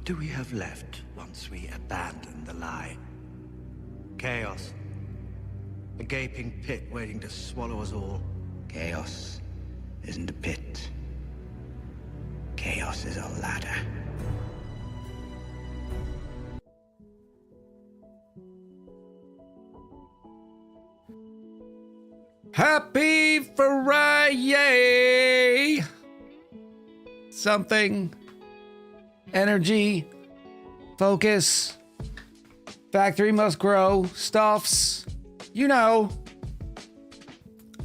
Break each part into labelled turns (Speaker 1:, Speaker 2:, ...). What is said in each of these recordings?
Speaker 1: do we have left once we abandon the lie? Chaos. A gaping pit waiting to swallow us all.
Speaker 2: Chaos isn't a pit. Chaos is a ladder.
Speaker 3: Happy Friday! Something. Energy. Focus. Factory must grow. Stuffs. You know.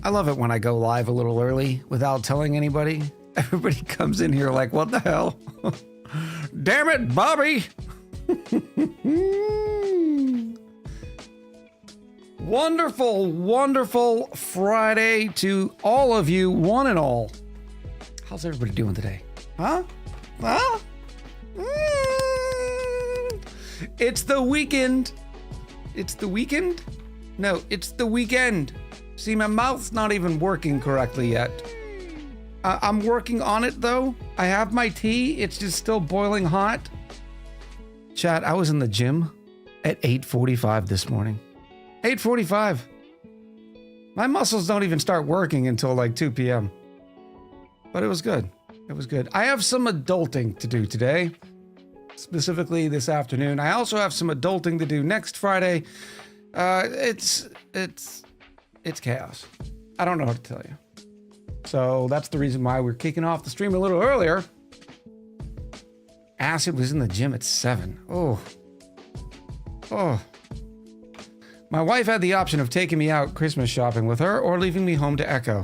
Speaker 3: I love it when I go live a little early without telling anybody. Everybody comes in here like, what the hell? Damn it, Bobby! Wonderful, wonderful Friday to all of you, one and all. How's everybody doing today? Huh? Huh? It's the weekend. It's the weekend? No, it's the weekend. See, my mouth's not even working correctly yet. I'm working on it though. I have my tea. It's just still boiling hot. Chat, I was in the gym at 8:45 this morning. 8:45. My muscles don't even start working until like 2 p.m. But it was good. It was good. I have some adulting to do today, specifically this afternoon. I also have some adulting to do next Friday. It's chaos. I don't know what to tell you. So that's the reason why we're kicking off the stream a little earlier. Acid was in the gym at 7. Oh. My wife had the option of taking me out Christmas shopping with her or leaving me home to Echo.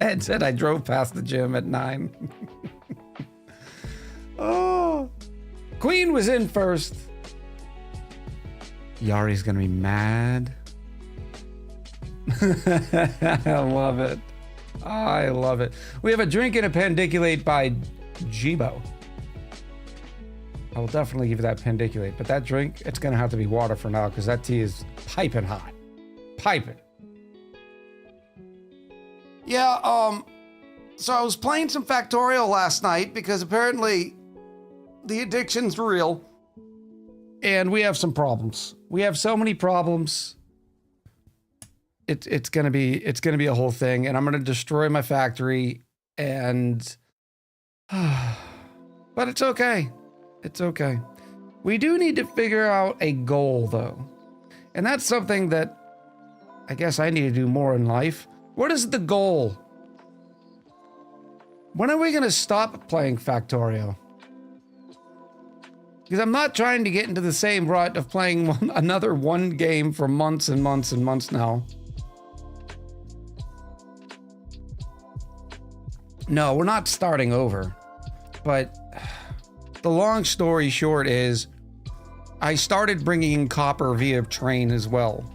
Speaker 3: Ed said I drove past the gym at 9. Oh. Queen was in first. Yari's gonna be mad. I love it. I love it. We have a drink and a pendiculate by Jibo. I will definitely give you that pendiculate, but that drink, it's gonna have to be water for now because that tea is piping hot. Piping. Yeah, so I was playing some Factorial last night because apparently the addiction's real and we have some problems. We have so many problems. It's gonna be a whole thing, and I'm gonna destroy my factory, and but it's okay. It's okay. We do need to figure out a goal though, and that's something that I guess I need to do more in life. What is the goal? When are we gonna stop playing Factorio? Because I'm not trying to get into the same rut of playing another one game for months and months and months now. No, we're not starting over. But the long story short is I started bringing in copper via train as well.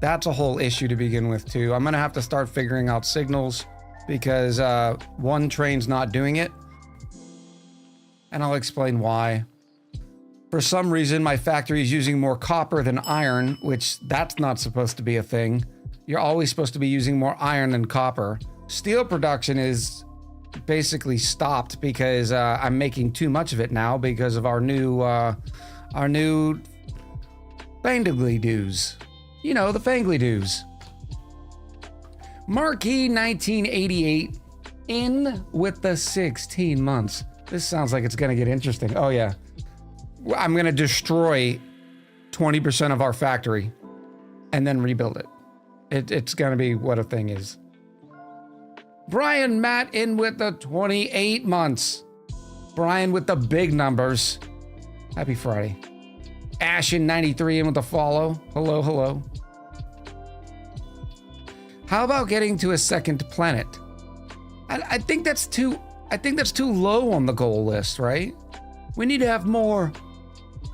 Speaker 3: That's a whole issue to begin with too. I'm gonna have to start figuring out signals because one train's not doing it. And I'll explain why. For some reason, my factory is using more copper than iron, which that's not supposed to be a thing. You're always supposed to be using more iron than copper. Steel production is basically stopped because I'm making too much of it now because of our new Fangly dues. You know, the Fangly dues. Marquee 1988 in with the 16 months. This sounds like it's gonna get interesting. Oh yeah. I'm gonna destroy 20% of our factory and then rebuild it. It's gonna be what a thing is. Brian Matt in with the 28 months. Brian with the big numbers. Happy Friday. Ashen 93 in with the follow. Hello, hello. How about getting to a second planet? I think that's too low on the goal list, right? We need to have more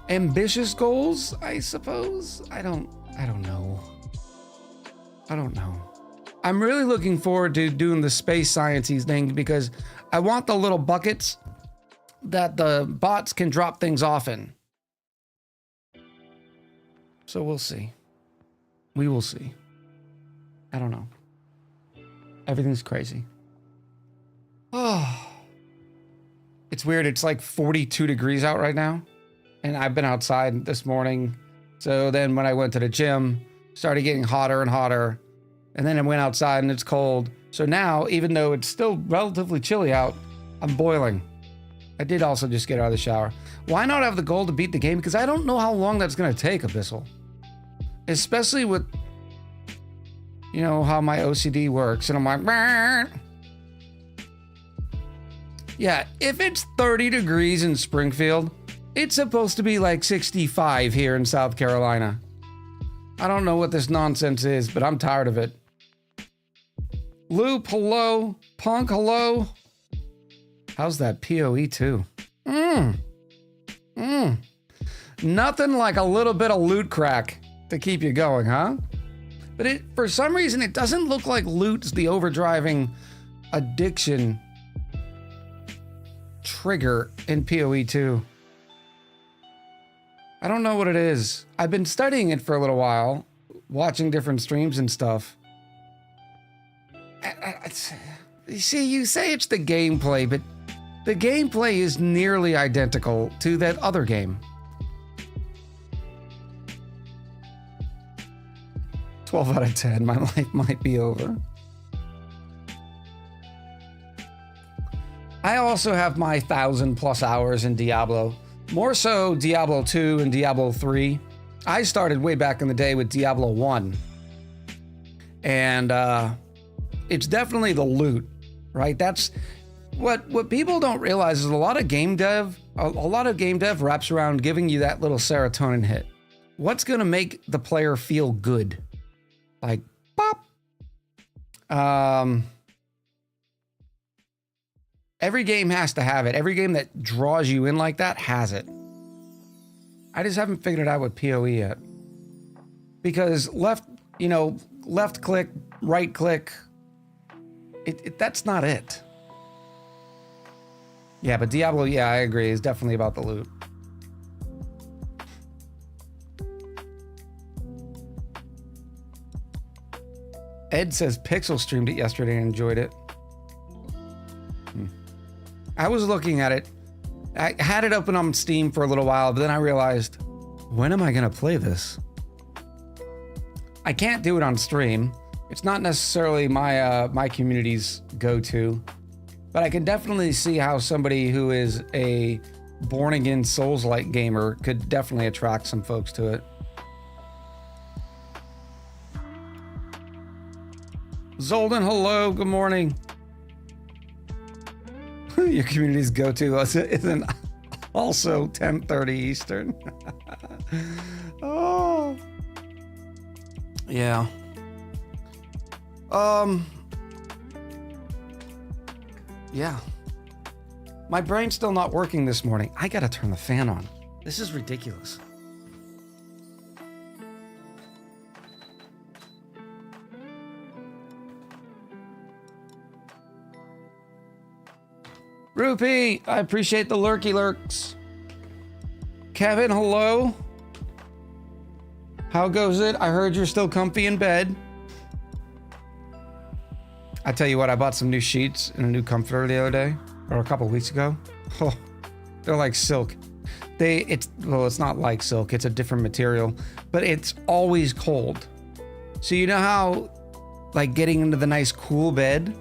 Speaker 3: ambitious goals, I suppose. I don't know. I'm really looking forward to doing the space sciencey thing because I want the little buckets that the bots can drop things off in. So we'll see. We will see. I don't know. Everything's crazy. Oh. It's weird. It's like 42 degrees out right now. And I've been outside this morning. So then when I went to the gym, started getting hotter and hotter. And then I went outside and it's cold. So now, even though it's still relatively chilly out, I'm boiling. I did also just get out of the shower. Why not have the goal to beat the game? Because I don't know how long that's going to take, Abyssal. Especially with, you know, how my OCD works. And I'm like, "Brr." Yeah, if it's 30 degrees in Springfield, it's supposed to be like 65 here in South Carolina. I don't know what this nonsense is, but I'm tired of it. Loop, hello. Punk, hello. How's that PoE 2? Nothing like a little bit of loot crack to keep you going, huh? But for some reason, it doesn't look like loot's the overdriving addiction trigger in PoE 2. I don't know what it is. I've been studying it for a little while, watching different streams and stuff. You see, you say it's the gameplay, but the gameplay is nearly identical to that other game. 12 out of 10, my life might be over. I also have my 1,000+ hours in Diablo. More so Diablo 2 and Diablo 3. I started way back in the day with Diablo 1. And it's definitely the loot, right? That's what people don't realize is a lot of game dev wraps around giving you that little serotonin hit. What's going to make the player feel good? Like, pop. Every game has to have it. Every game that draws you in like that has it. I just haven't figured it out with PoE yet. Because left click, right click, that's not it. Yeah, but Diablo, yeah, I agree, is definitely about the loot. Ed says Pixel streamed it yesterday and enjoyed it. I was looking at it. I had it open on Steam for a little while, but then I realized, when am I going to play this? I can't do it on stream. It's not necessarily my community's go-to, but I can definitely see how somebody who is a born-again Souls-like gamer could definitely attract some folks to it. Zolden, hello, good morning. Your community's go-to isn't also 10:30 Eastern. Oh. Yeah. Yeah. My brain's still not working this morning. I gotta turn the fan on. This is ridiculous. Rupee, I appreciate the lurky lurks. Kevin, hello. How goes it? I heard you're still comfy in bed. I tell you what, I bought some new sheets and a new comforter the other day, or a couple weeks ago. Oh, they're like silk. It's not like silk, it's a different material, but it's always cold. So you know how, like, getting into the nice cool bed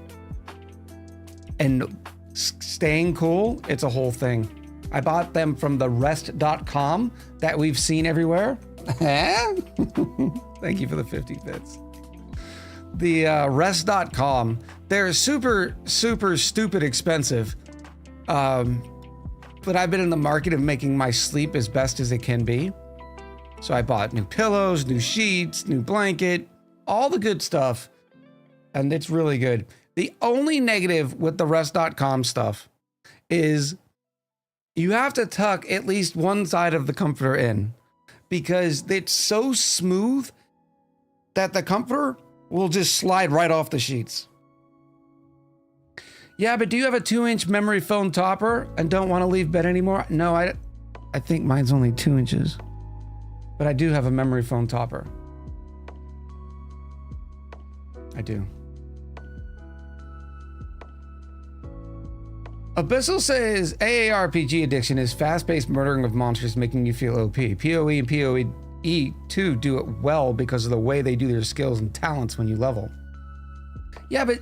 Speaker 3: and staying cool, it's a whole thing. I bought them from the rest.com that we've seen everywhere. Thank you for the 50 bits. The rest.com, they're super stupid expensive, but I've been in the market of making my sleep as best as it can be. So I bought new pillows, new sheets, new blanket, all the good stuff, and it's really good. The only negative with the rest.com stuff is you have to tuck at least one side of the comforter in because it's so smooth that the comforter will just slide right off the sheets. Yeah, but do you have a 2-inch memory foam topper and don't want to leave bed anymore? No, I think mine's only 2 inches, but I do have a memory foam topper. I do. Abyssal says AARPG addiction is fast-paced murdering of monsters making you feel OP. PoE and PoE 2 do it well because of the way they do their skills and talents when you level. Yeah, but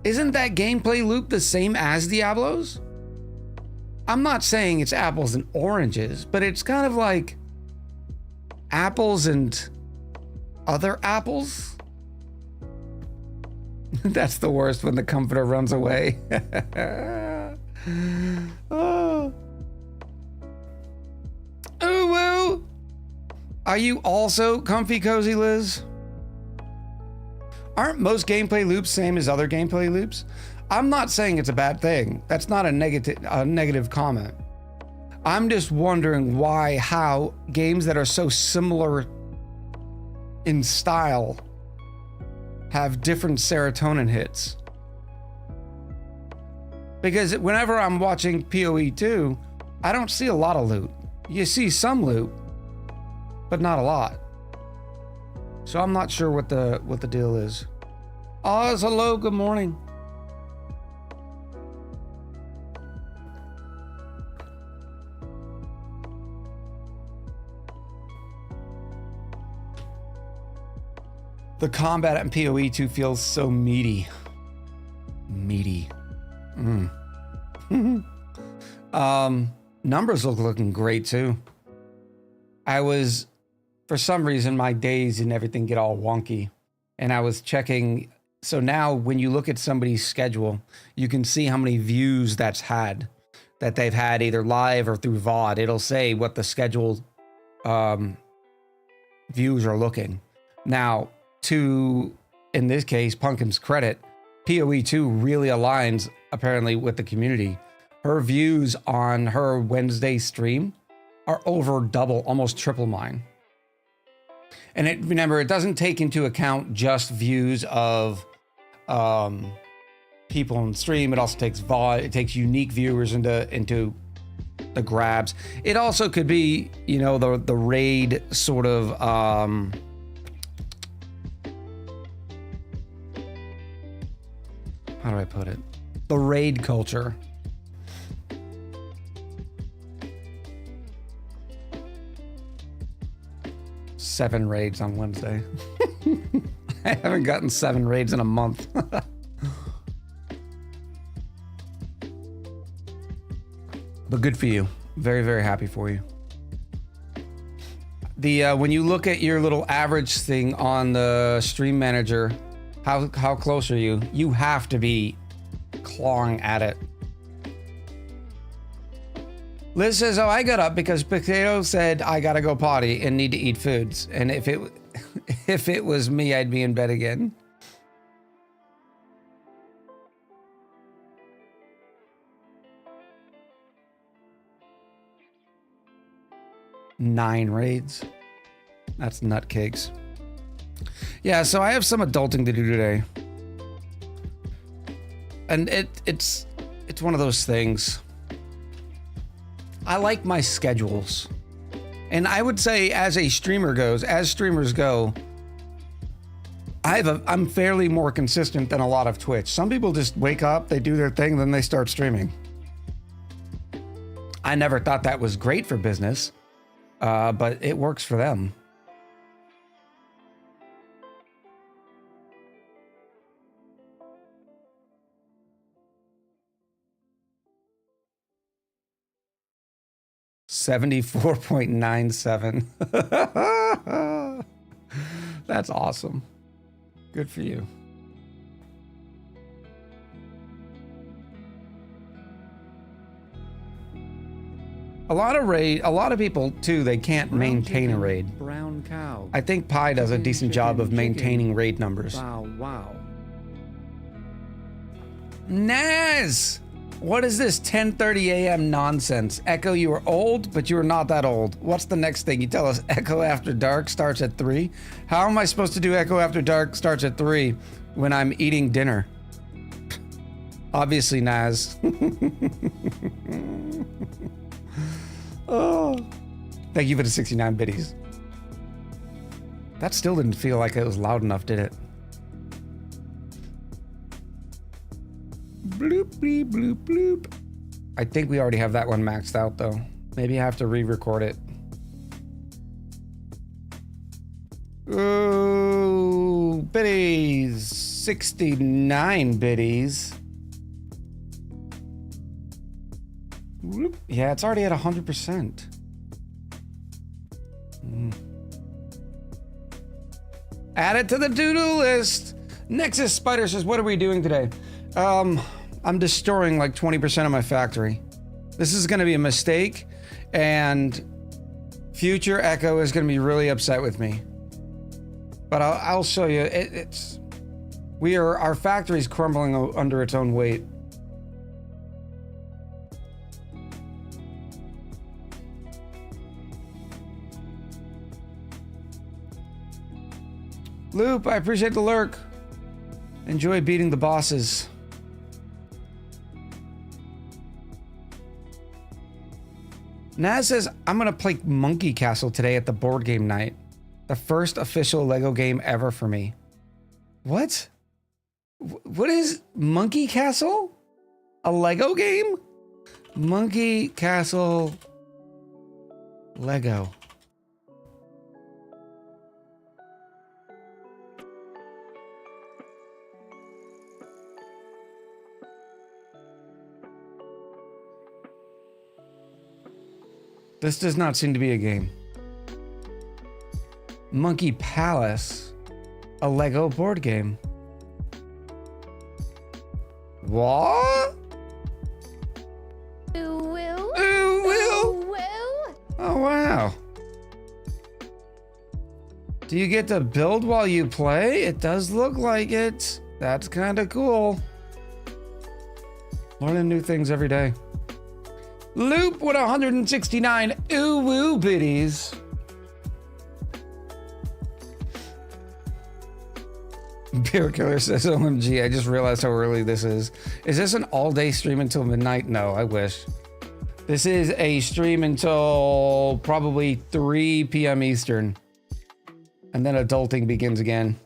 Speaker 3: isn't that gameplay loop the same as Diablo's? I'm not saying it's apples and oranges, but it's kind of like apples and other apples. That's the worst when the comforter runs away. Oh. Ooh, woo. Are you also comfy cozy, Liz? Aren't most gameplay loops same as other gameplay loops? I'm not saying it's a bad thing. That's not a negative comment. I'm just wondering how games that are so similar in style have different serotonin hits. Because whenever I'm watching PoE 2, I don't see a lot of loot. You see some loot, but not a lot. So I'm not sure what the deal is. Oz, hello, good morning. The combat in PoE 2 feels so meaty. Meaty. Numbers looking great too. For some reason, my days and everything get all wonky. And I was checking. So now when you look at somebody's schedule, you can see how many views that they've had either live or through VOD. It'll say what the scheduled views are looking. Now, in this case, Pumpkin's credit, PoE 2 really aligns apparently with the community. Her views on her Wednesday stream are over double, almost triple mine. And remember, it doesn't take into account just views of people on stream. It also takes VOD. It takes unique viewers into the grabs. It also could be, the raid sort of how do I put it? The raid culture. Seven raids on Wednesday. I haven't gotten 7 raids in a month. But good for you. Very, very happy for you. When you look at your little average thing on the stream manager, how close are you? You have to be clawing at it. Liz says, "Oh, I got up because Potato said I gotta go potty and need to eat foods. And if it was me, I'd be in bed again." Nine raids. That's nutcakes. Yeah, so I have some adulting to do today. And it's one of those things. I like my schedules. And I would say as streamers go, I'm fairly more consistent than a lot of Twitch. Some people just wake up, they do their thing, then they start streaming. I never thought that was great for business, but it works for them. $74.97. That's awesome. Good for you. A lot of people too, they can't maintain a raid.
Speaker 4: Brown cow.
Speaker 3: I think Pi does a decent job of maintaining raid numbers.
Speaker 4: Wow.
Speaker 3: Naz! What is this 10:30 a.m. nonsense? Echo, you are old, but you are not that old. What's the next thing? You tell us Echo After Dark starts at 3? How am I supposed to do Echo After Dark starts at 3 when I'm eating dinner? Obviously, Naz. Oh, thank you for the 69 biddies. That still didn't feel like it was loud enough, did it? Bloop, bleep, bloop, bloop. I think we already have that one maxed out though. Maybe I have to re-record it. Ooh, biddies. 69 biddies. Whoop. Yeah, it's already at 100%. Add it to the to-do list. Nexus Spider says, what are we doing today? I'm destroying like 20% of my factory. This is going to be a mistake, and future Echo is going to be really upset with me. But I'll show you. Our factory's crumbling under its own weight. Loop, I appreciate the lurk. Enjoy beating the bosses. Naz says, I'm gonna play Monkey Castle today at the board game night. The first official Lego game ever for me. What? What is Monkey Castle? A Lego game? Monkey Castle Lego. This does not seem to be a game. Monkey Palace, a Lego board game. What?
Speaker 4: Ooh, woo.
Speaker 3: Ooh, will.
Speaker 4: Ooh, woo.
Speaker 3: Oh, wow. Do you get to build while you play? It does look like it. That's kind of cool. Learning new things every day. Loop with 169 ooh woo biddies. Beer Killer says, OMG, I just realized how early this is. Is this an all-day stream until midnight? No, I wish. This is a stream until probably 3 p.m. Eastern. And then adulting begins again.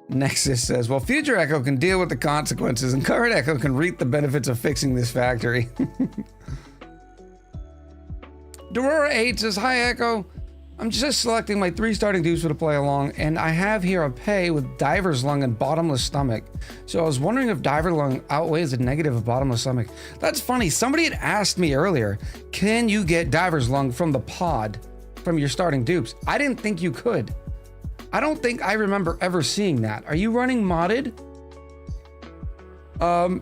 Speaker 3: Nexus says, well, future Echo can deal with the consequences and current Echo can reap the benefits of fixing this factory. Dorora 8 says, hi Echo. I'm just selecting my 3 starting dupes for the play along, and I have here a pay with Diver's Lung and Bottomless Stomach. So I was wondering if Diver Lung outweighs the negative of Bottomless Stomach. That's funny. Somebody had asked me earlier, can you get Diver's Lung from the pod, from your starting dupes? I didn't think you could. I don't think I remember ever seeing that. Are you running modded? And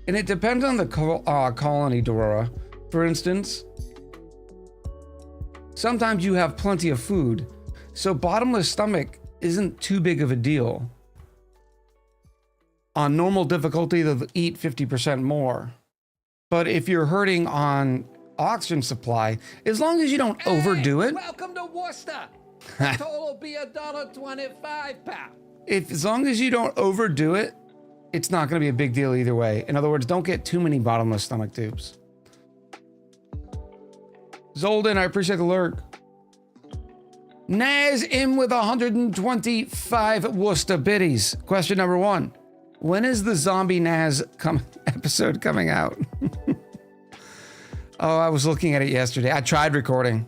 Speaker 3: it depends on the colony, Dorora. For instance, sometimes you have plenty of food, so Bottomless Stomach isn't too big of a deal. On normal difficulty, they'll eat 50% more. But if you're hurting on oxygen supply, as long as you don't overdo it.
Speaker 5: Welcome to Worcester. Total will be $1.25, pal.
Speaker 3: As long as you don't overdo it, it's not going to be a big deal either way. In other words, don't get too many Bottomless Stomach tubes. Zolden, I appreciate the lurk. Naz in with 125 Worcester biddies. Question number 1. When is the Zombie Naz episode coming out? Oh, I was looking at it yesterday. I tried recording.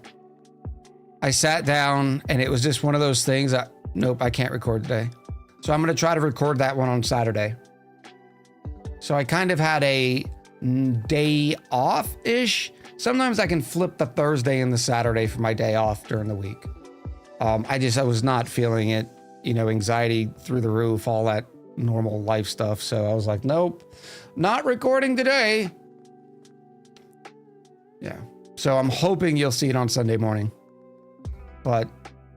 Speaker 3: I sat down and it was just one of those things that, nope, I can't record today. So I'm going to try to record that one on Saturday. So I kind of had a day off-ish. Sometimes I can flip the Thursday and the Saturday for my day off during the week. I was not feeling it, anxiety through the roof, all that normal life stuff. So I was like, nope, not recording today. Yeah. So I'm hoping you'll see it on Sunday morning, but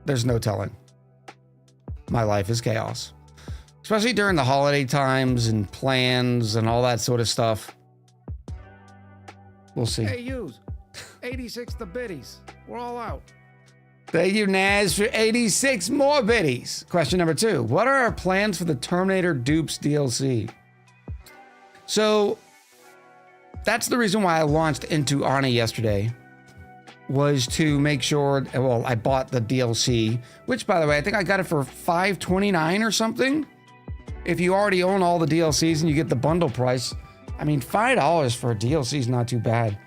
Speaker 3: there's no telling. My life is chaos, especially during the holiday times and plans and all that sort of stuff. We'll see.
Speaker 5: Hey, yous. 86 the biddies. We're all out.
Speaker 3: Thank you, Naz, for 86 more biddies. Question number 2. What are our plans for the Terminator Dupes DLC? So that's the reason why I launched into Arnie yesterday, was to make sure, well, I bought the DLC, which by the way, I think I got it for $5.29 or something. If you already own all the DLCs and you get the bundle price, I mean, $5 for a DLC is not too bad.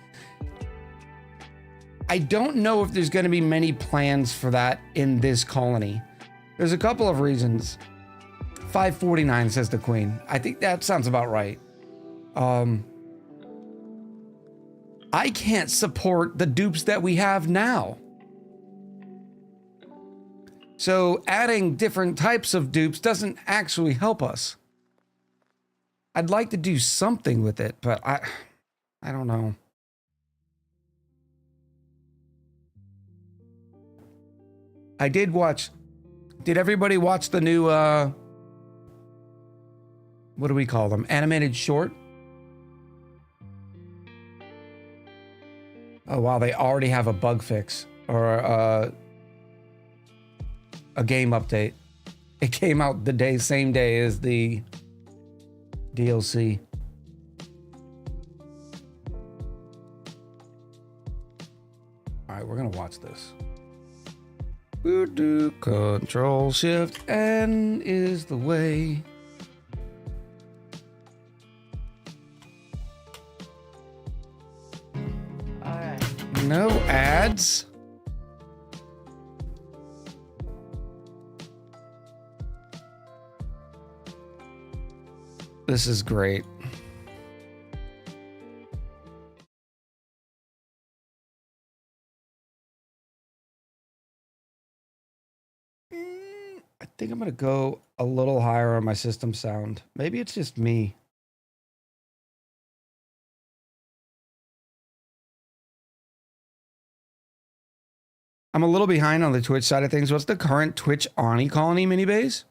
Speaker 3: I don't know if there's going to be many plans for that in this colony. There's a couple of reasons. $5.49 says the Queen. I think that sounds about right. I can't support the dupes that we have now. So adding different types of dupes doesn't actually help us. I'd like to do something with it, but I don't know. I did watch. Did everybody watch the new what do we call them? Animated short? Oh wow, they already have a bug fix or a game update. It came out the same day as the DLC. All right, we're gonna watch this. We do Control Shift N is the way. No ads. This is great. I think I'm gonna go a little higher on my system sound. Maybe it's just me. I'm a little behind on the Twitch side of things. What's the current Twitch Oni Colony mini base?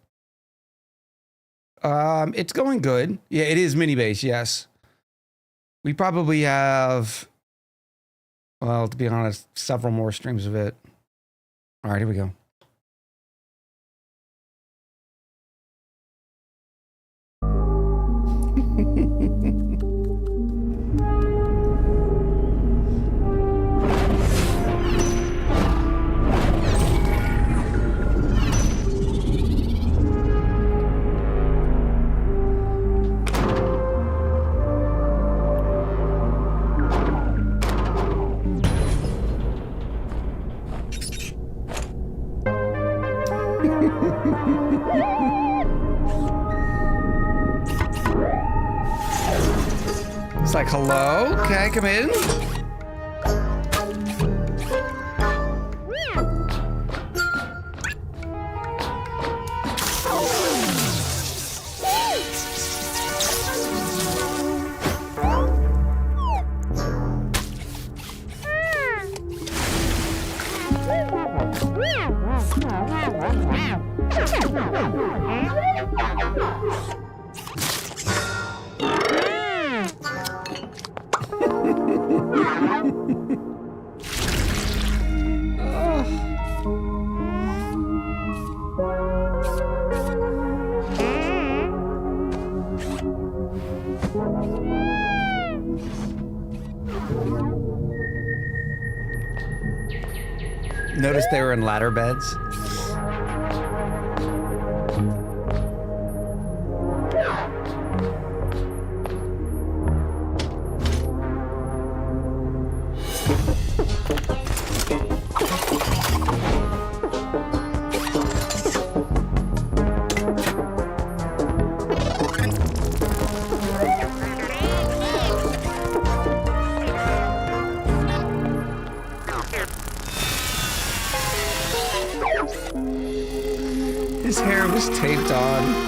Speaker 3: It's going good. Yeah, it is mini base, yes. We probably have, well, to be honest, several more streams of it. All right, here we go. It's like, hello, can I come in? Noticed they were in ladder beds. His hair was taped on.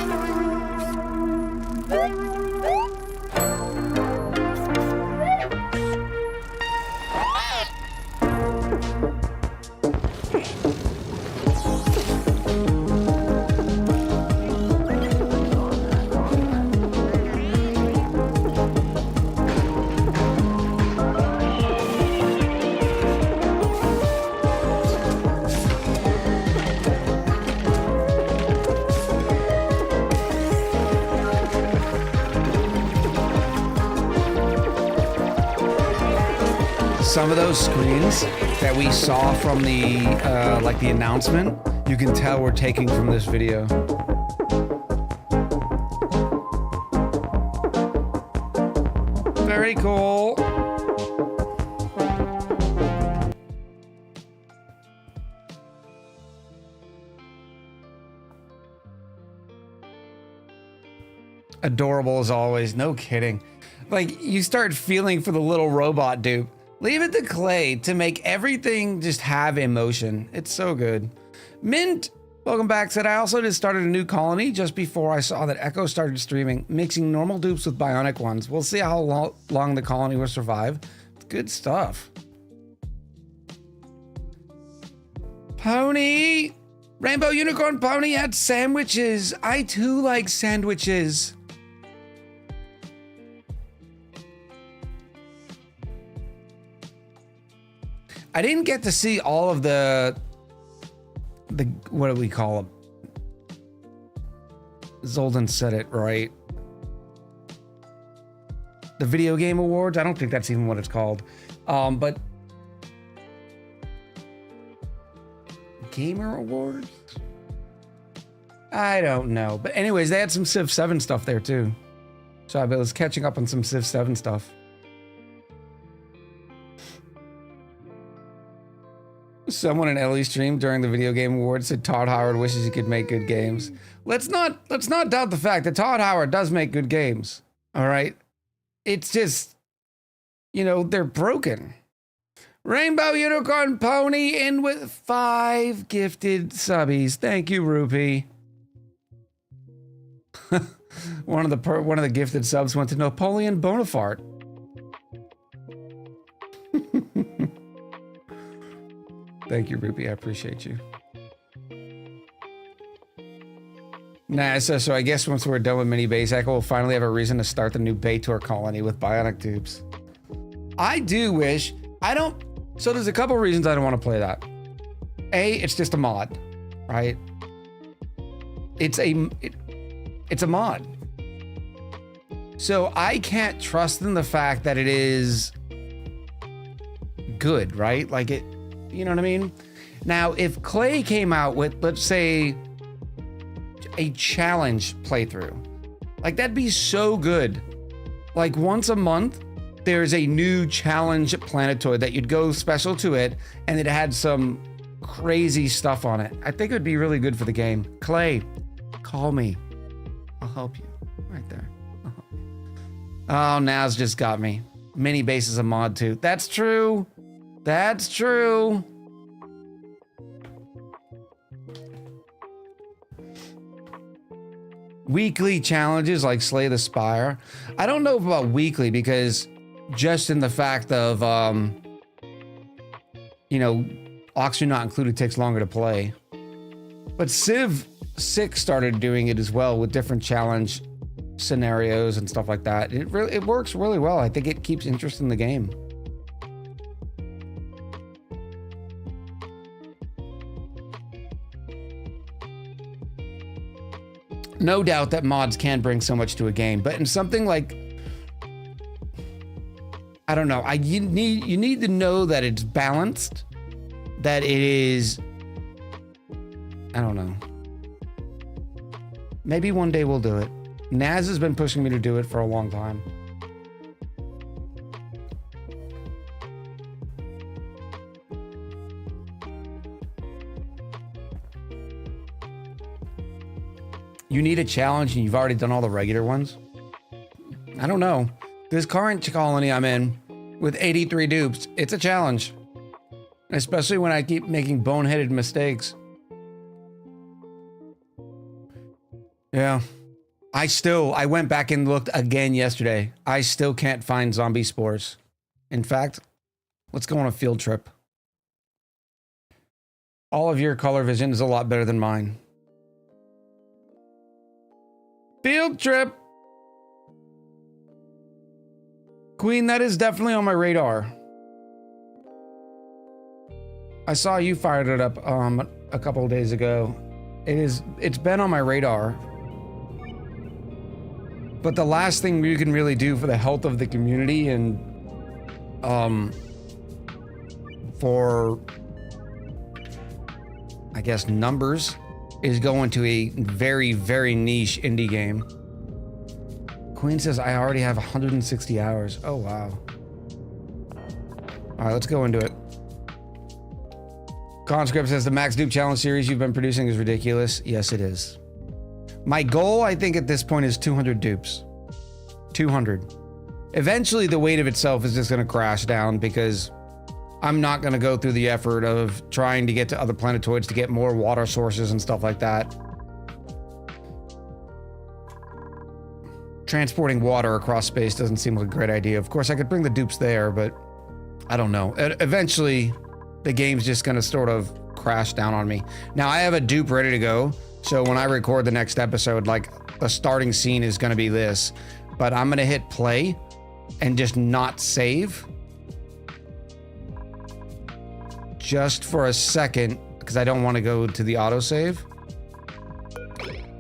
Speaker 3: some of those screens that we saw from the like the announcement, you can tell we're taking from this video. Very cool. Adorable as always, no kidding. Like, you start feeling for the little robot dupe. Leave it to Clay to make everything just have emotion. It's so good. Mint, welcome back, said I also just started a new colony just before I saw that Echo started streaming, mixing normal dupes with bionic ones. We'll see how long the colony will survive. It's good stuff. Pony! Rainbow Unicorn Pony had sandwiches. I too like sandwiches. I didn't get to see all of the what do we call them? Zoldan said it right. The video game awards. I don't think that's even what it's called. But gamer awards. I don't know. But anyways, they had some Civ 7 stuff there too. So I was catching up on some Civ 7 stuff. Someone in Ellie's stream during the video game awards said Todd Howard wishes he could make good games. Let's not doubt the fact that Todd Howard does make good games. All right. It's just, you know, they're broken. Rainbow Unicorn Pony in with 5 gifted subbies. Thank you, Rupee. one of the gifted subs went to Napoleon Bonaparte. Thank you, Rupee. I appreciate you. Nah, so I guess once we're done with Mini Base Echo, we'll finally have a reason to start the new Baitor colony with bionic dupes. I do wish, so there's a couple reasons I don't want to play that. A, it's just a mod, right? It's a mod. So I can't trust in the fact that it is good, right? Like it, you know what I mean? Now, if Clay came out with, let's say, a challenge playthrough, like that'd be so good. Like once a month, there's a new challenge planetoid that you'd go special to it, and it had some crazy stuff on it. I think it would be really good for the game. Clay, call me. I'll help you. Right there. I'll help you. Oh, Naz just got me. Mini Base is a mod too. That's true. That's true. Weekly challenges like Slay the Spire. I don't know about weekly because just in the fact of, you know, Oxygen Not Included takes longer to play. But Civ 6 started doing it as well with different challenge scenarios and stuff like that. It works really well. I think it keeps interest in the game. No doubt that mods can bring so much to a game, but in something like, I don't know, you need to know that it's balanced, that it is, I don't know. Maybe one day we'll do it. Naz has been pushing me to do it for a long time. You need a challenge and you've already done all the regular ones? I don't know. This current colony I'm in with 83 dupes, it's a challenge. Especially when I keep making boneheaded mistakes. Yeah. I went back and looked again yesterday. I still can't find zombie spores. In fact, let's go on a field trip. All of your color vision is a lot better than mine. Field trip. Queen, that is definitely on my radar. I saw you fired it up a couple of days ago. It's been on my radar. But the last thing we can really do for the health of the community and for, I guess, numbers, is going to a very, very niche indie game. Queen says, I already have 160 hours. Oh, wow. All right, let's go into it. Conscript says, the Max Dupe Challenge series you've been producing is ridiculous. Yes, it is. My goal, I think, at this point is 200 dupes. 200. Eventually, the weight of itself is just going to crash down because I'm not going to go through the effort of trying to get to other planetoids to get more water sources and stuff like that. Transporting water across space doesn't seem like a great idea. Of course, I could bring the dupes there, but I don't know. Eventually, the game's just going to sort of crash down on me. Now, I have a dupe ready to go, so when I record the next episode, like, the starting scene is going to be this, but I'm going to hit play and just not save. Just for a second, because I don't want to go to the autosave.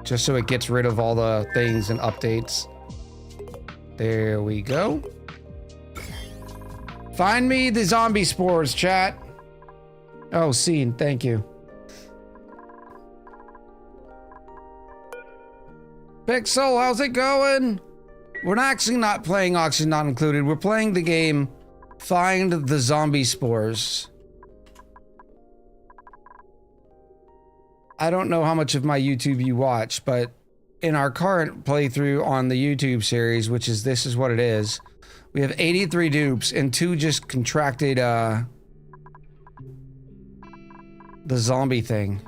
Speaker 3: Just so it gets rid of all the things and updates. There we go. Find me the zombie spores, chat. Oh, scene, thank you. Pixel, how's it going? We're actually not playing Oxygen Not Included. We're playing the game Find the Zombie Spores. I don't know how much of my YouTube you watch, but in our current playthrough on the YouTube series, which is this is what it is, we have 83 dupes and 2 just contracted the zombie thing.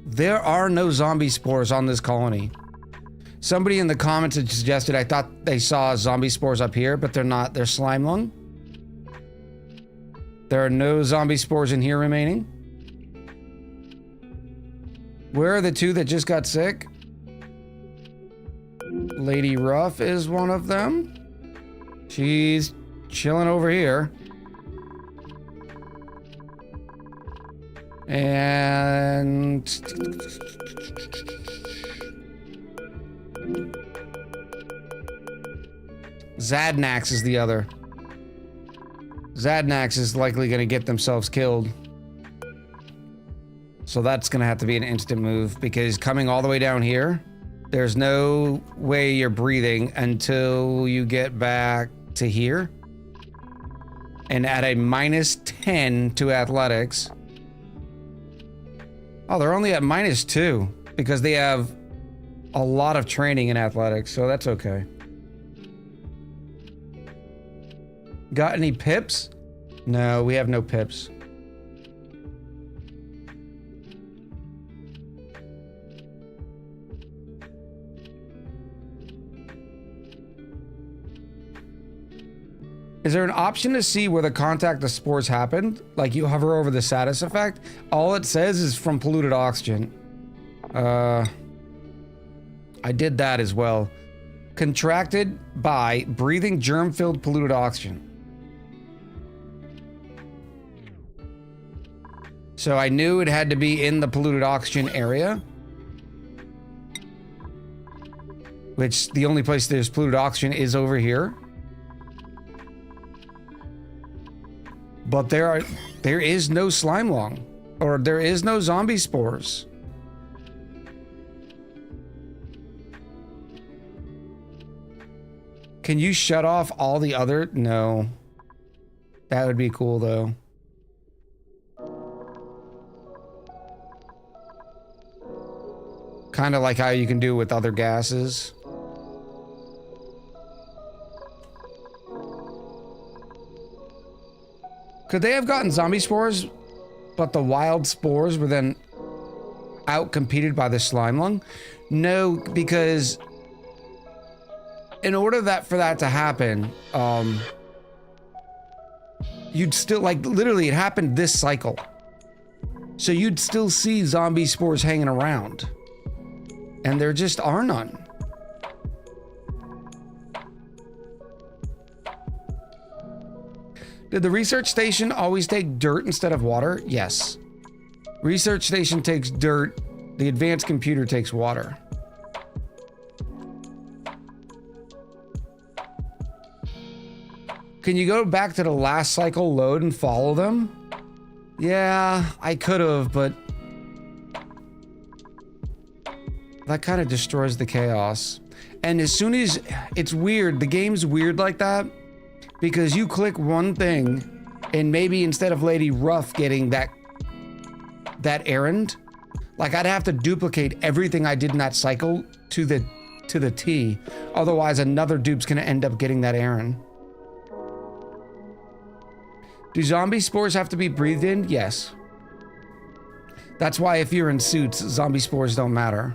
Speaker 3: There are no zombie spores on this colony. Somebody in the comments had suggested, I thought they saw zombie spores up here, but they're not. They're slime lung. There are no zombie spores in here remaining. Where are the 2 that just got sick? Lady Ruff is one of them. She's chilling over here. And Zadnax is the other. Zadnax is likely going to get themselves killed. So that's going to have to be an instant move because coming all the way down here, there's no way you're breathing until you get back to here. And at a -10 to athletics. Oh, they're only at -2 because they have a lot of training in athletics, so that's okay. Got any pips? No, we have no pips. Is there an option to see where the contact of spores happened? Like you hover over the status effect? All it says is from polluted oxygen. I did that as well. Contracted by breathing germ-filled polluted oxygen. So I knew it had to be in the polluted oxygen area. Which the only place there's polluted oxygen is over here. But there is no slime lung, or there is no zombie spores. Can you shut off all the other? No. That would be cool though. Kind of like how you can do with other gases. Could they have gotten zombie spores, but the wild spores were then outcompeted by the slime lung? No, because in order for that to happen, you'd still, like, literally it happened this cycle. So you'd still see zombie spores hanging around. And there just are none. Did the research station always take dirt instead of water? Yes. Research station takes dirt. The advanced computer takes water. Can you go back to the last cycle load and follow them? Yeah, I could have, but that kind of destroys the chaos. And as soon as it's weird, the game's weird like that because you click one thing and maybe instead of Lady Ruff getting that errand, like I'd have to duplicate everything I did in that cycle to the T. Otherwise, another dupe's gonna end up getting that errand. Do zombie spores have to be breathed in? Yes. That's why if you're in suits, zombie spores don't matter.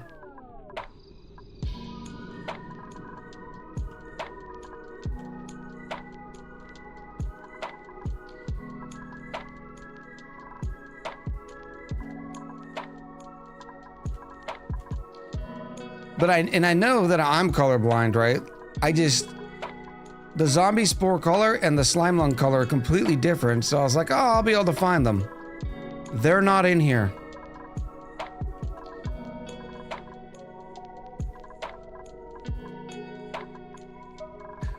Speaker 3: But I know that I'm colorblind, right? The zombie spore color and the slime lung color are completely different, so I was like, oh, I'll be able to find them. They're not in here.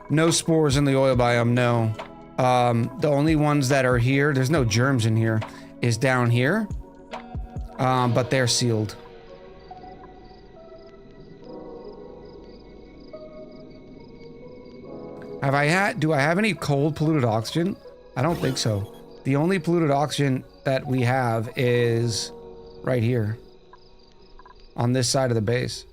Speaker 3: No spores in the oil biome, no. The only ones that are here, there's no germs in here, is down here. But they're sealed. Do I have any cold polluted oxygen? I don't think so. The only polluted oxygen that we have is right here. On this side of the base.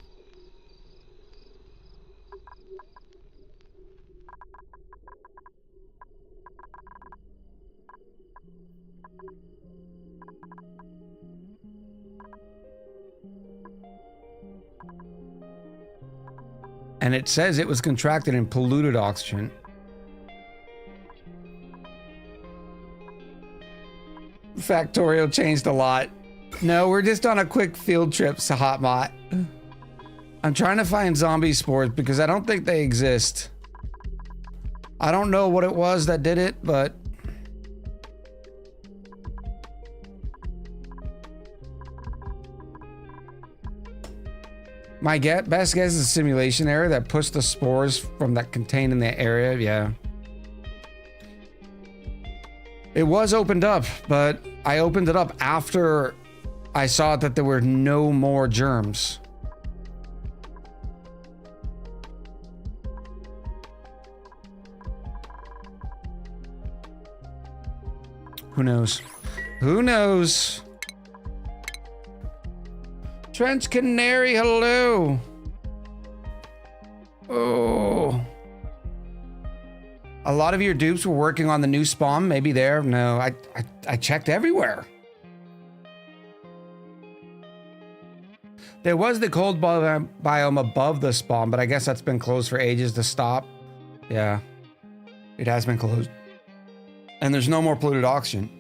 Speaker 3: And it says it was contracted in polluted oxygen. Factorio changed a lot. No, we're just on a quick field trip, Sahatmot. I'm trying to find zombie spores because I don't think they exist. I don't know what it was that did it, but... My best guess is a simulation error that pushed the spores from that contained in the area, yeah. It was opened up, but I opened it up after I saw that there were no more germs. Who knows? Who knows? Trench Canary, hello. Oh. A lot of your dupes were working on the new spawn, maybe there. No, I checked everywhere. There was the cold biome above the spawn, but I guess that's been closed for ages to stop. Yeah, it has been closed. And there's no more polluted oxygen.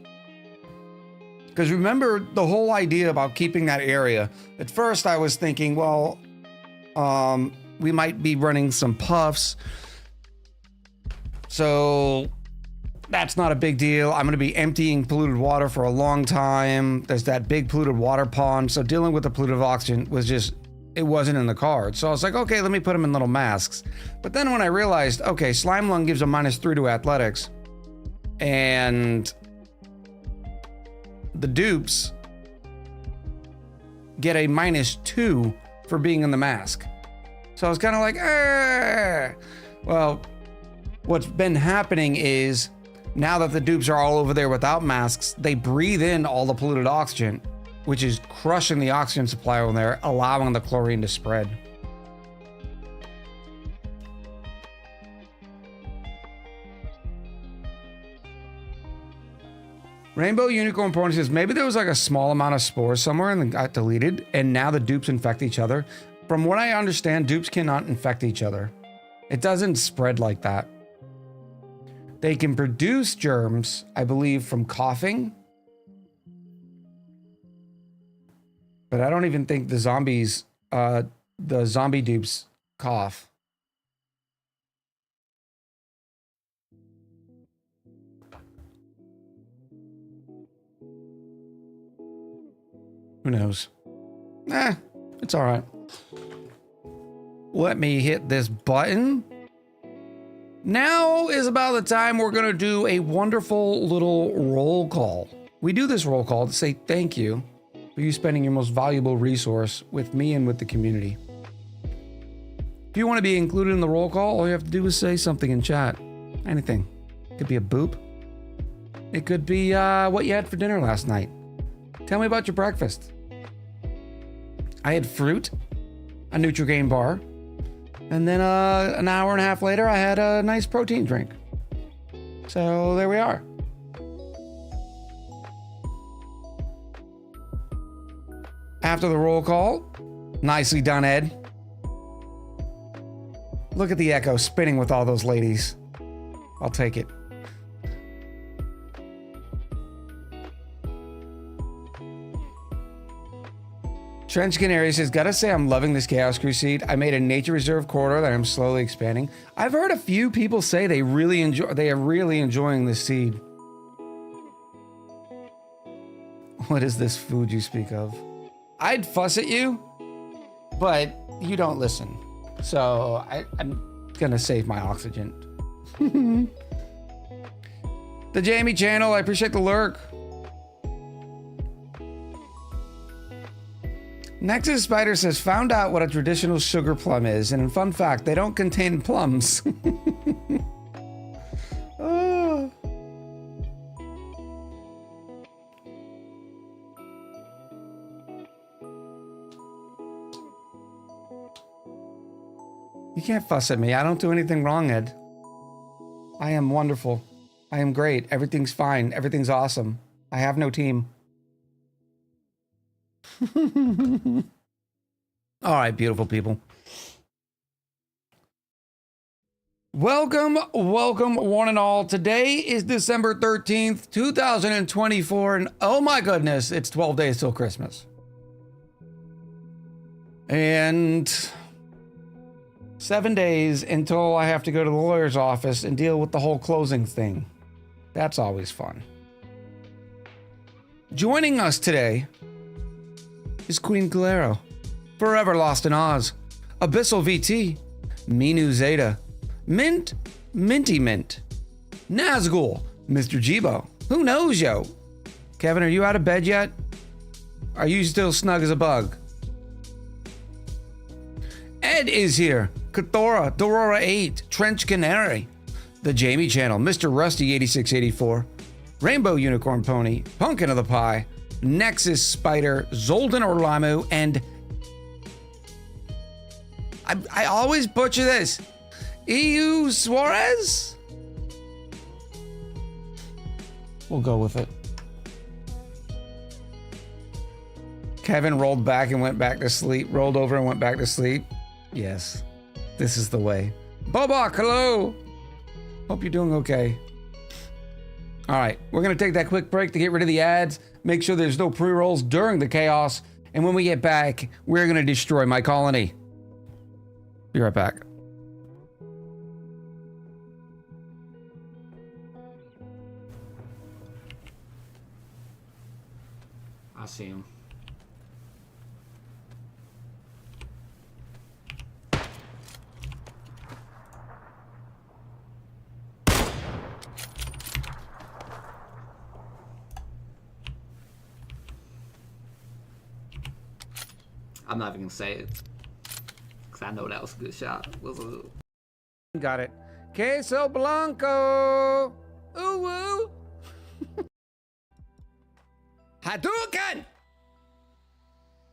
Speaker 3: Because remember the whole idea about keeping that area. At first I was thinking, well, we might be running some puffs. So that's not a big deal. I'm going to be emptying polluted water for a long time. There's that big polluted water pond. So dealing with the polluted oxygen was just, it wasn't in the cards. So I was like, okay, let me put them in little masks. But then when I realized, okay, Slime Lung gives a -3 to athletics. And the dupes get a -2 for being in the mask. So I was kind of like, well, what's been happening is now that the dupes are all over there without masks, they breathe in all the polluted oxygen, which is crushing the oxygen supply over there, allowing the chlorine to spread. Rainbow Unicorn Porn says, maybe there was like a small amount of spores somewhere and then got deleted, and now the dupes infect each other. From what I understand, dupes cannot infect each other. It doesn't spread like that. They can produce germs, I believe, from coughing. But I don't even think the zombies, the zombie dupes cough. Who knows? It's all right. Let me hit this button. Now is about the time we're going to do a wonderful little roll call. We do this roll call to say thank you for you spending your most valuable resource with me and with the community. If you want to be included in the roll call, all you have to do is say something in chat. Anything. It could be a boop. It could be what you had for dinner last night. Tell me about your breakfast. I had fruit, a Nutrigrain bar, and then an hour and a half later, I had a nice protein drink. So there we are. After the roll call, nicely done, Ed. Look at the Echo spinning with all those ladies. I'll take it. Trench Canary says, gotta say I'm loving this Chaos Crusade. I made a nature reserve corridor that I'm slowly expanding. I've heard a few people say they are really enjoying this seed. What is this food you speak of? I'd fuss at you, but you don't listen. So I'm gonna save my oxygen. The Jamie channel, I appreciate the lurk. Nexus Spider says, found out what a traditional sugar plum is, and fun fact, they don't contain plums. Oh. You can't fuss at me. I don't do anything wrong, Ed. I am wonderful. I am great. Everything's fine. Everything's awesome. I have no team. All right, beautiful people. Welcome, one and all. Today is December 13th, 2024, and oh my goodness, it's 12 days till Christmas. And 7 days until I have to go to the lawyer's office and deal with the whole closing thing. That's always fun. Joining us today is Queen Calero, Forever Lost in Oz, Abyssal VT, Minu Zeta, Mint, Minty Mint, Nazgul, Mr. Jibo, who knows yo? Kevin, are you out of bed yet? Are you still snug as a bug? Ed is here, Kathora, Dorora 8, Trench Canary, the Jamie channel, Mr. Rusty 8684, Rainbow Unicorn Pony, Pumpkin of the Pie, Nexus Spider, Zoldan Orlamu, and I always butcher this. EU Suarez? We'll go with it. Kevin rolled back and went back to sleep. Rolled over and went back to sleep. Yes, this is the way. Bobak, hello. Hope you're doing okay. All right, we're gonna take that quick break to get rid of the ads. Make sure there's no pre-rolls during the chaos. And when we get back, we're gonna destroy my colony. Be right back. I see him.
Speaker 4: I'm not even gonna say it, because I know that was a good shot.
Speaker 3: Got it. Queso Blanco! Ooh woo! Hadouken!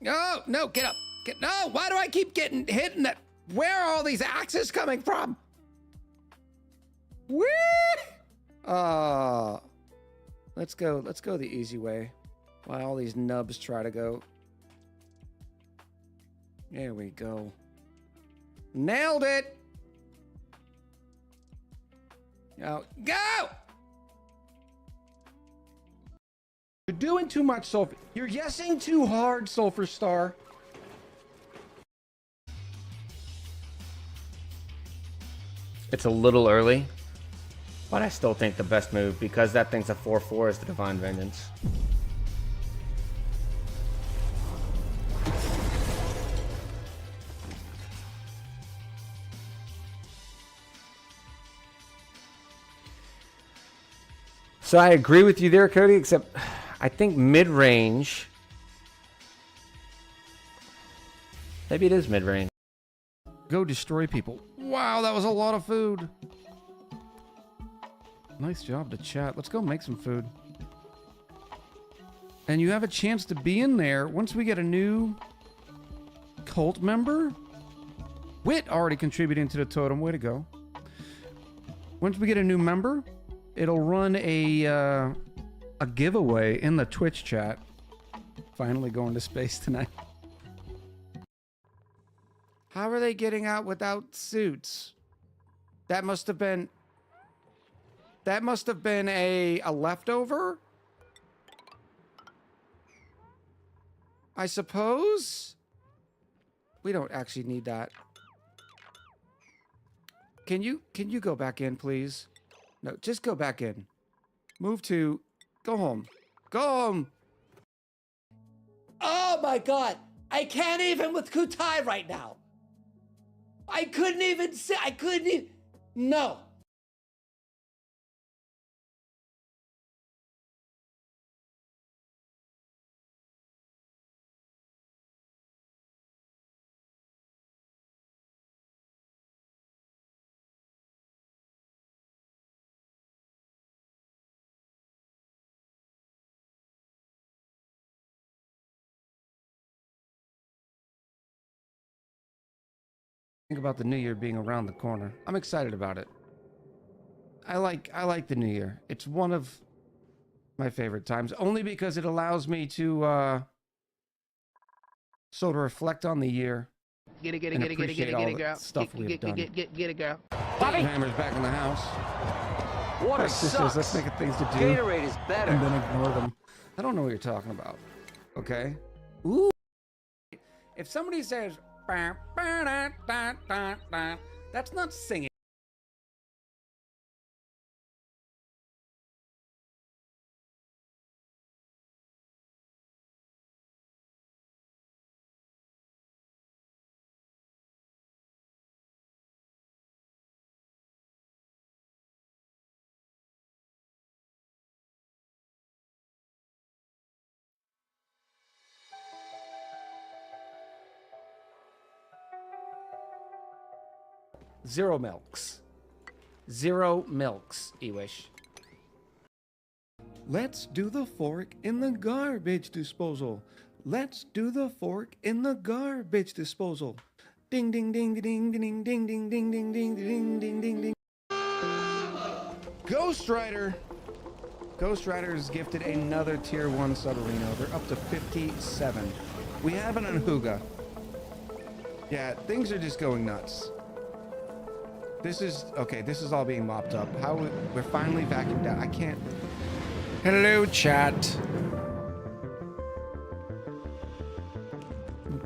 Speaker 3: No, no, get up. No, why do I keep getting hit in that? Where are all these axes coming from? Whee! Let's go the easy way. While all these nubs try to go. There we go. Nailed it! Now, go! You're doing too much, Sulfur. You're guessing too hard, Sulfur Star.
Speaker 6: It's a little early, but I still think the best move, because that thing's a 4/4, is the Divine Vengeance. So I agree with you there, Cody, except I think mid-range. Maybe it is mid-range.
Speaker 3: Go destroy people. Wow, that was a lot of food. Nice job to chat. Let's go make some food. And you have a chance to be in there once we get a new cult member. Wit already contributing to the totem. Way to go. Once we get a new member, it'll run a giveaway in the Twitch chat. Finally going to space tonight. How are they getting out without suits? That must have been a leftover? I suppose? We don't actually need that. Can you go back in, please? No, just go back in. Go home. Go home.
Speaker 5: Oh my god! I can't even with Kutai right now! I couldn't even say, no!
Speaker 3: Think about the new year being around the corner. I'm excited about it. I like the new year. It's one of my favorite times, only because it allows me to sort of reflect on the year.
Speaker 7: Get it, girl.
Speaker 3: Stuff we've done.
Speaker 7: Get it, girl.
Speaker 3: Hammer's back in the house.
Speaker 8: Water
Speaker 3: Sisters,
Speaker 8: sucks.
Speaker 3: let's make things to do.
Speaker 8: Gatorade is better.
Speaker 3: And then ignore them. I don't know what you're talking about. Okay? Ooh. If somebody says, that's not singing. Zero milks. Zero milks, Ewish. Let's do the fork in the garbage disposal. Let's do the fork in the garbage disposal. Ding ding ding ding ding ding ding ding ding ding ding ding ding ding. Ghost Rider. Ghost Rider has gifted another tier 1 Submarino. They're up to 57. We have an Anhuga. Yeah, things are just going nuts. This is all being mopped up. We're finally vacuumed out. I can't. Hello, chat.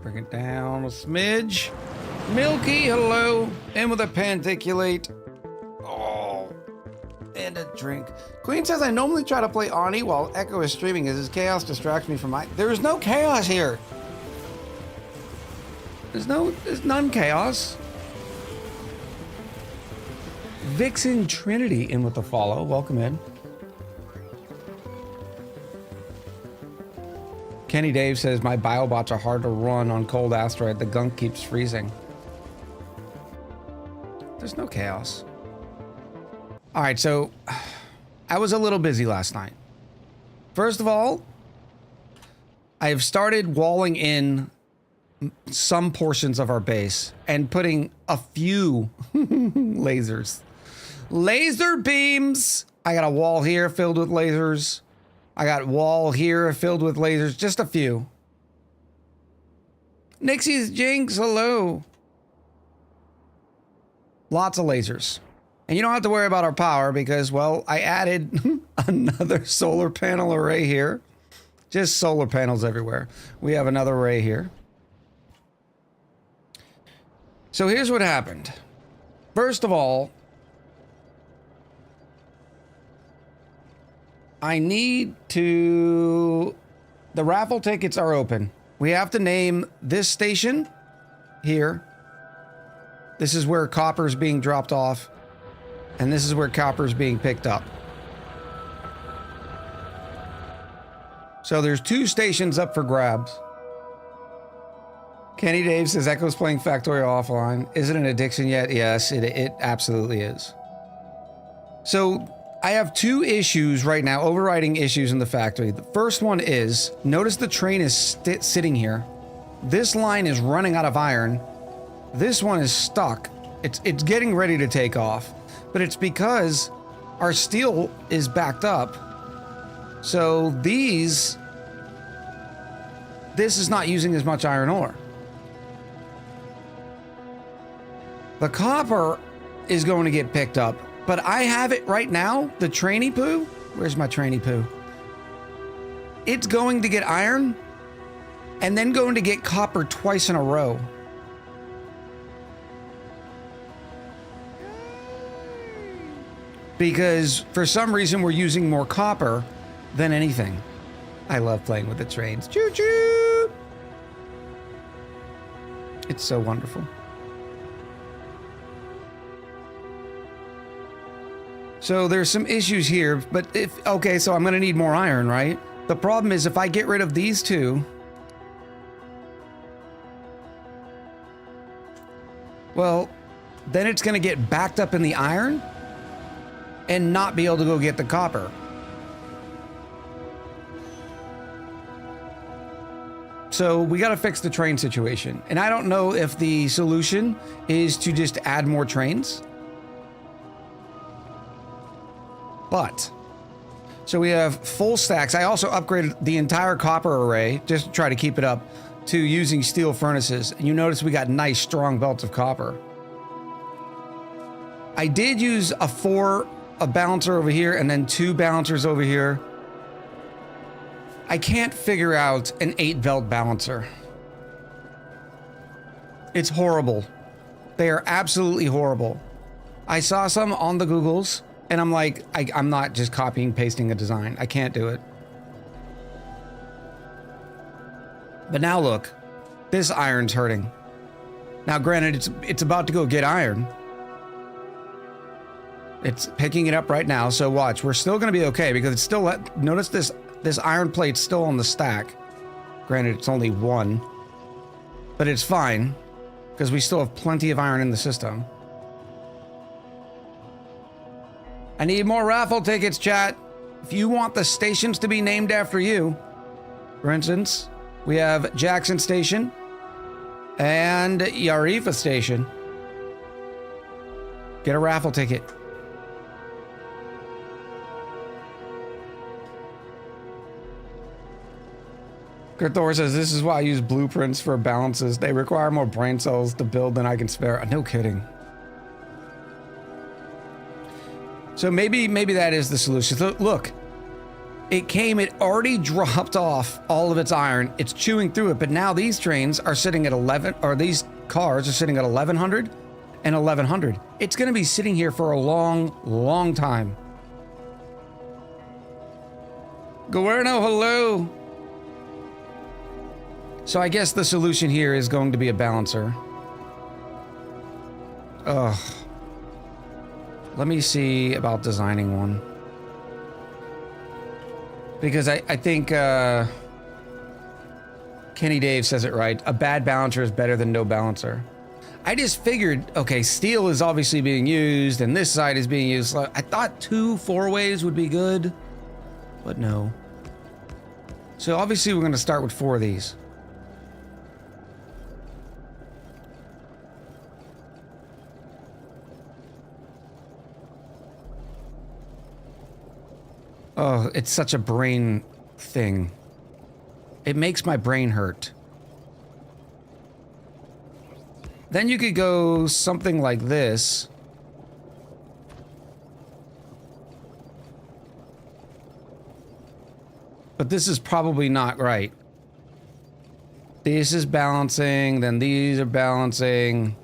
Speaker 3: Bring it down a smidge. Milky, hello. And with a panticulate. Oh. And a drink. Queen says, I normally try to play Ani while Echo is streaming as his chaos distracts me from my... There is no chaos here. There's none chaos. Vixen Trinity in with the follow. Welcome in. Kenny Dave says, my biobots are hard to run on cold asteroid. The gunk keeps freezing. There's no chaos. All right, so I was a little busy last night. First of all, I have started walling in some portions of our base and putting a few lasers. Laser beams! I got a wall here filled with lasers. I got wall here filled with lasers. Just a few. Nixie's Jinx, hello. Lots of lasers. And you don't have to worry about our power because, well, I added another solar panel array here. Just solar panels everywhere. We have another array here. So here's what happened. First of all, I need to... The raffle tickets are open. We have to name this station here. This is where copper is being dropped off. And this is where copper is being picked up. So there's 2 stations up for grabs. Kenny Dave says Echo's playing Factorio offline. Is it an addiction yet? Yes, it absolutely is. So I have 2 issues right now, overriding issues in the factory. The first one is, notice the train is sitting here. This line is running out of iron. This one is stuck. It's getting ready to take off, but it's because our steel is backed up. So this is not using as much iron ore. The copper is going to get picked up, but I have it right now, the trainee poo. Where's my trainee poo? It's going to get iron and then going to get copper twice in a row. Because for some reason we're using more copper than anything. I love playing with the trains. Choo choo! It's so wonderful. So there's some issues here, but okay, so I'm gonna need more iron, right? The problem is if I get rid of these 2, well, then it's gonna get backed up in the iron and not be able to go get the copper. So we got to fix the train situation. And I don't know if the solution is to just add more trains. But, so we have full stacks. I also upgraded the entire copper array just to try to keep it up to using steel furnaces. And you notice we got nice strong belts of copper. I did use a balancer over here and then 2 balancers over here. I can't figure out an 8-belt balancer. It's horrible. They are absolutely horrible. I saw some on the Googles and I'm like, I'm not just copying, pasting a design. I can't do it. But now look, this iron's hurting. Now granted, it's about to go get iron. It's picking it up right now, so watch. We're still going to be okay because it's still... Notice this iron plate's still on the stack. Granted, it's only 1. But it's fine because we still have plenty of iron in the system. I need more raffle tickets, chat. If you want the stations to be named after you. For instance, we have Jackson Station and Yarifa Station. Get a raffle ticket. Thor says, this is why I use blueprints for balances. They require more brain cells to build than I can spare. No kidding. So maybe that is the solution. So look, it already dropped off all of its iron. It's chewing through it, but now these trains are sitting at 11, or these cars are sitting at 1100 and 1100. It's going to be sitting here for a long, long time. Guerno, hello. So I guess the solution here is going to be a balancer. Ugh. Let me see about designing one. Because I think Kenny Dave says it right. A bad balancer is better than no balancer. I just figured, okay, steel is obviously being used and this side is being used. I thought 2 4-ways would be good, but no. So obviously we're going to start with 4 of these. Oh, it's such a brain thing. It makes my brain hurt. Then you could go something like this. But this is probably not right. This is balancing, then these are balancing.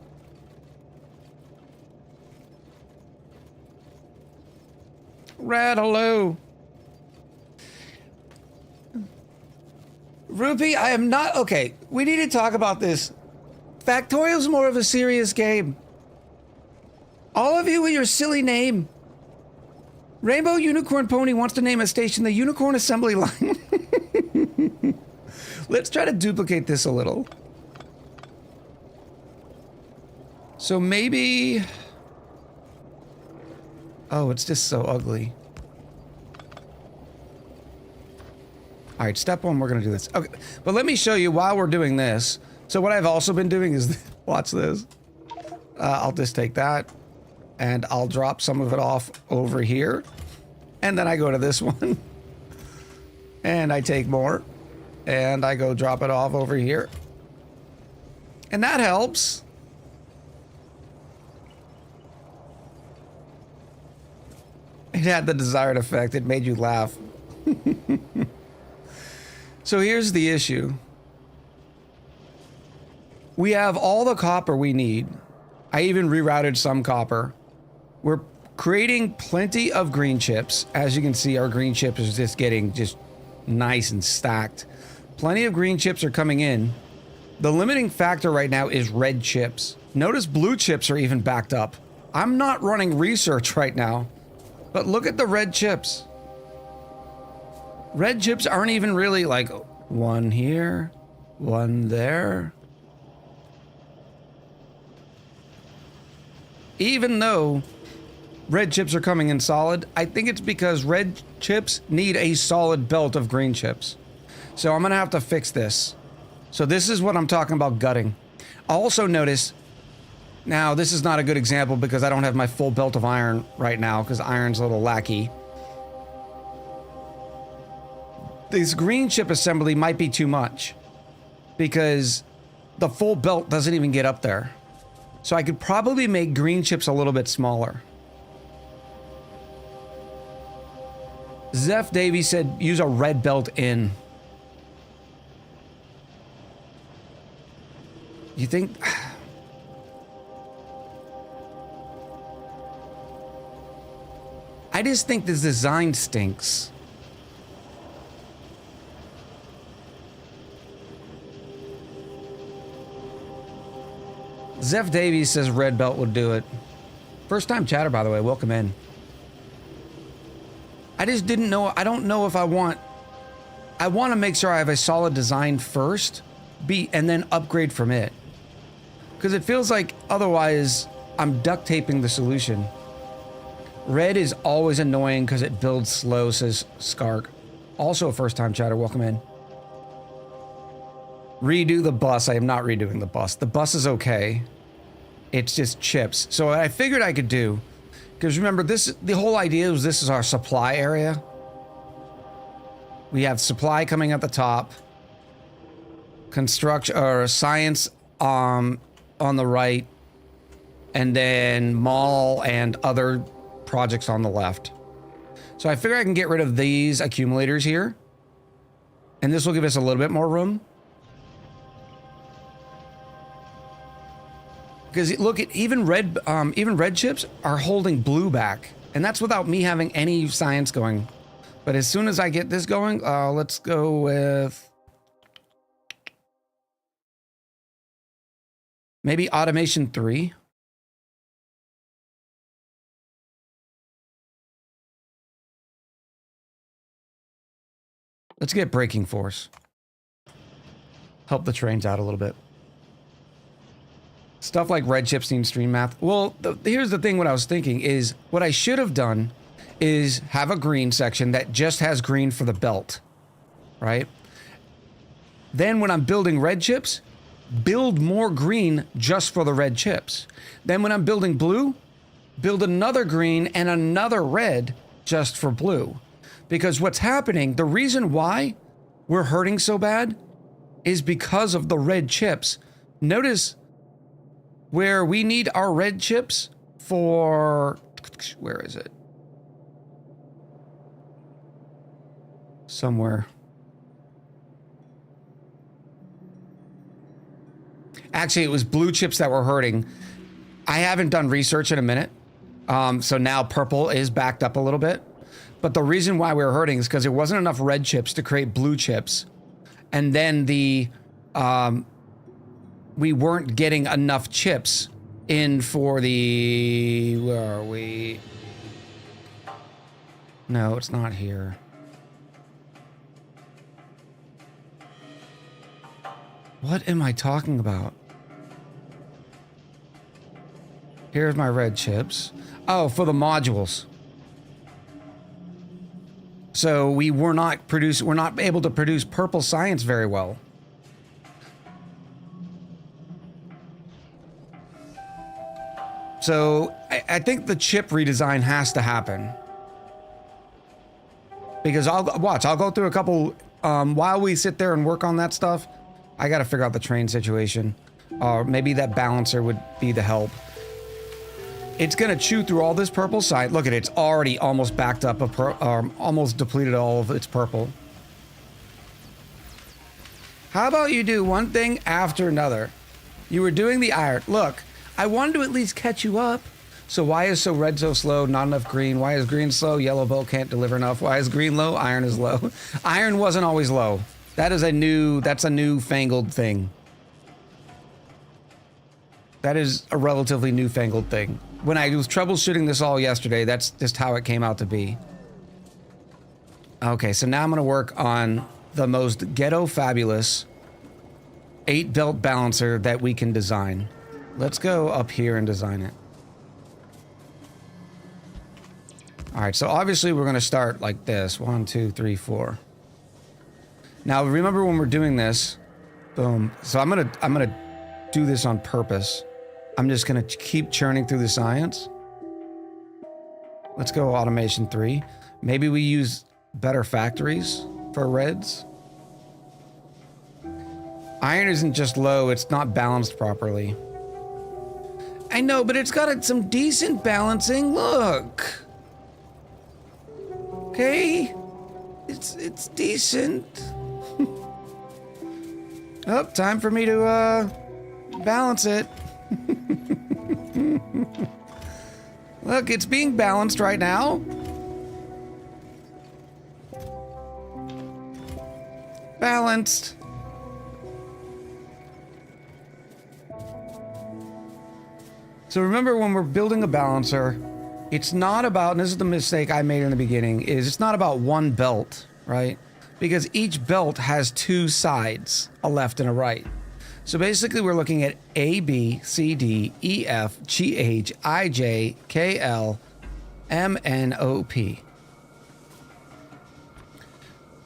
Speaker 3: Red, hello. Rupee, I am not... Okay, we need to talk about this. Factorio's more of a serious game. All of you with your silly name. Rainbow Unicorn Pony wants to name a station the Unicorn Assembly Line. Let's try to duplicate this a little. So maybe... Oh, it's just so ugly. All right, step one, we're gonna do this. Okay, but let me show you while we're doing this. So what I've also been doing is, watch this. I'll just take that and I'll drop some of it off over here. And then I go to this one and I take more and I go drop it off over here. And that helps. It had the desired effect. It made you laugh. So here's the issue. We have all the copper we need. I even rerouted some copper. We're creating plenty of green chips. As you can see, our green chips is just getting just nice and stacked. Plenty of green chips are coming in. The limiting factor right now is red chips. Notice blue chips are even backed up. I'm not running research right now, but look at the red chips. Red chips aren't even really like one here, one there. Even though red chips are coming in solid, I think it's because red chips need a solid belt of green chips. So I'm gonna have to fix this. So this is what I'm talking about gutting. Also notice, now this is not a good example because I don't have my full belt of iron right now because iron's a little lackey. This green chip assembly might be too much because the full belt doesn't even get up there. So I could probably make green chips a little bit smaller. Zeph Davies said use a red belt in. You think... I just think this design stinks. Zeph Davies says red belt would do it. First time chatter, by the way. Welcome in. I just didn't know. I don't know if I want to make sure I have a solid design first, and then upgrade from it. Because it feels like otherwise I'm duct taping the solution. Red is always annoying because it builds slow, says Skark. Also a first time chatter. Welcome in. Redo the bus. I am not redoing the bus. The bus is okay. It's just chips. So I figured I could do, because remember the whole idea was this is our supply area. We have supply coming at the top. Construction or science on the right. And then mall and other projects on the left. So I figure I can get rid of these accumulators here. And this will give us a little bit more room. Because look at even red chips are holding blue back, and that's without me having any science going. But as soon as I get this going, let's go with maybe automation 3. Let's get braking force. Help the trains out a little bit. Stuff like red chips need stream math. Well, here's the thing. What I was thinking is what I should have done is have a green section that just has green for the belt, right? Then when I'm building red chips, build more green just for the red chips. Then when I'm building blue, build another green and another red just for blue. Because what's happening, the reason why we're hurting so bad is because of the red chips. Notice where we need our red chips for, where is it? Somewhere. Actually, it was blue chips that were hurting. I haven't done research in a minute. So now purple is backed up a little bit. But the reason why we were hurting is because there wasn't enough red chips to create blue chips. And then we weren't getting enough chips in for the, where are we? No, it's not here. What am I talking about? Here's my red chips. Oh, for the modules. So we're not able to produce purple science very well. So I think the chip redesign has to happen. Because I'll go through a couple, while we sit there and work on that stuff, I gotta figure out the train situation. Or maybe that balancer would be the help. It's gonna chew through all this purple side. Look at it, it's already almost backed up, almost depleted all of its purple. How about you do one thing after another? You were doing the iron. Look, I wanted to at least catch you up. So why is red so slow? Not enough green. Why is green slow? Yellow bolt can't deliver enough. Why is green low? Iron is low. Iron wasn't always low. That's a newfangled thing. That is a relatively newfangled thing. When I was troubleshooting this all yesterday, that's just how it came out to be. Okay, so now I'm gonna work on the most ghetto fabulous 8-belt balancer that we can design. Let's go up here and design it. All right, so obviously we're gonna start like this. 1, 2, 3, 4. Now remember when we're doing this, boom. So I'm gonna do this on purpose. I'm just gonna keep churning through the science. Let's go automation 3. Maybe we use better factories for reds. Iron isn't just low, it's not balanced properly. I know, but it's got some decent balancing. Look. Okay. It's decent. Oh, time for me to balance it. Look, it's being balanced right now. Balanced. So remember, when we're building a balancer, it's not about, and this is the mistake I made in the beginning, is it's not about one belt, right? Because each belt has 2 sides, a left and a right. So basically we're looking at A, B, C, D, E, F, G, H, I, J, K, L, M, N, O, P.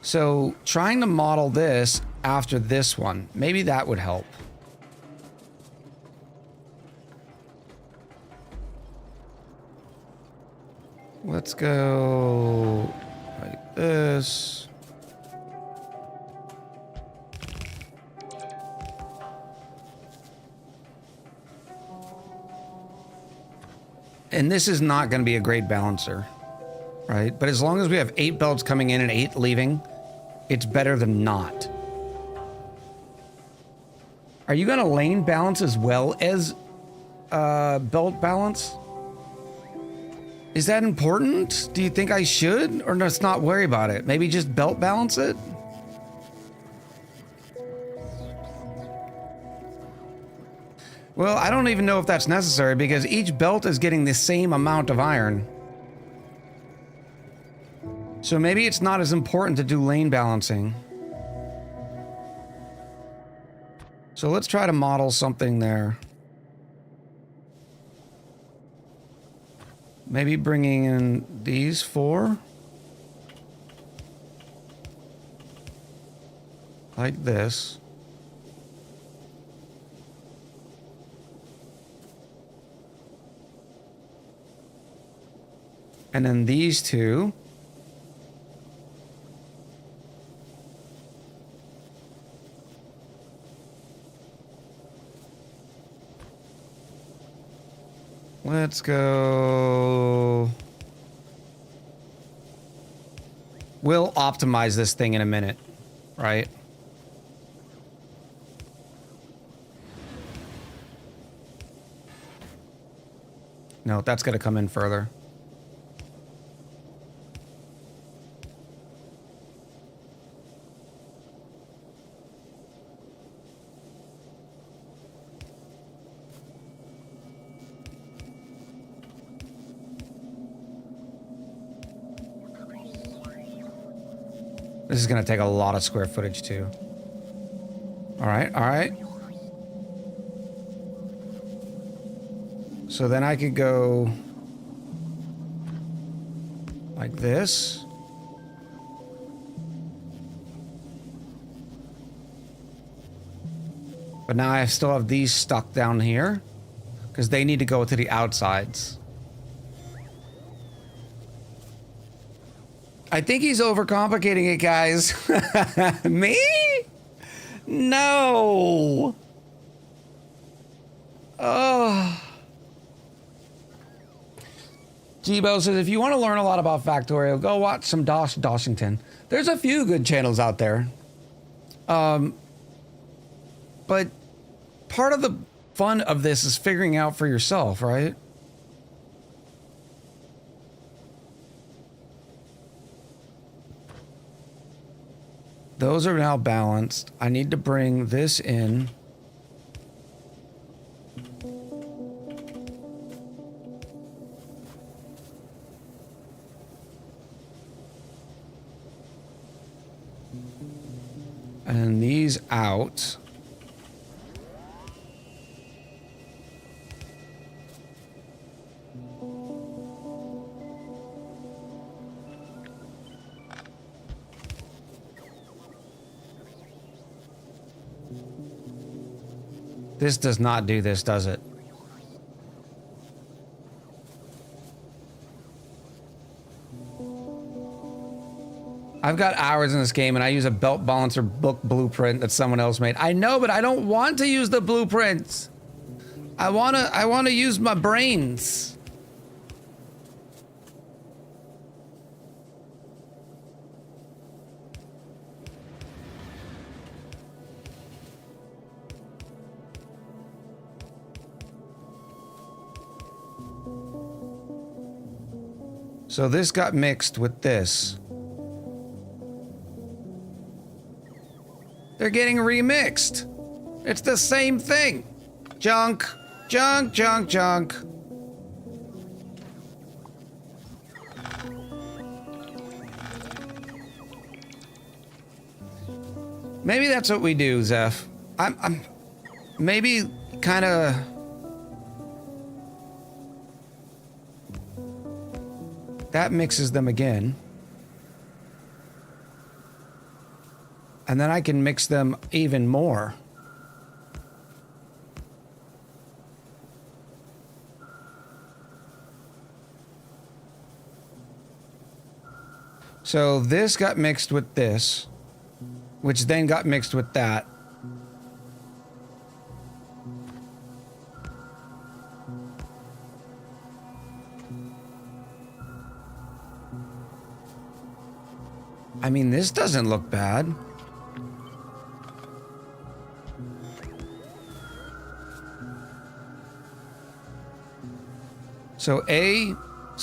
Speaker 3: So trying to model this after this one, maybe that would help. Let's go like this. And this is not going to be a great balancer, right? But as long as we have 8 belts coming in and 8 leaving, it's better than not. Are you going to lane balance as well as belt balance? Is that important? Do you think I should? Or let's not worry about it? Maybe just belt balance it? Well, I don't even know if that's necessary because each belt is getting the same amount of iron. So maybe it's not as important to do lane balancing. So let's try to model something there. Maybe bringing in these 4. Like this. And then these 2. Let's go. We'll optimize this thing in a minute, right? No, that's got to come in further. This is going to take a lot of square footage too. All right, all right. So then I could go like this. But now I still have these stuck down here because they need to go to the outsides. I think he's overcomplicating it, guys. Me? No. Oh. Jibo says, if you want to learn a lot about Factorio, go watch some Doshington. There's a few good channels out there. But part of the fun of this is figuring out for yourself, right? Those are now balanced. I need to bring this in. And these out. This does not do this, does it? I've got hours in this game and I use a belt balancer book blueprint that someone else made. I know, but I don't want to use the blueprints. I wanna use my brains. So this got mixed with this. They're getting remixed. It's the same thing. Junk, junk, junk, junk. Maybe that's what we do, Zeph. I'm maybe kind of. That mixes them again. And then I can mix them even more. So this got mixed with this, which then got mixed with that. I mean, this doesn't look bad. So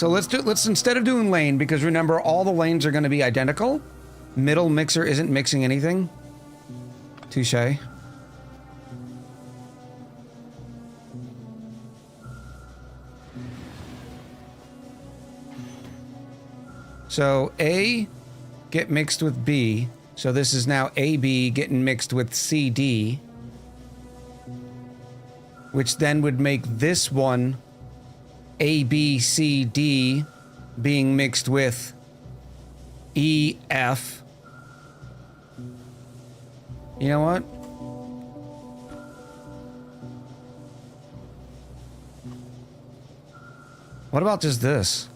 Speaker 3: let's instead of doing lane, because remember all the lanes are going to be identical. Middle mixer isn't mixing anything. Touché. So A get mixed with B. So this is now AB getting mixed with CD, which then would make this one ABCD being mixed with EF. You know what? What about just this?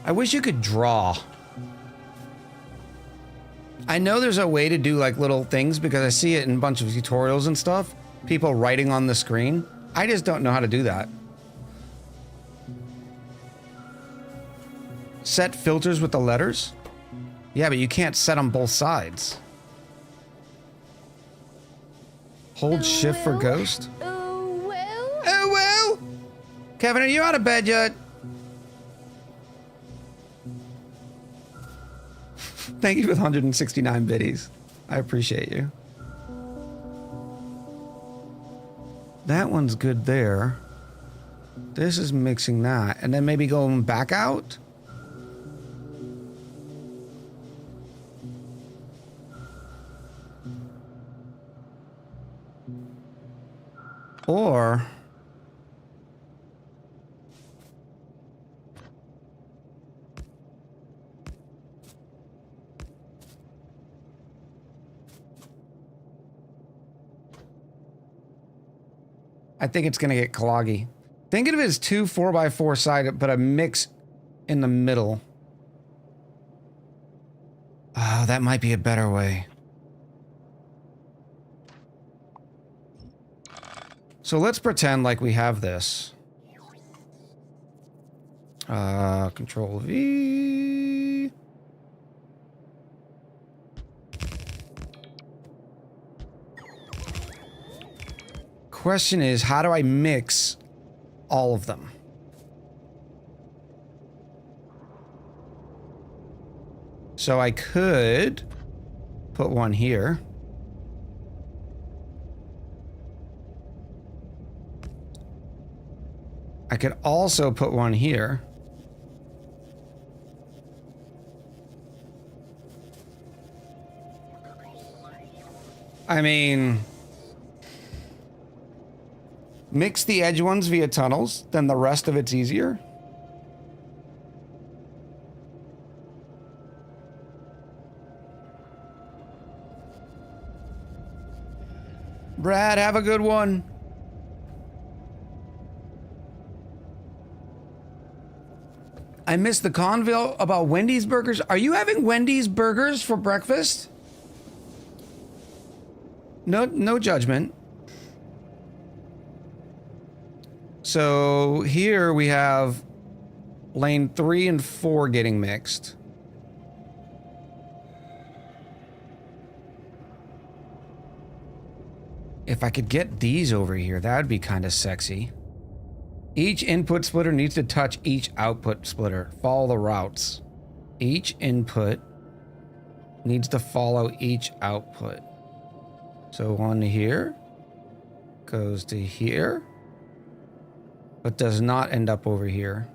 Speaker 3: I wish you could draw. I know there's a way to do like little things because I see it in a bunch of tutorials and stuff. People writing on the screen. I just don't know how to do that. Set filters with the letters? Yeah, but you can't set on both sides. Hold shift for ghost?
Speaker 9: Oh, well.
Speaker 3: Oh, well. Kevin, are you out of bed yet? Thank you for the 169 biddies. I appreciate you. That one's good there. This is mixing that. And then maybe going back out. Or... I think it's going to get cloggy. Think of it as 2 4x4 sided, but a mix in the middle. Oh, that might be a better way. So let's pretend like we have this. Control V. Question is, how do I mix all of them? So I could put one here. I could also put one here. I mean... Mix the edge ones via tunnels, then the rest of it's easier. Brad, have a good one. I missed the convo about Wendy's burgers. Are you having Wendy's burgers for breakfast? No judgment. So here we have lane 3 and 4 getting mixed. If I could get these over here, that would be kind of sexy. Each input splitter needs to touch each output splitter. Follow the routes. Each input needs to follow each output. So one here goes to here, but does not end up over here.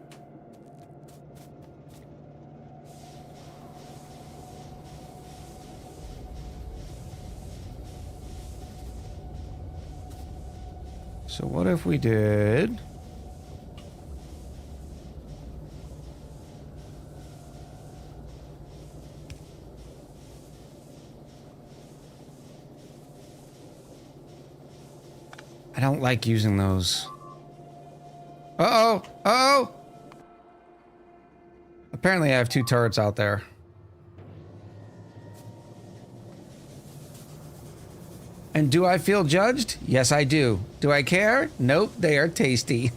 Speaker 3: So what if we did... I don't like using those. Uh-oh! Uh-oh! Apparently I have 2 turrets out there. And do I feel judged? Yes, I do. Do I care? Nope, they are tasty.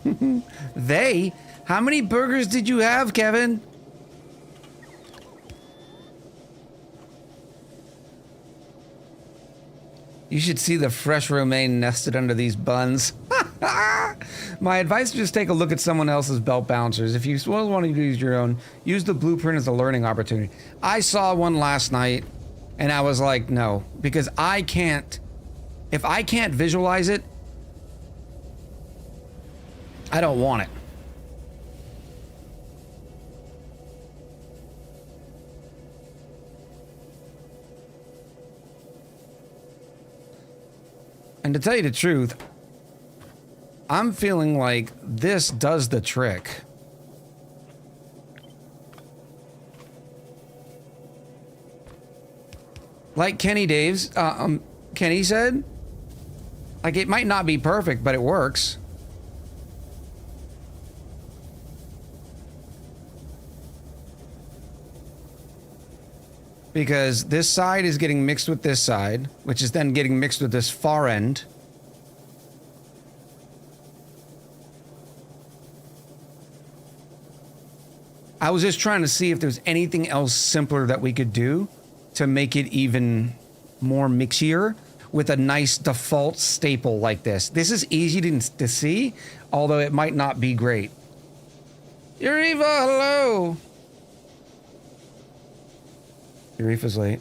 Speaker 3: They? How many burgers did you have, Kevin? You should see the fresh romaine nested under these buns. My advice is just take a look at someone else's belt bouncers. If you want to use your own, use the blueprint as a learning opportunity. I saw one last night, and I was like, no, because I can't. If I can't visualize it, I don't want it. And to tell you the truth, I'm feeling like this does the trick. Like Kenny said, like it might not be perfect, but it works. Because this side is getting mixed with this side, which is then getting mixed with this far end. I was just trying to see if there's anything else simpler that we could do to make it even more mixier with a nice default staple like this. This is easy to see, although it might not be great. Yuriva, hello! Yarifa's late.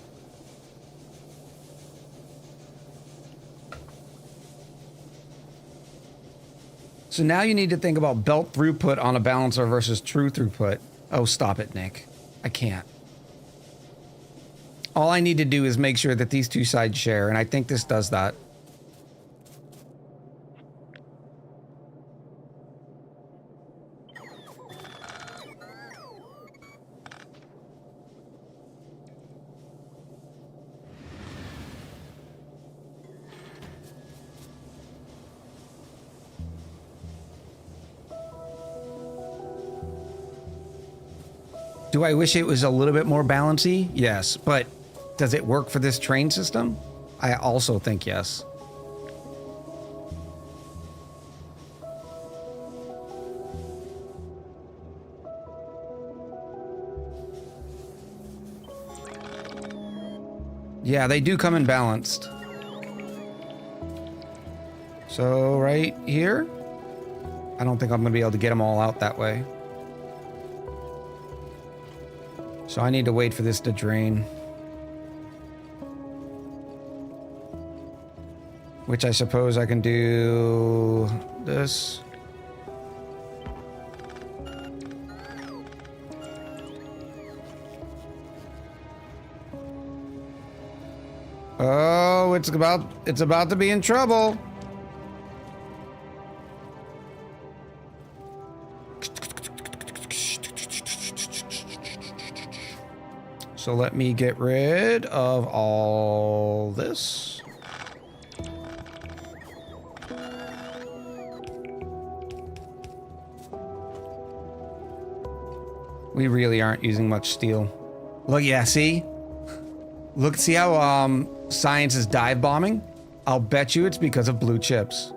Speaker 3: So now you need to think about belt throughput on a balancer versus true throughput. Oh, stop it, Nick. I can't. All I need to do is make sure that these two sides share, and I think this does that. Do I wish it was a little bit more balancy? Yes, but does it work for this train system? I also think yes. Yeah, they do come in balanced. So right here, I don't think I'm gonna be able to get them all out that way. So I need to wait for this to drain. Which I suppose I can do this. Oh, it's about to be in trouble. So let me get rid of all this. We really aren't using much steel. Look, yeah, see? Look, see how science is dive bombing? I'll bet you it's because of blue chips.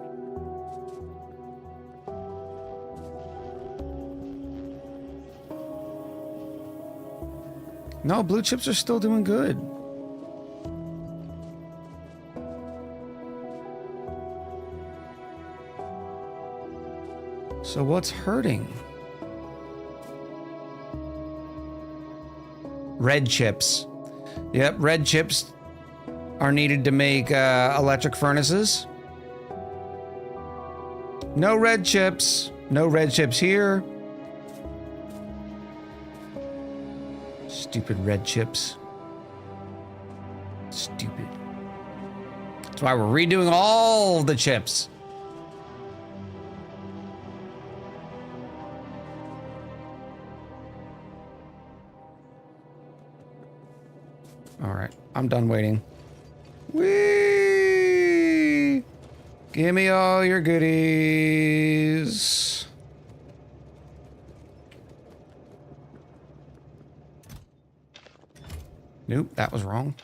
Speaker 3: No, blue chips are still doing good. So what's hurting? Red chips. Yep, red chips are needed to make electric furnaces. No red chips. No red chips here. Stupid red chips. Stupid. That's why we're redoing all the chips. All right, I'm done waiting. Whee! Give me all your goodies. Nope, that was wrong.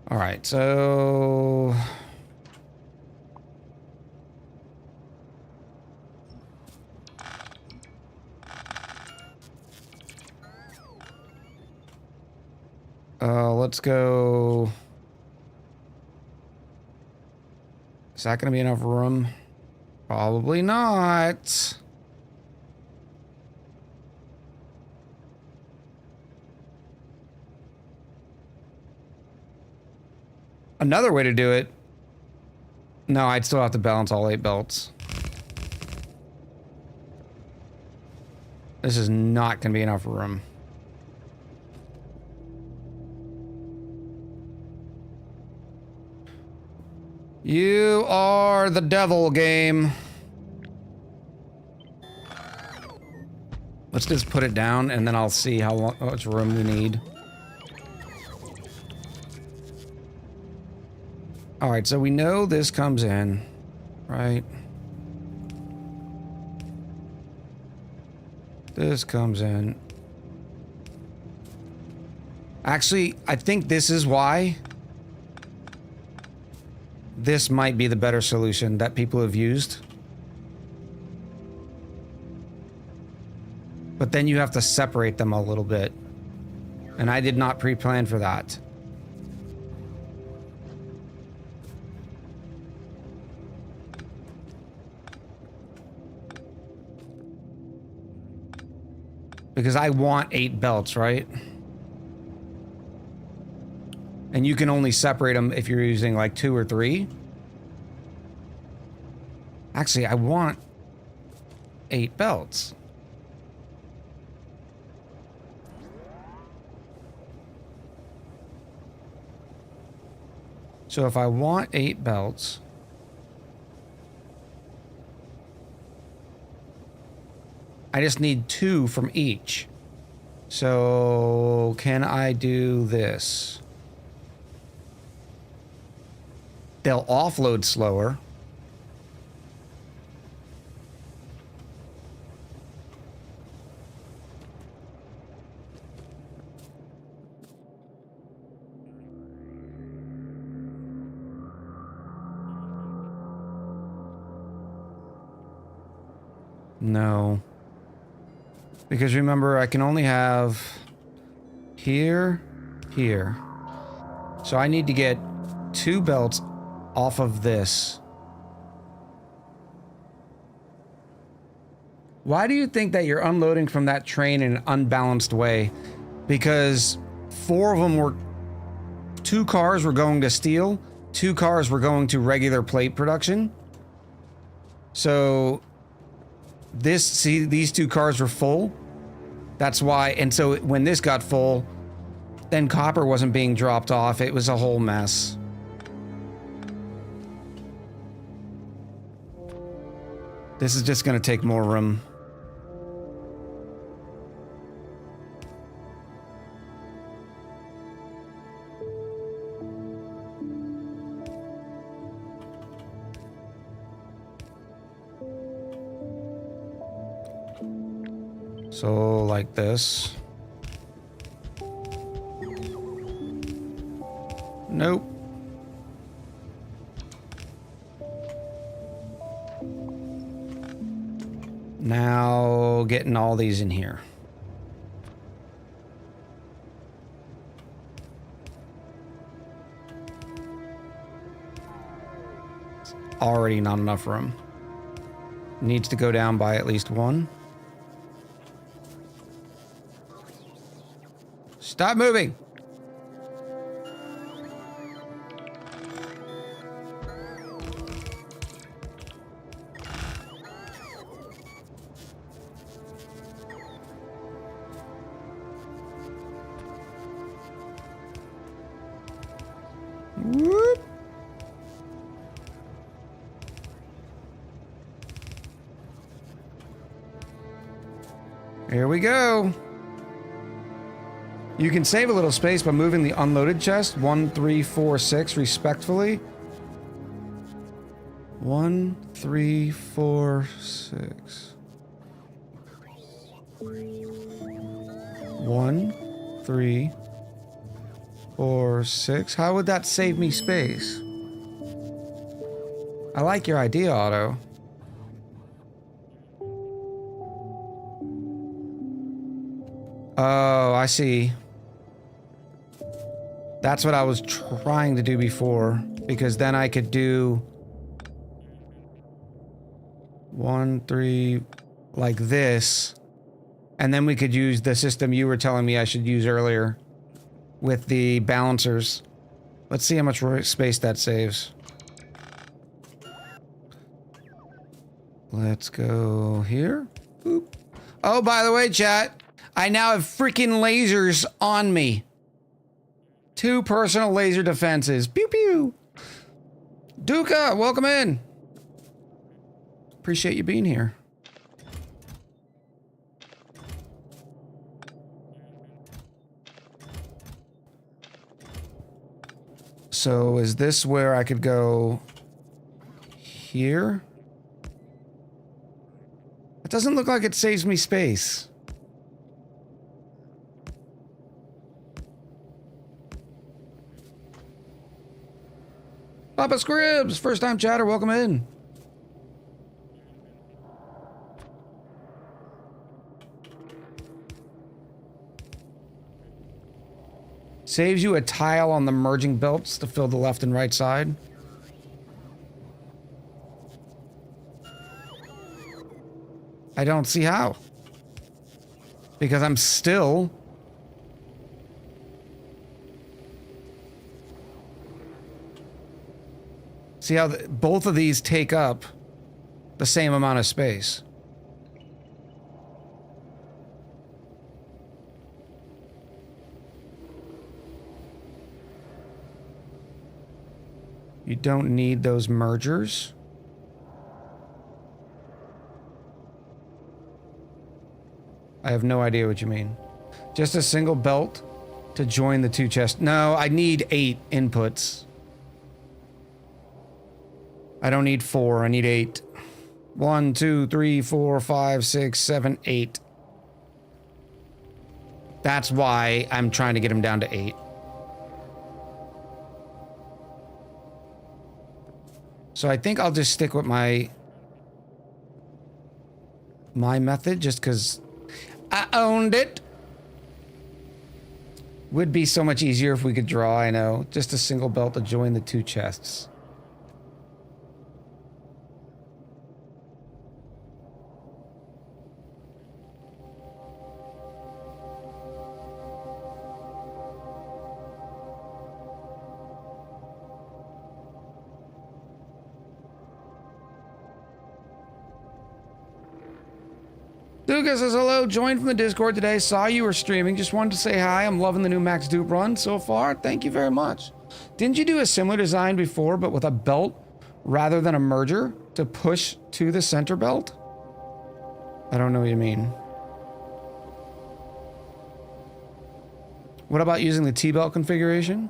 Speaker 3: All right, so... let's go... Is that going to be enough room? Probably not. Another way to do it. No, I'd still have to balance all 8 belts. This is not going to be enough room. You are the devil, game. Let's just put it down and then I'll see how much room we need. All right, so we know this comes in, right? This comes in. Actually, I think this is why this might be the better solution that people have used. But then you have to separate them a little bit. And I did not pre-plan for that. Because I want 8 belts, right? And you can only separate them if you're using like 2 or 3. Actually, I want 8 belts. So if I want 8 belts, I just need 2 from each. So can I do this? They'll offload slower. No. Because remember, I can only have here, here. So I need to get 2 belts off of this. Why do you think that you're unloading from that train in an unbalanced way? Because 4 of them were... 2 cars were going to steel, 2 cars were going to regular plate production. So... see, these 2 cars were full. That's why, and so when this got full, then copper wasn't being dropped off. It was a whole mess. This is just gonna take more room. So, like this. Nope. Now, getting all these in here. It's already not enough room. Needs to go down by at least 1. Stop moving! Whoop! Here we go. You can save a little space by moving the unloaded chest 1, 3, 4, 6 respectfully. 1, 3, 4, 6. 1, 3, 4, 6. How would that save me space? I like your idea, Otto. Oh, I see. That's what I was trying to do before, because then I could do 1, 3, like this, and then we could use the system you were telling me I should use earlier with the balancers. Let's see how much space that saves. Let's go here. Boop. Oh, by the way, chat, I now have freaking lasers on me. 2 personal laser defenses. Pew pew. Duca, welcome in. Appreciate you being here. So is this where I could go here? It doesn't look like it saves me space. Papa Scribs, first time chatter, welcome in. Saves you a tile on the merging belts to fill the left and right side. I don't see how. Because I'm still... See how both of these take up the same amount of space. You don't need those mergers. I have no idea what you mean. Just a single belt to join the two chests. No, I need 8 inputs. I don't need 4, I need 8. 1, 2, 3, 4, 5, 6, 7, 8. That's why I'm trying to get him down to 8. So I think I'll just stick with my method just because I owned it. Would be so much easier if we could draw, I know. Just a single belt to join the two chests. Lucas says hello, joined from the Discord today, saw you were streaming, just wanted to say hi, I'm loving the new Max Dupe run so far, thank you very much. Didn't you do a similar design before, but with a belt rather than a merger to push to the center belt? I don't know what you mean. What about using the T-belt configuration?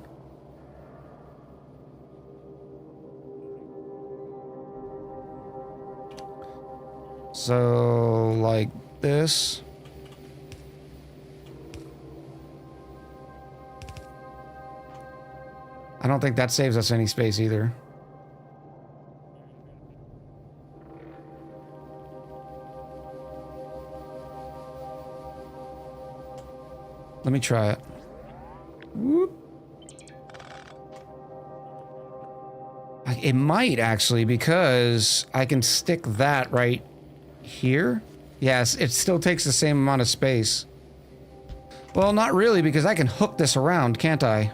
Speaker 3: So, like this. I don't think that saves us any space either. Let me try it. Whoop. It might actually, because I can stick that right here. Yes, it still takes the same amount of space. Well, not really, because I can hook this around, can't I?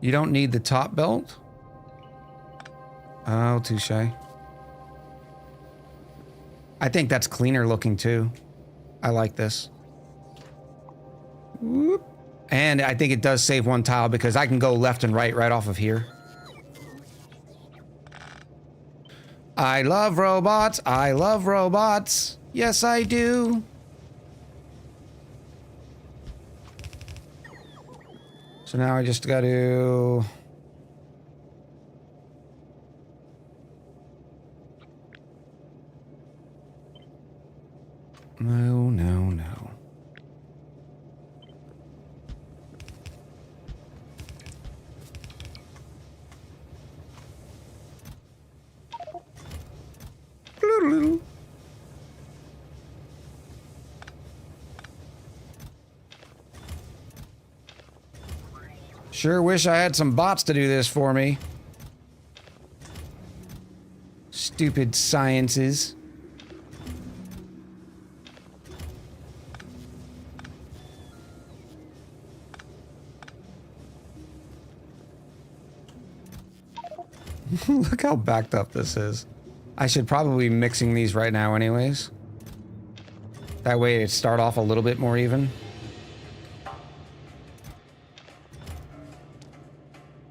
Speaker 3: You don't need the top belt? Oh, touche. I think that's cleaner looking too. I like this. Whoop. And I think it does save one tile because I can go left and right off of here. I love robots. I love robots. Yes, I do. So now I just got to... No, no, no. Sure wish I had some bots to do this for me. Stupid sciences. Look how backed up this is. I should probably be mixing these right now anyways. That way it start off a little bit more even.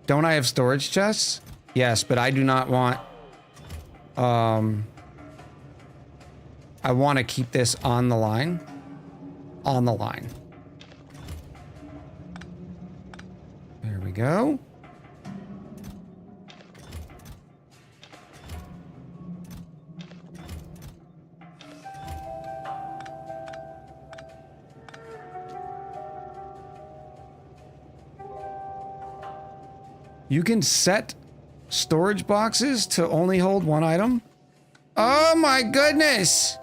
Speaker 3: Don't I have storage chests? Yes, but I do not want... I want to keep this on the line. On the line. There we go. You can set storage boxes to only hold one item? Oh my goodness!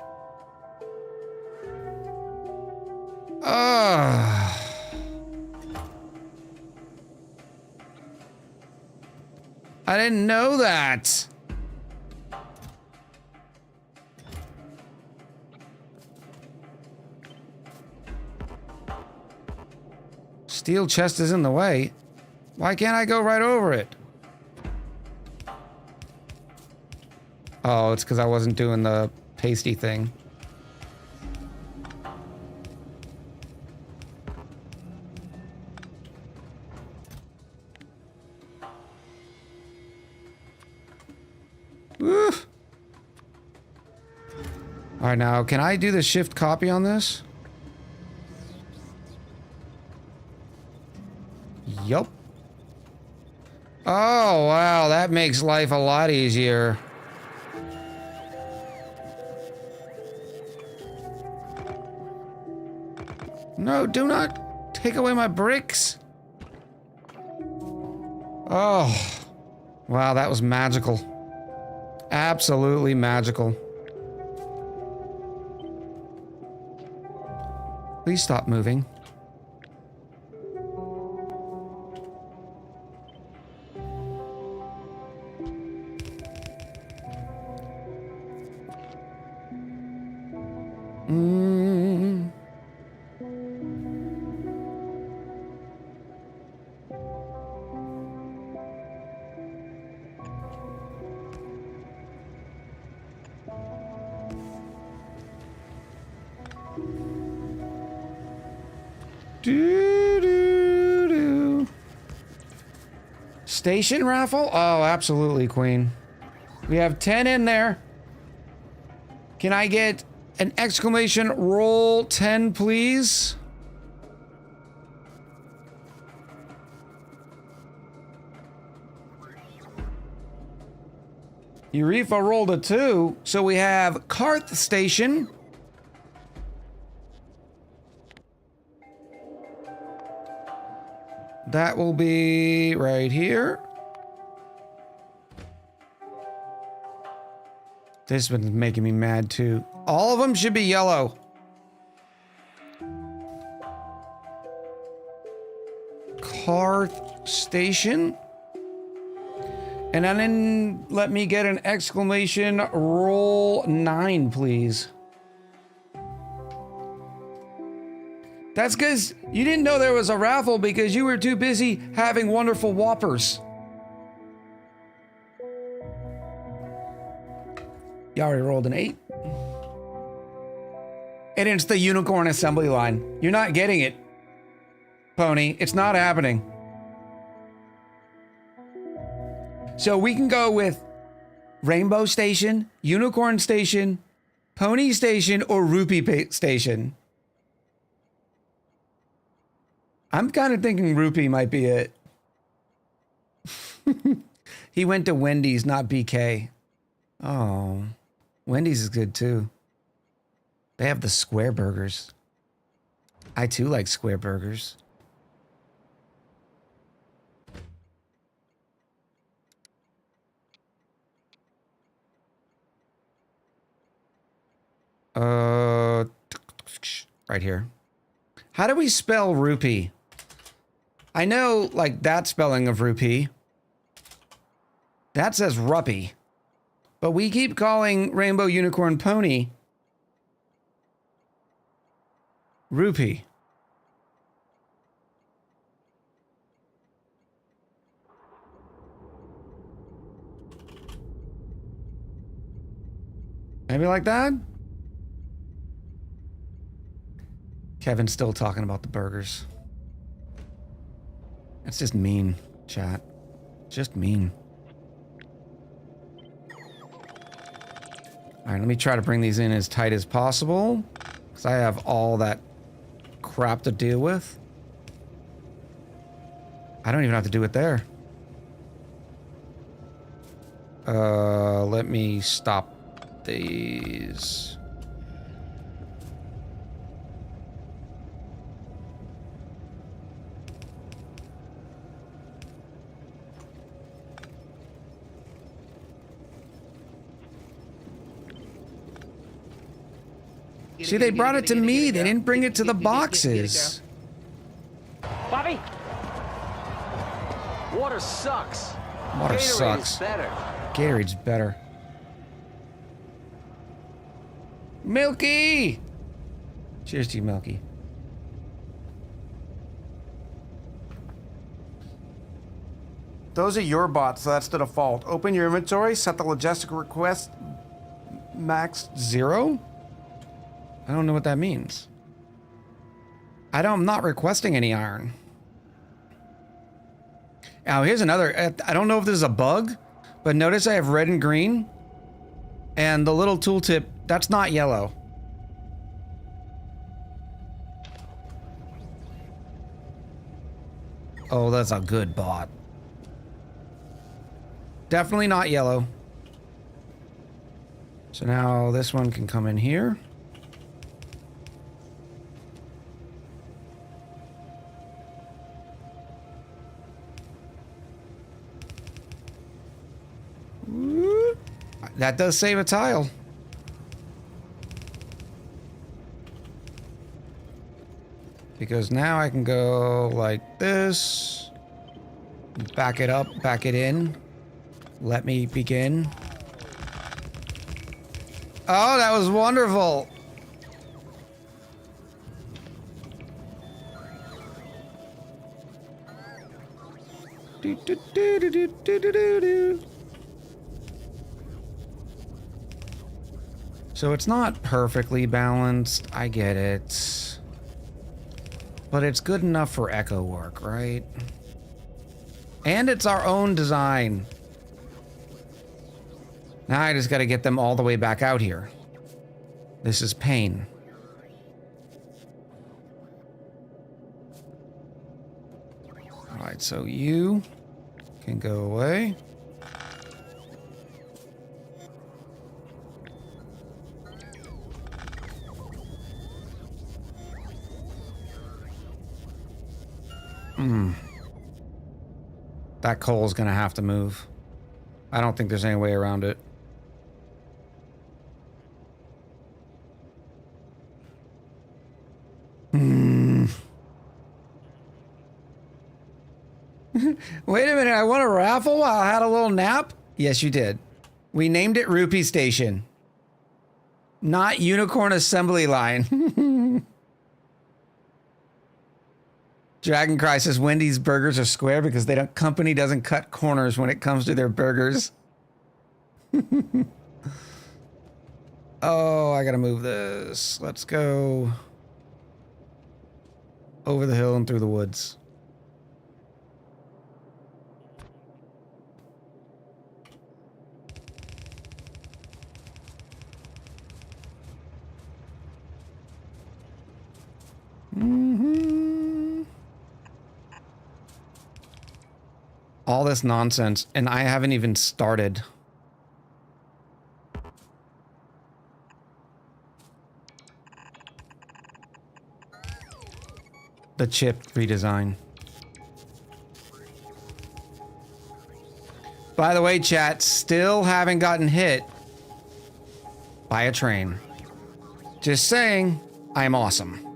Speaker 3: I I didn't know that. Steel chest is in the way. Why can't I go right over it? Oh, it's because I wasn't doing the pasty thing. Woo. All right, now, can I do the shift copy on this? Yup. Oh, wow, that makes life a lot easier. No, do not take away my bricks. Oh, wow, that was magical. Absolutely magical. Please stop moving. Do. Station raffle? Oh, absolutely, Queen. We have 10 in there. Can I get an exclamation roll 10, please? Urifa rolled a 2, so we have Karth Station. That will be right here. This one's making me mad too. All of them should be yellow. Karth Station. And then let me get an exclamation roll 9, please. That's because you didn't know there was a raffle because you were too busy having wonderful whoppers. You already rolled an 8. And it's the unicorn assembly line. You're not getting it, Pony. It's not happening. So we can go with Rainbow Station, Unicorn Station, Pony Station, or Rupee Station. I'm kind of thinking Rupee might be it. He went to Wendy's, not BK. Oh, Wendy's is good too. They have the square burgers. I too like square burgers. Right here. How do we spell rupee? I know, like, that spelling of rupee. That says ruppy. But we keep calling Rainbow Unicorn Pony rupee. Maybe like that? Kevin's still talking about the burgers. That's just mean, chat. Just mean. All right, let me try to bring these in as tight as possible, because I have all that crap to deal with. I don't even have to do it there. Let me stop these. See, they brought it to me. They didn't bring it to the boxes.
Speaker 8: Bobby? Water sucks.
Speaker 3: Water
Speaker 8: Gatorade
Speaker 3: sucks.
Speaker 8: is better.
Speaker 3: Gatorade's better. Milky! Cheers to you, Milky. Those are your bots, so that's the default. Open your inventory, set the logistic request max 0? I don't know what that means. I'm not requesting any iron. Now, here's another, I don't know if this is a bug, but notice I have red and green. And the little tooltip, that's not yellow. Oh, that's a good bot. Definitely not yellow. So now this one can come in here. That does save a tile. Because now I can go like this. Back it up, back it in. Let me begin. Oh, that was wonderful. Do, do, do, do, do, do, do, do. So it's not perfectly balanced, I get it. But it's good enough for echo work, right? And it's our own design. Now I just gotta get them all the way back out here. This is pain. Alright, so you can go away. That coal's gonna have to move. I don't think there's any way around it. Wait a minute, I won a raffle while I had a little nap? Yes, you did. We named it Rupee Station. Not Unicorn Assembly Line. Dragon Cry says Wendy's burgers are square because company doesn't cut corners when it comes to their burgers. Oh, I gotta move this. Let's go over the hill and through the woods. All this nonsense, and I haven't even started. The chip redesign. By the way, chat, still haven't gotten hit by a train. Just saying, I'm awesome.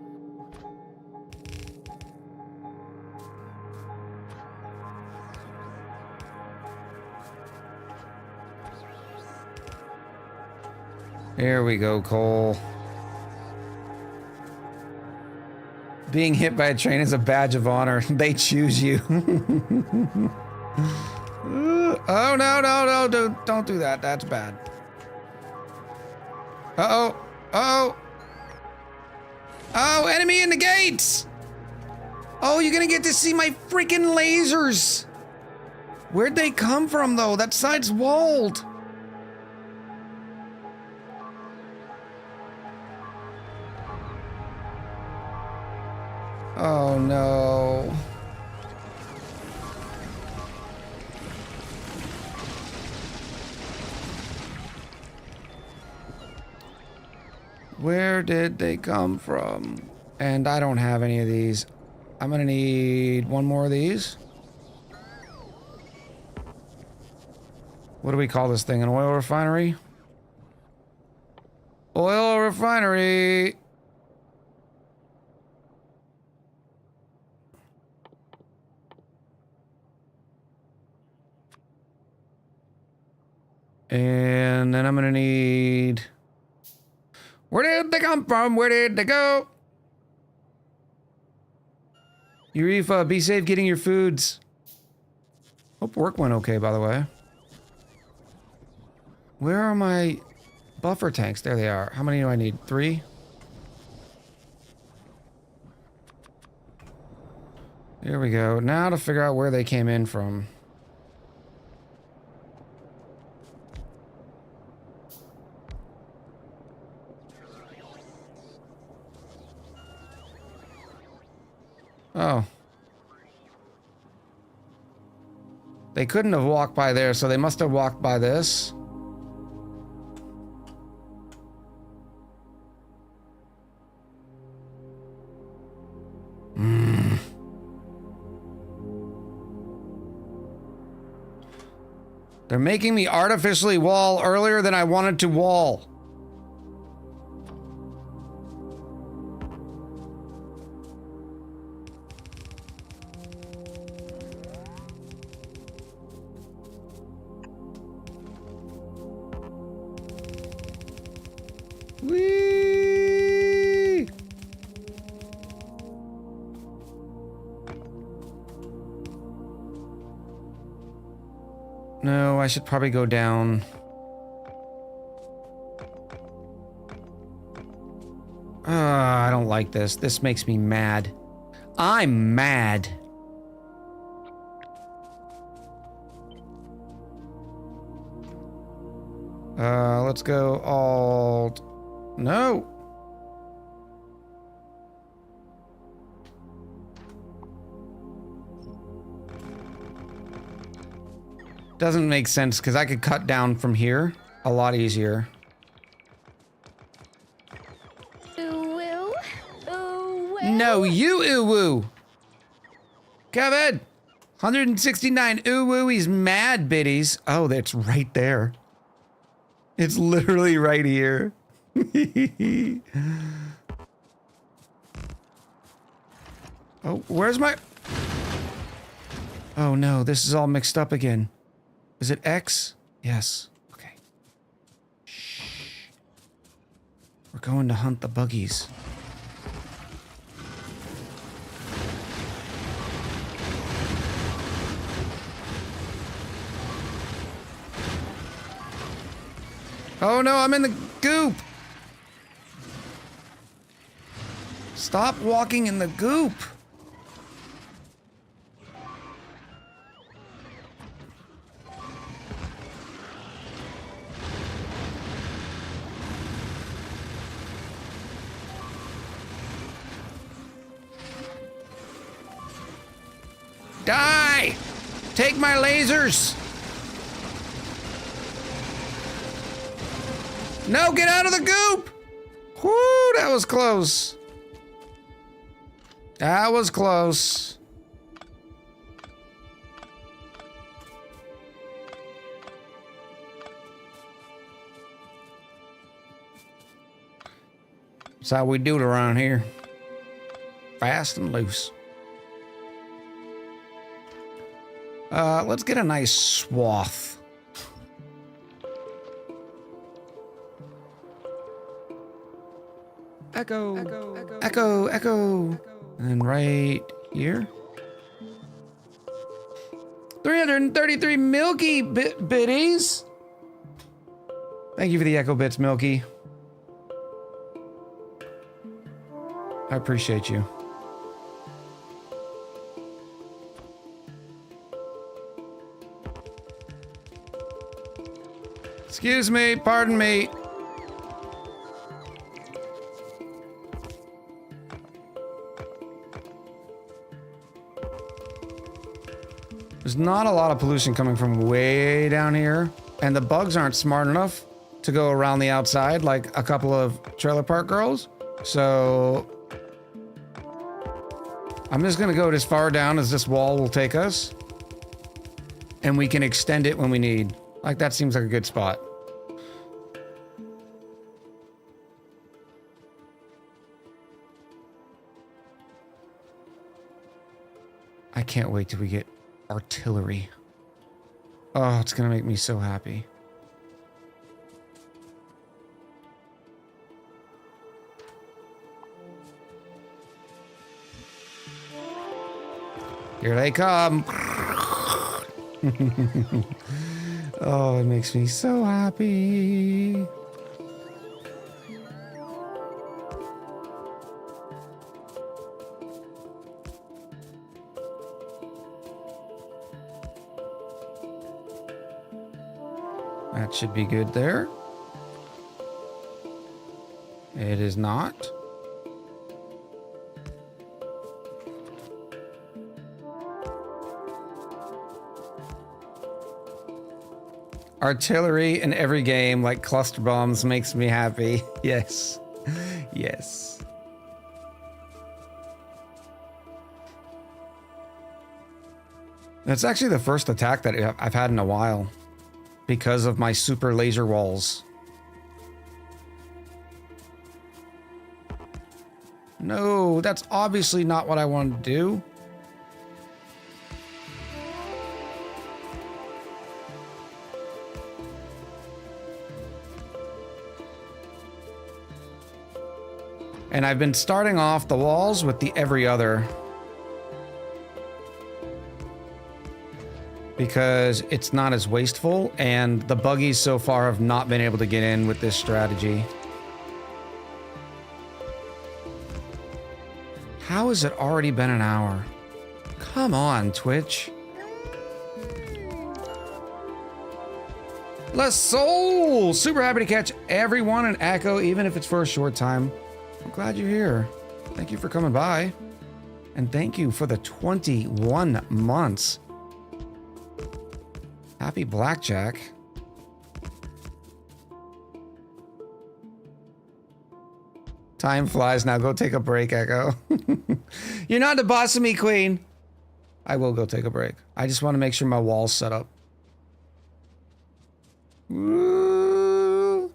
Speaker 3: Here we go, Cole. Being hit by a train is a badge of honor. They choose you. Oh, no, don't do that. That's bad. Uh-oh. Uh-oh. Oh, enemy in the gates! Oh, you're gonna get to see my freaking lasers! Where'd they come from, though? That side's walled. Oh no. Where did they come from? And I don't have any of these. I'm gonna need one more of these. What do we call this thing? An oil refinery? Oil refinery! then I'm gonna need... Where did they come from? Where did they go? Urifa, be safe getting your foods. Hope work went okay, by the way. Where are my buffer tanks? There they are. How many do I need? 3? There we go. Now to figure out where they came in from. Oh. They couldn't have walked by there, so they must have walked by this. They're making me artificially wall earlier than I wanted to wall. Whee! No, I should probably go down. I don't like this. This makes me mad. I'm mad. Let's go alt. No. Doesn't make sense because I could cut down from here a lot easier.
Speaker 9: Ooh, woo. Ooh, woo.
Speaker 3: No, you ooh woo. Kevin, 169 ooh woo. He's mad biddies. Oh, that's right there. It's literally right here. Oh, where's my... Oh no, this is all mixed up again. Is it X? Yes. Okay. Shh. We're going to hunt the buggies. Oh no, I'm in the goop! Stop walking in the goop! Die! Take my lasers! No, get out of the goop! Whoo, that was close. That was close. That's how we do it around here. Fast and loose. Let's get a nice swath. Echo, echo, echo, echo, echo. And right here. 333 Milky biddies. Thank you for the echo bits, Milky. I appreciate you. Excuse me, pardon me. There's not a lot of pollution coming from way down here, and the bugs aren't smart enough to go around the outside like a couple of trailer park girls. So I'm just gonna go as far down as this wall will take us, and we can extend it when we need. Like, that seems like a good spot. I can't wait till we get artillery. Oh, it's gonna make me so happy. Here they come. Oh, it makes me so happy. That should be good there. It is not. Artillery in every game, like cluster bombs, makes me happy. Yes. Yes. That's actually the first attack that I've had in a while because of my super laser walls. No, that's obviously not what I wanted to do. And I've been starting off the walls with the every other. Because it's not as wasteful, and the buggies so far have not been able to get in with this strategy. How has it already been an hour? Come on, Twitch. Les Soul! Super happy to catch everyone in Echo, even if it's for a short time. I'm glad you're here. Thank you for coming by. And thank you for the 21 months. Happy Blackjack. Time flies now. Go take a break, Echo. You're not the boss of me, Queen. I will go take a break. I just want to make sure my wall's set up. Ooh.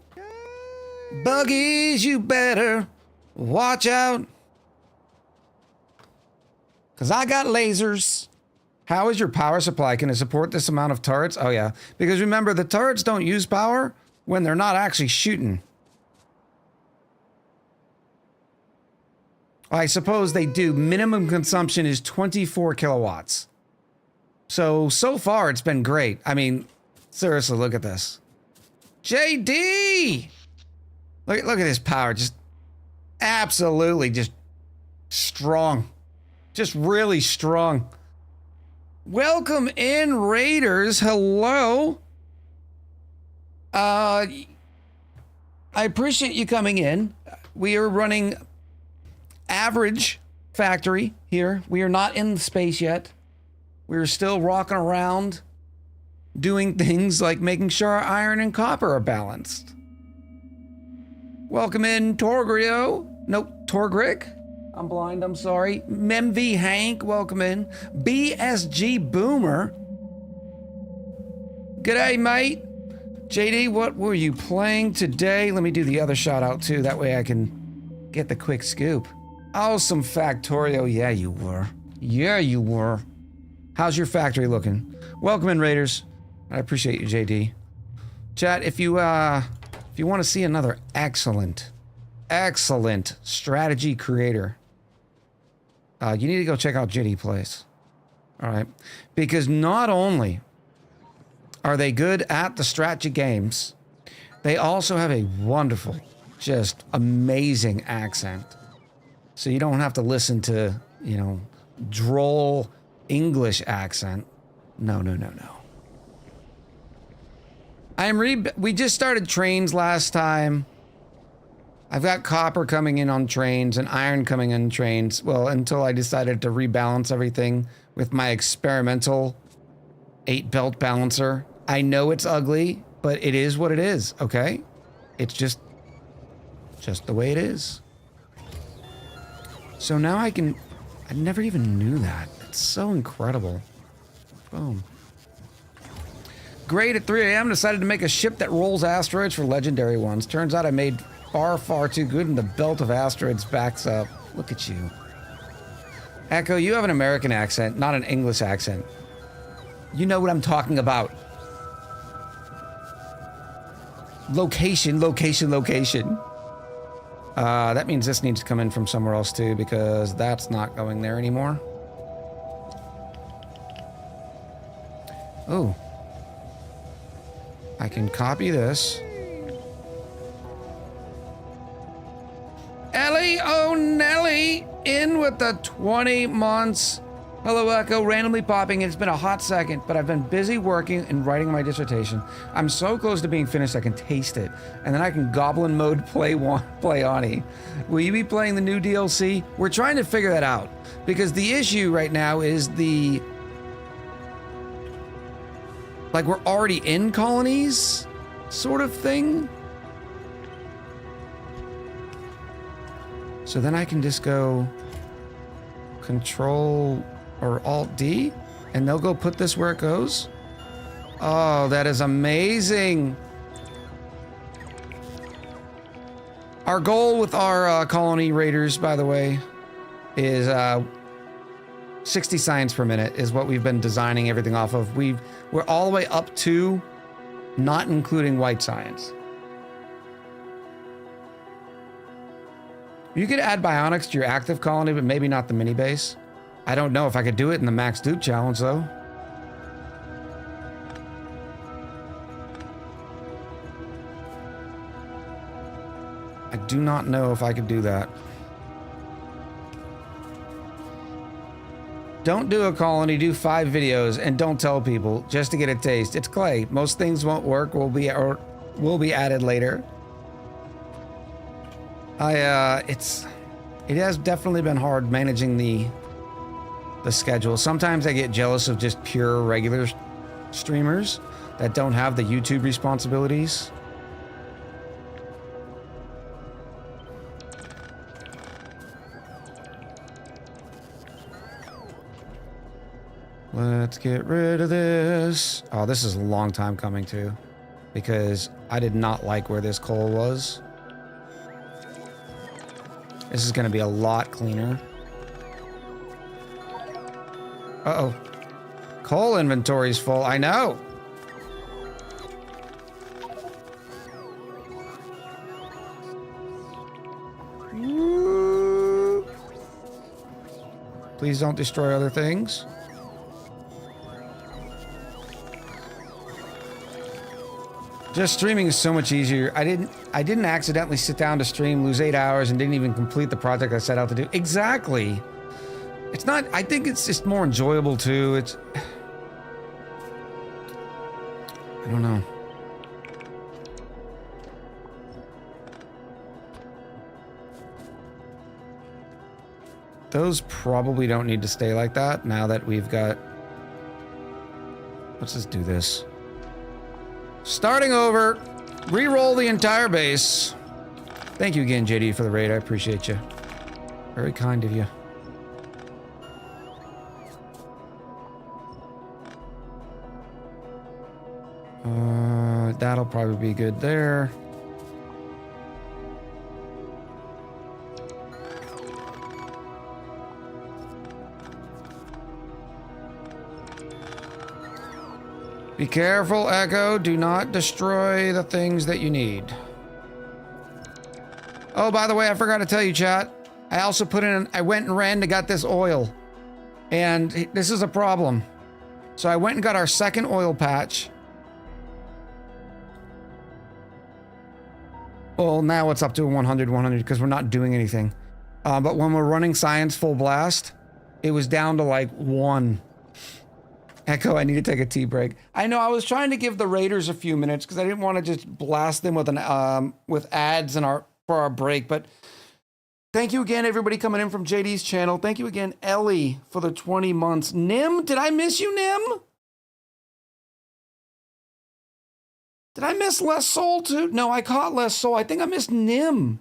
Speaker 3: Buggies, you better watch out. 'Cause I got lasers. How is your power supply? Can it support this amount of turrets? Oh yeah, because remember, the turrets don't use power when they're not actually shooting. I suppose they do. Minimum consumption is 24 kilowatts. So far it's been great. I mean, seriously, look at this. JD! Look at this power. Just absolutely just strong. Just really strong. Welcome in, Raiders. Hello. I appreciate you coming in. We are running average factory here. We are not in the space yet. We're still rocking around doing things like making sure our iron and copper are balanced. Welcome in, Torgrio. Nope, Torgrick. I'm blind, I'm sorry. MV Hank, welcome in. BSG Boomer. G'day, mate. JD, what were you playing today? Let me do the other shout out too. That way I can get the quick scoop. Oh, some Factorio. Yeah, you were. Yeah, you were. How's your factory looking? Welcome in, Raiders. I appreciate you, JD. Chat, if you want to see another excellent strategy creator, you need to go check out JD Plays. All right, because not only are they good at the strategy games, they also have a wonderful, just amazing accent. So you don't have to listen to, you know, droll English accent. No. We just started trains last time. I've got copper coming in on trains and iron coming in trains. Well, until I decided to rebalance everything with my experimental 8-belt balancer. I know it's ugly, but it is what it is, okay? It's just the way it is. So now I never even knew that. It's so incredible. Boom. Great at 3 a.m. decided to make a ship that rolls asteroids for legendary ones. Turns out I made far too good and the belt of asteroids backs up. Look at you. Echo, you have an American accent, not an English accent. You know what I'm talking about. Location. That means this needs to come in from somewhere else too, because that's not going there anymore. Oh. I can copy this. Ellie O'Nelly in with the 20 months. Hello, Echo. Randomly popping. It's been a hot second, but I've been busy working and writing my dissertation. I'm so close to being finished, I can taste it. And then I can goblin mode play Ani. Will you be playing the new DLC? We're trying to figure that out. Because the issue right now is the... like, we're already in colonies, sort of thing. So then I can just go Control or Alt D, and they'll go put this where it goes. Oh, that is amazing. Our goal with our colony raiders, by the way, is 60 science per minute is what we've been designing everything off of. We're all the way up to, not including white science. You could add bionics to your active colony, but maybe not the mini base. I don't know if I could do it in the Max Dupe challenge, though. I do not know if I could do that. Don't do a colony, do 5 videos, and don't tell people, just to get a taste. It's clay. Most things won't work, will be added later. It has definitely been hard managing the schedule. Sometimes I get jealous of just pure regular streamers that don't have the YouTube responsibilities. Let's get rid of this. Oh, this is a long time coming too, because I did not like where this coal was. This is going to be a lot cleaner. Uh-oh. Coal inventory's full. I know. Please don't destroy other things. Just streaming is so much easier. I didn't accidentally sit down to stream, lose 8 hours, and didn't even complete the project I set out to do. Exactly. It's not, I think it's just more enjoyable too. I don't know. Those probably don't need to stay like that now that we've got... Let's just do this. Starting over. Re-roll the entire base. Thank you again, JD, for the raid. I appreciate you. Very kind of you. That'll probably be good there. Be careful, Echo. Do not destroy the things that you need. Oh, by the way, I forgot to tell you, chat. I also I went and ran to get this oil. And this is a problem. So I went and got our second oil patch. Well, now it's up to 100 because we're not doing anything. But when we're running science full blast, it was down to like 1. Echo, I need to take a tea break. I know, I was trying to give the raiders a few minutes because I didn't want to just blast them with ads for our break. But thank you again, everybody coming in from JD's channel. Thank you again, Ellie, for the 20 months. Nim, did I miss you, Nim? Did I miss Les Soul too? No, I caught Les Soul. I think I missed Nim.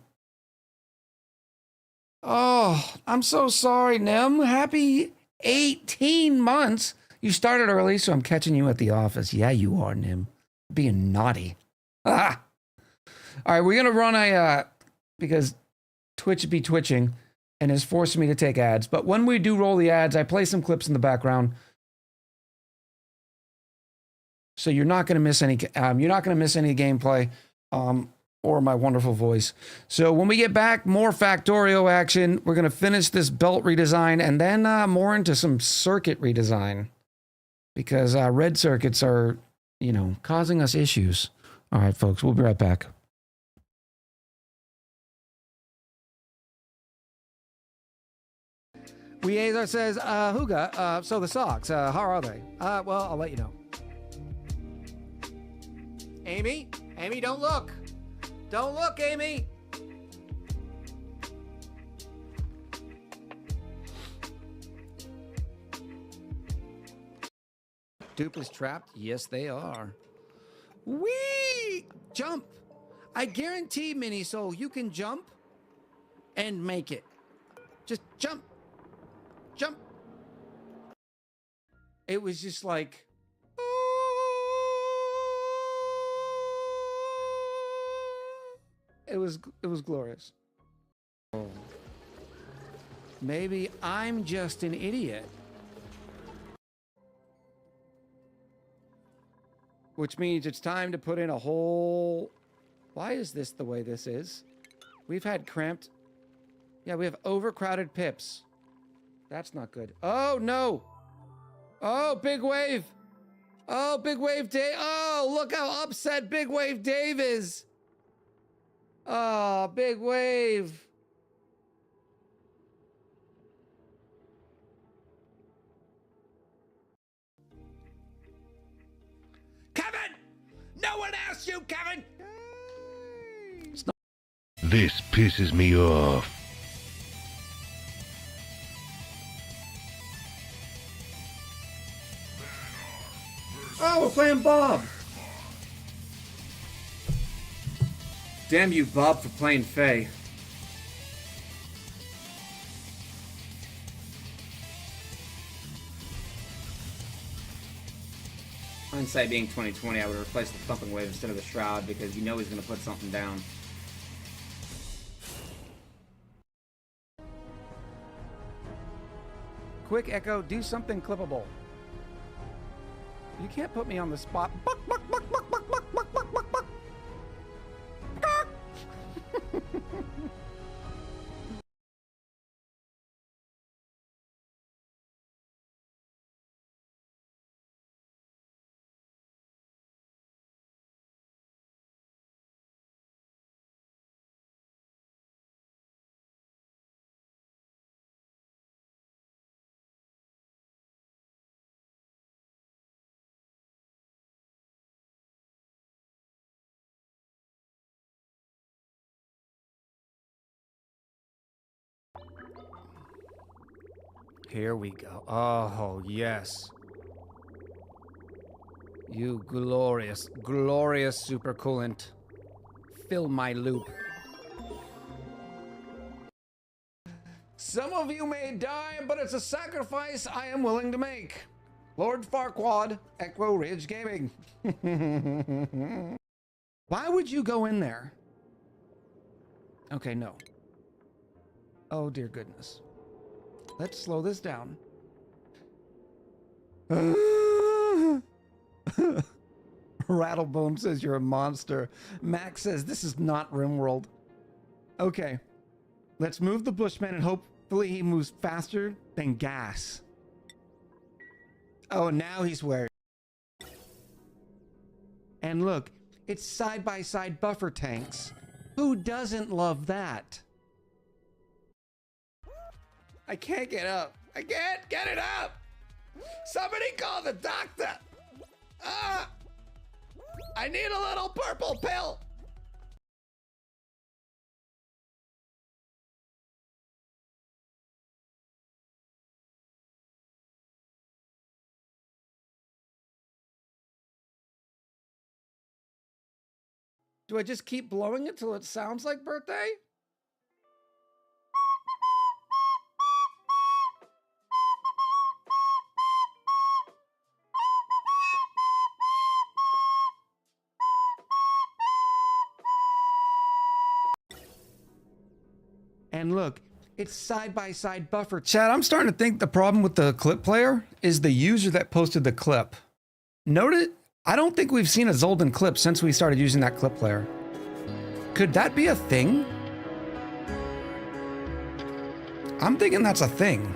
Speaker 3: Oh, I'm so sorry, Nim. Happy 18 months. You started early, so I'm catching you at the office. Yeah, you are, Nim. Being naughty. Ah! All right, we're going to run because Twitch be twitching and is forcing me to take ads. But when we do roll the ads, I play some clips in the background. So you're not going to miss any. You're not going to miss any gameplay, or my wonderful voice. So when we get back, more Factorio action. We're going to finish this belt redesign and then more into some circuit redesign. because red circuits are, you know, causing us issues. All right, folks, we'll be right back. Weezer says, Huga, so the socks, how are they? Well, I'll let you know. Amy? Amy, don't look. Don't look, Amy. Dupe is trapped? Yes, they are. Whee! Jump! I guarantee, Mini Soul, you can jump and make it. Just jump. Jump. It was just like... It was glorious. Maybe I'm just an idiot. Which means it's time to put in a whole... Why is this the way this is? We've had cramped... Yeah, we have overcrowded pips. That's not good. Oh, no! Oh, Big Wave! Oh, Big Wave Dave! Oh, look how upset Big Wave Dave is! Oh, Big Wave! Kevin! No one asked you, Kevin!
Speaker 10: This pisses me off.
Speaker 3: Oh, we're playing Bob! Damn you, Bob, for playing Faye.
Speaker 6: Hindsight being 2020, I would replace the thumping wave instead of the shroud because you know he's going to put something down.
Speaker 3: Quick, Echo, do something clippable. You can't put me on the spot. Buck, buck, buck, buck, buck, buck, buck, buck, buck, buck. Here we go. Oh, yes. You glorious, glorious super coolant. Fill my loop. Some of you may die, but it's a sacrifice I am willing to make. Lord Farquaad, Echo Ridge Gaming. Why would you go in there? Okay, no. Oh, dear goodness. Let's slow this down. Rattlebone says you're a monster. Max says this is not RimWorld. Okay. Let's move the Bushman and hopefully he moves faster than gas. Oh, now he's wearing. And look, it's side-by-side buffer tanks. Who doesn't love that? I can't get up. I can't get it up. Somebody call the doctor. Ah! I need a little purple pill. Do I just keep blowing it till it sounds like birthday? And look, it's side-by-side buffer. Chad, I'm starting to think the problem with the clip player is the user that posted the clip. Noted, I don't think we've seen a Zoldan clip since we started using that clip player. Could that be a thing? I'm thinking that's a thing.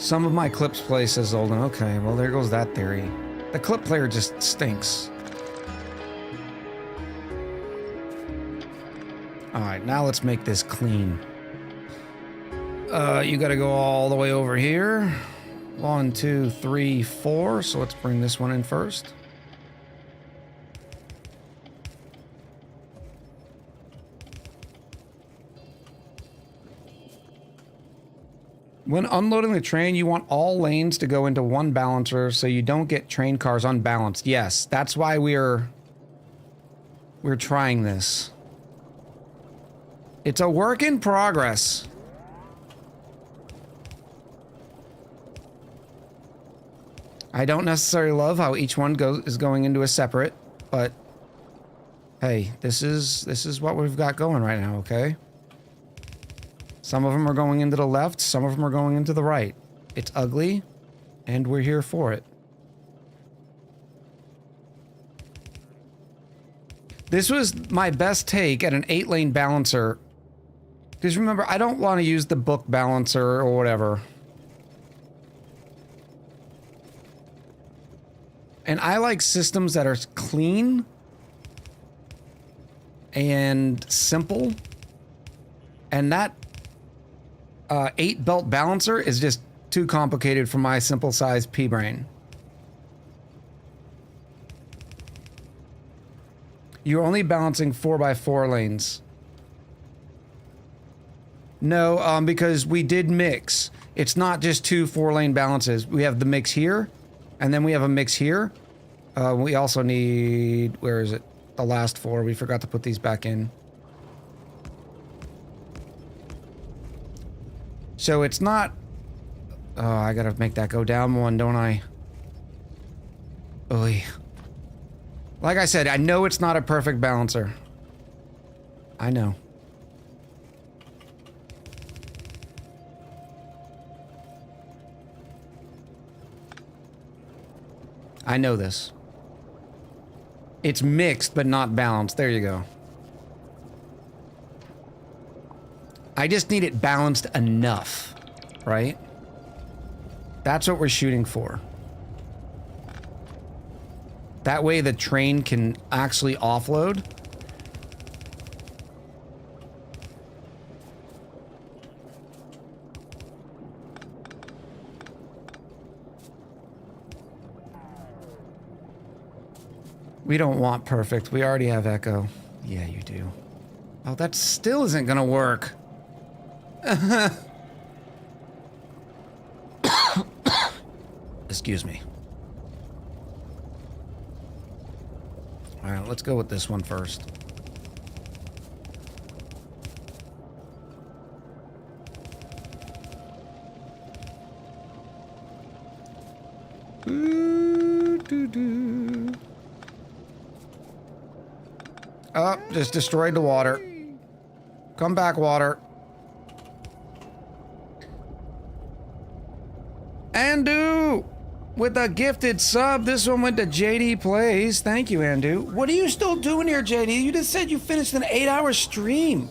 Speaker 3: Some of my clips play, says Olden. Okay, well, there goes that theory. The clip player just stinks. Alright, now let's make this clean. You gotta go all the way over here. 1, 2, 3, 4. So let's bring this one in first. When unloading the train, you want all lanes to go into one balancer so you don't get train cars unbalanced. Yes, that's why we're trying this. It's a work in progress. I don't necessarily love how each one is going into a separate, but hey, this is what we've got going right now, okay? Some of them are going into the left, some of them are going into the right. It's ugly, and we're here for it. This was my best take at an 8-lane balancer. Because remember, I don't want to use the book balancer or whatever. And I like systems that are clean and simple. And that 8-belt balancer is just too complicated for my simple size pea brain. You're only balancing 4x4 lanes. No, because we did mix. It's not just 2 4-lane balances. We have the mix here, and then we have a mix here. We also need, where is it? The last 4. We forgot to put these back in. So it's not... Oh, I gotta make that go down one, don't I? Oy. Like I said, I know it's not a perfect balancer. I know. I know this. It's mixed, but not balanced. There you go. I just need it balanced enough, right? That's what we're shooting for. That way the train can actually offload. We don't want perfect. We already have Echo. Yeah, you do. Oh, that still isn't gonna work. Excuse me. All right, let's go with this one first. Oh, just destroyed the water. Come back, water. Andu! With a gifted sub, this one went to JD Plays. Thank you, Andu. What are you still doing here, JD? You just said you finished an 8-hour stream.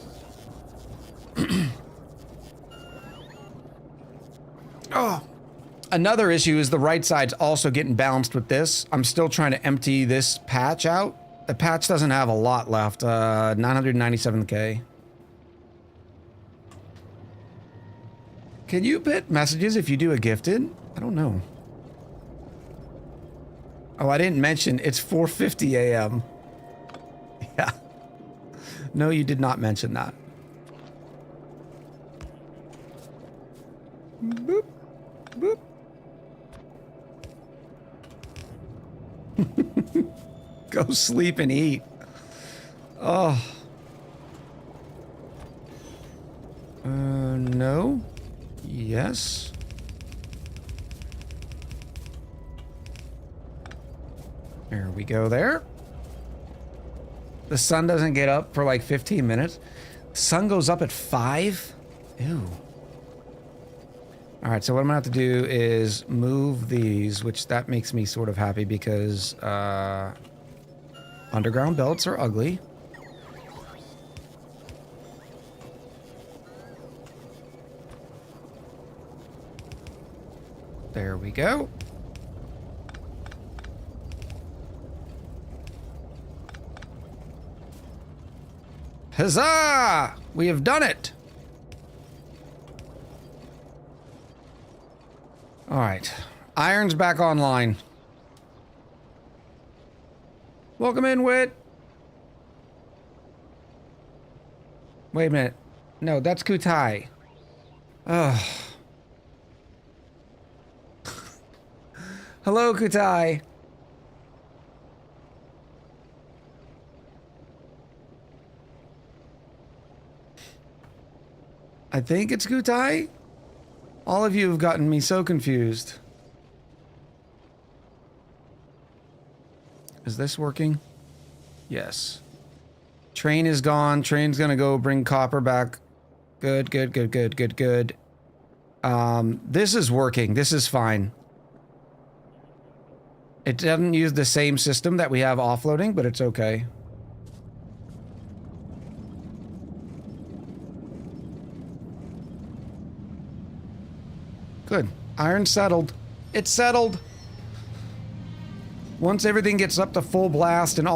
Speaker 3: Oh. Another issue is the right side's also getting balanced with this. I'm still trying to empty this patch out. The patch doesn't have a lot left. 997k. Can you put messages if you do a gifted? I don't know. Oh, I didn't mention it's 4:50 a.m. Yeah. No, you did not mention that. Boop. Boop. Go sleep and eat. Oh. No. Yes. There we go there. The sun doesn't get up for like 15 minutes. The sun goes up at 5? Ew. All right, so what I'm gonna have to do is move these, which that makes me sort of happy because underground belts are ugly. There we go. Huzzah! We have done it! Alright. Iron's back online. Welcome in, Wit. Wait a minute. No, that's Kutai. Ugh. Hello, Kutai. I think it's Kutai. All of you have gotten me so confused. Is this working? Yes. Train is gone. Train's gonna go bring copper back. Good, good, good, good, good, good. This is working. This is fine. It doesn't use the same system that we have offloading, but it's okay. Good. Iron settled. It's settled. Once everything gets up to full blast and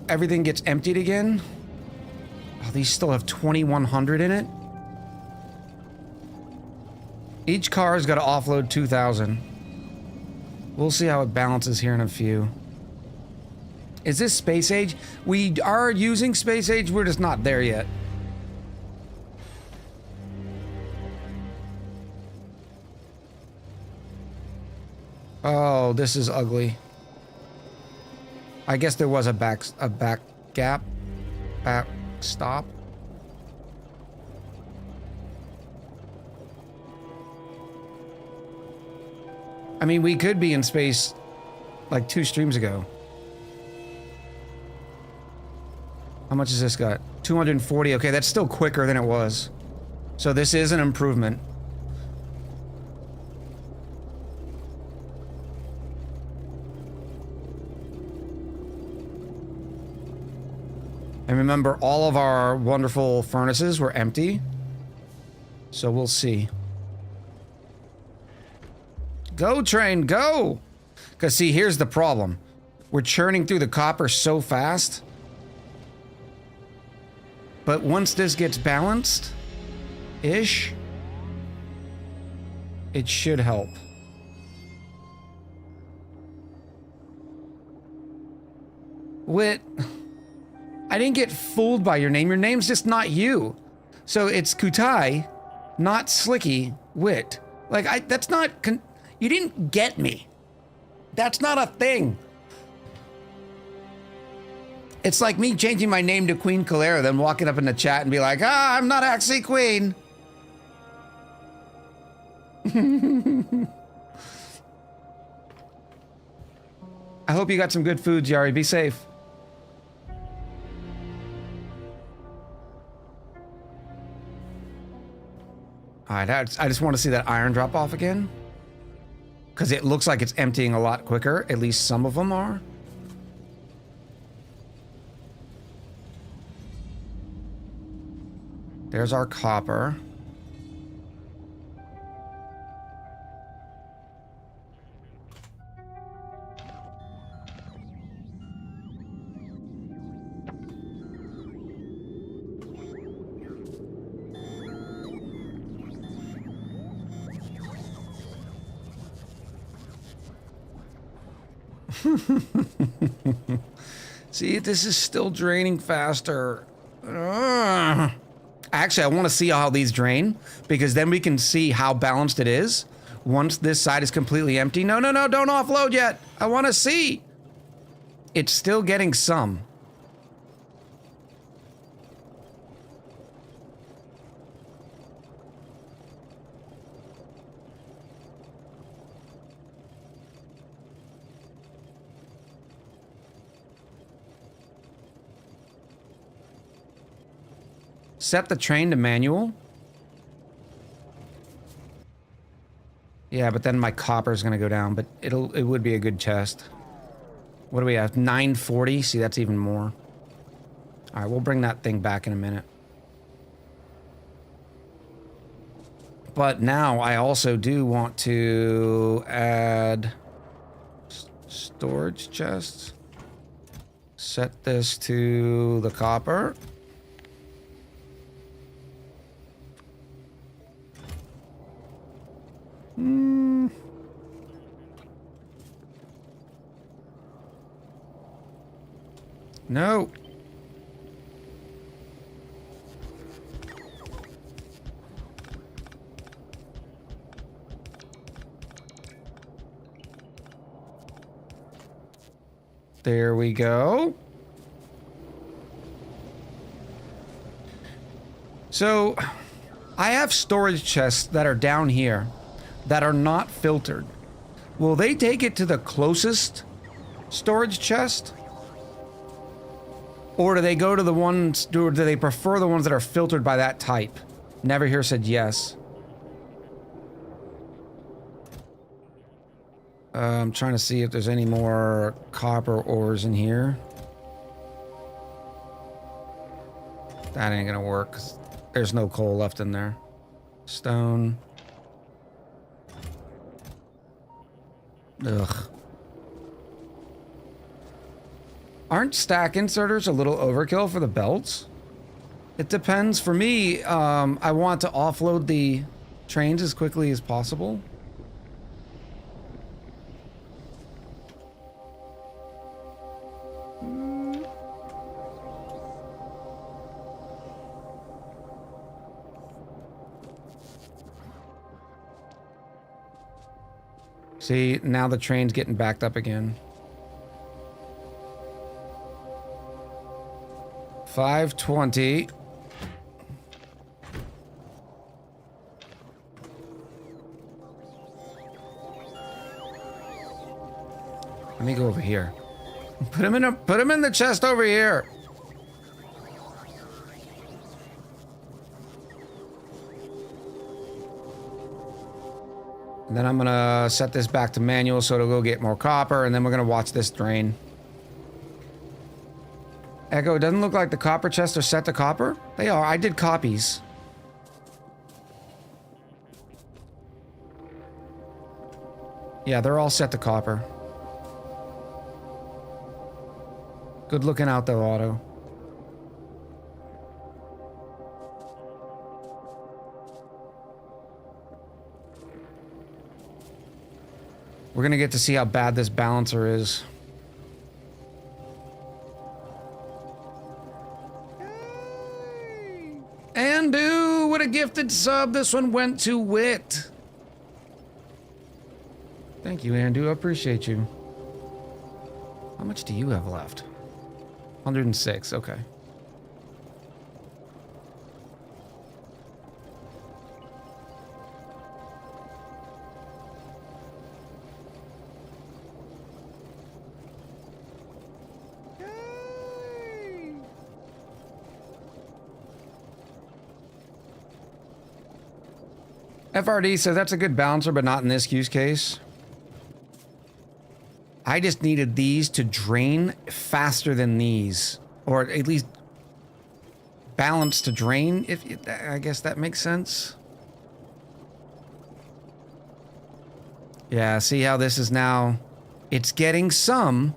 Speaker 3: everything gets emptied again. Oh, these still have 2,100 in it. Each car's got to offload 2,000. We'll see how it balances here in a few. Is this Space Age? We are using Space Age, we're just not there yet. Oh, this is ugly. I guess there was a back gap. Back stop. I mean, we could be in space like 2 streams ago. How much has this got? 240. Okay, that's still quicker than it was. So this is an improvement. And remember, all of our wonderful furnaces were empty. So we'll see. Go, train, go! Because, see, here's the problem. We're churning through the copper so fast. But once this gets balanced-ish, it should help. Wit, I didn't get fooled by your name. Your name's just not you. So it's Kutai, not Slicky, Wit. Like, that's not... You didn't get me. That's not a thing. It's like me changing my name to Queen Calera, then walking up in the chat and be like, I'm not actually Queen. I hope you got some good food, Yari. Be safe. Alright, I just want to see that iron drop off again. Because it looks like it's emptying a lot quicker. At least some of them are. There's our copper. See, this is still draining faster. Ugh. Actually, I want to see how these drain, because then we can see how balanced it is. Once this side is completely empty. No, no, no, don't offload yet. I want to see. It's still getting some. Set the train to manual. Yeah, but then my copper's gonna go down, but it would be a good test. What do we have? 940? See, that's even more. Alright, we'll bring that thing back in a minute. But now I also do want to add storage chests. Set this to the copper. No. There we go. So, I have storage chests that are down here that are not filtered. Will they take it to the closest storage chest? Or do they go to the ones, or do they prefer the ones that are filtered by that type? Never here said yes. I'm trying to see if there's any more copper ores in here. That ain't gonna work, 'cause there's no coal left in there. Stone. Ugh. Aren't stack inserters a little overkill for the belts? It depends. For me, I want to offload the trains as quickly as possible. See, now the train's getting backed up again. 5:20. Let me go over here. Put him in the chest over here. And then I'm gonna set this back to manual so it'll go get more copper, and then we're gonna watch this drain. Echo, it doesn't look like the copper chests are set to copper. They are. I did copies. Yeah, they're all set to copper. Good looking out though, Otto. We're gonna get to see how bad this balancer is. Andu, what a gifted sub. This one went to Wit. Thank you, Andu. I appreciate you. How much do you have left? 106. Okay. FRD says that's a good balancer, but not in this use case. I just needed these to drain faster than these, or at least balance to drain, if I guess that makes sense. Yeah, see how this is now, it's getting some.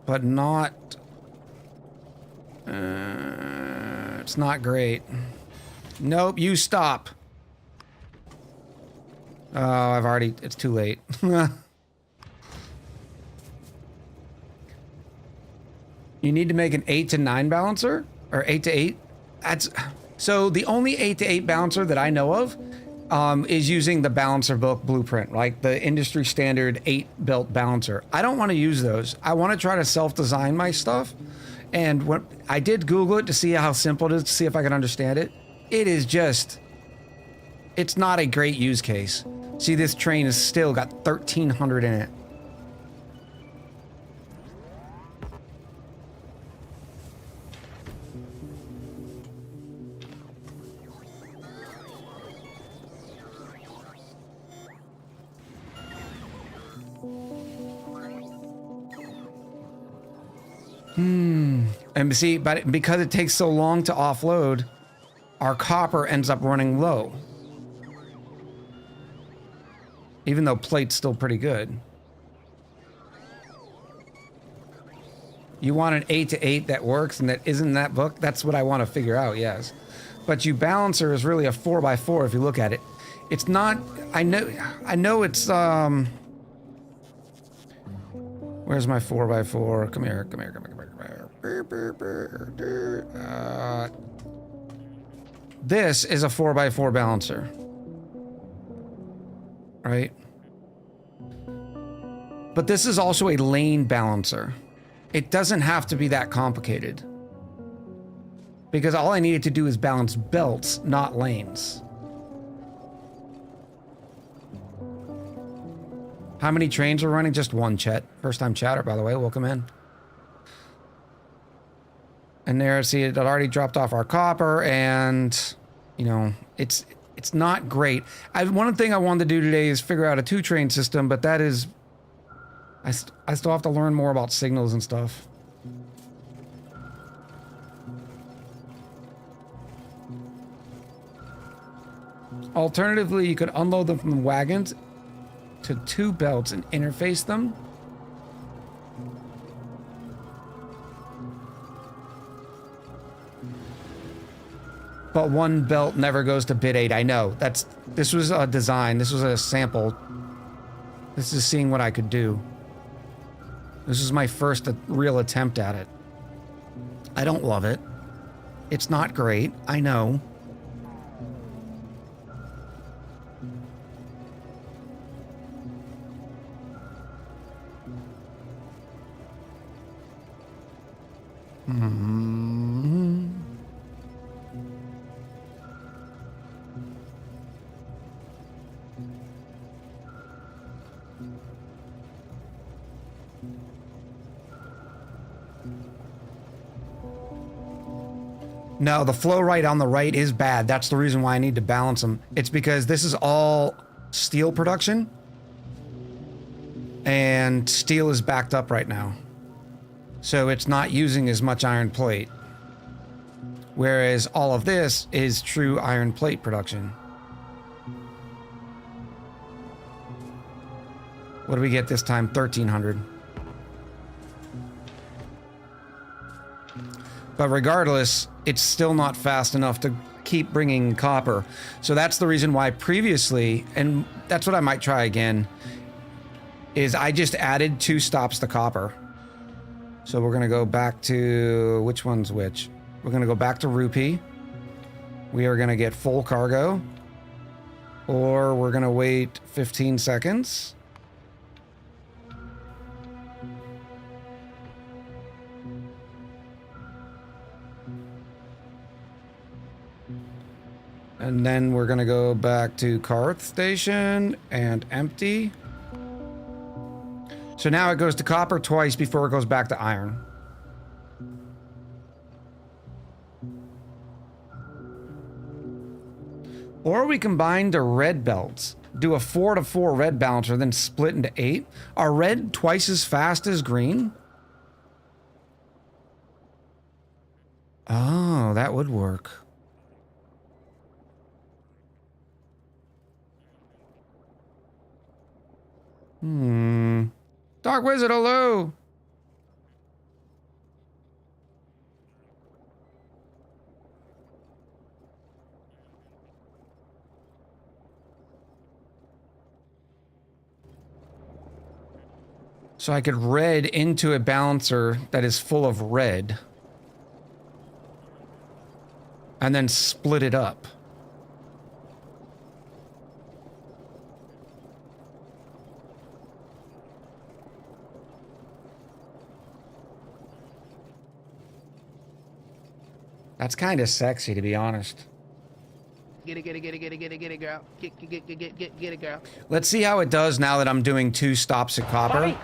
Speaker 3: But not, it's not great. Nope, you stop. Oh, I've already, it's too late. You need to make an 8 to 9 balancer? Or 8 to 8? That's, so the only 8 to 8 balancer that I know of is using the balancer book blueprint, like the industry standard 8-belt balancer. I don't want to use those. I want to try to self-design my stuff. And when I did Google it to see how simple it is, to see if I can understand it, it is just, it's not a great use case. See, this train has still got 1,300 in it. And see, but because it takes so long to offload, our copper ends up running low. Even though plate's still pretty good. You want an 8 to 8 that works and that isn't in that book? That's what I want to figure out, yes. But you balancer is really a 4x4 if you look at it. It's not, I know it's, where's my 4x4? Come here. This is a 4x4 balancer. Right? But this is also a lane balancer. It doesn't have to be that complicated. Because all I needed to do is balance belts, not lanes. How many trains are running? Just one, Chet. First time chatter, by the way. Welcome in. And there, see, it already dropped off our copper, and, you know, it's not great. One thing I wanted to do today is figure out a 2-train system, but that is... I still have to learn more about signals and stuff. Alternatively, you could unload them from the wagons to 2 belts and interface them. But 1 belt never goes to bit 8. I know. This was a design. This was a sample. This is seeing what I could do. This is my first real attempt at it. I don't love it. It's not great. I know. No, the flow right on the right is bad. That's the reason why I need to balance them. It's because this is all steel production. And steel is backed up right now. So it's not using as much iron plate. Whereas all of this is true iron plate production. What do we get this time? 1,300. But regardless, it's still not fast enough to keep bringing copper. So that's the reason why previously, and that's what I might try again, is I just added 2 stops to copper. So we're going to go back to, which one's which? We're going to go back to Rupee. We are going to get full cargo. Or we're going to wait 15 seconds. And then we're gonna go back to Karth Station and empty. So now it goes to copper twice before it goes back to iron. Or we combine the red belts. Do a 4 to 4 red balancer, then split into 8. Are red twice as fast as green? Oh, that would work. Dark Wizard, hello! So I could red into a balancer that is full of red. And then split it up. That's kind of sexy, to be honest.
Speaker 7: Get it, girl. Get it, girl.
Speaker 3: Let's see how it does now that I'm doing 2 stops at copper.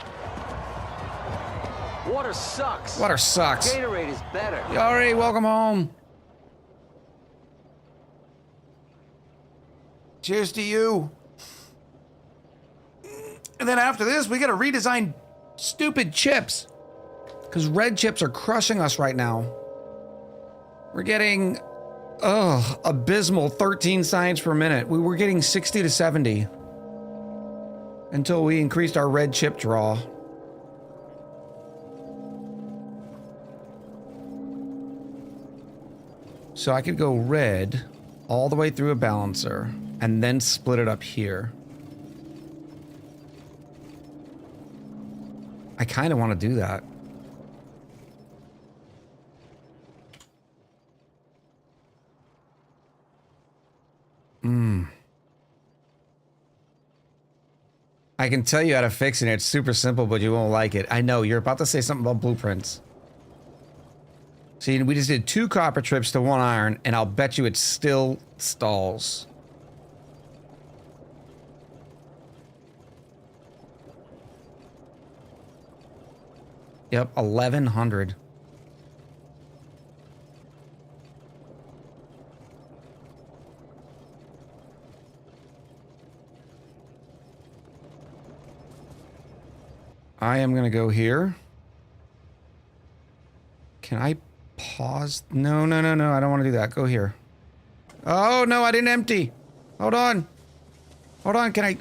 Speaker 8: Water sucks.
Speaker 3: Water sucks.
Speaker 8: Gatorade is better.
Speaker 3: Yari, welcome home. Cheers to you. And then after this, we gotta redesign stupid chips. Because red chips are crushing us right now. We're getting, abysmal 13 science per minute. We were getting 60 to 70 until we increased our red chip draw. So I could go red all the way through a balancer and then split it up here. I kind of want to do that. I can tell you how to fix it. It's super simple, but you won't like it. I know, you're about to say something about blueprints. See, we just did 2 copper trips to 1 iron, and I'll bet you it still stalls. Yep, 1100. I am gonna go here. Can I pause? No, I don't want to do that. Go here. Oh, no, I didn't empty. Hold on. Can I...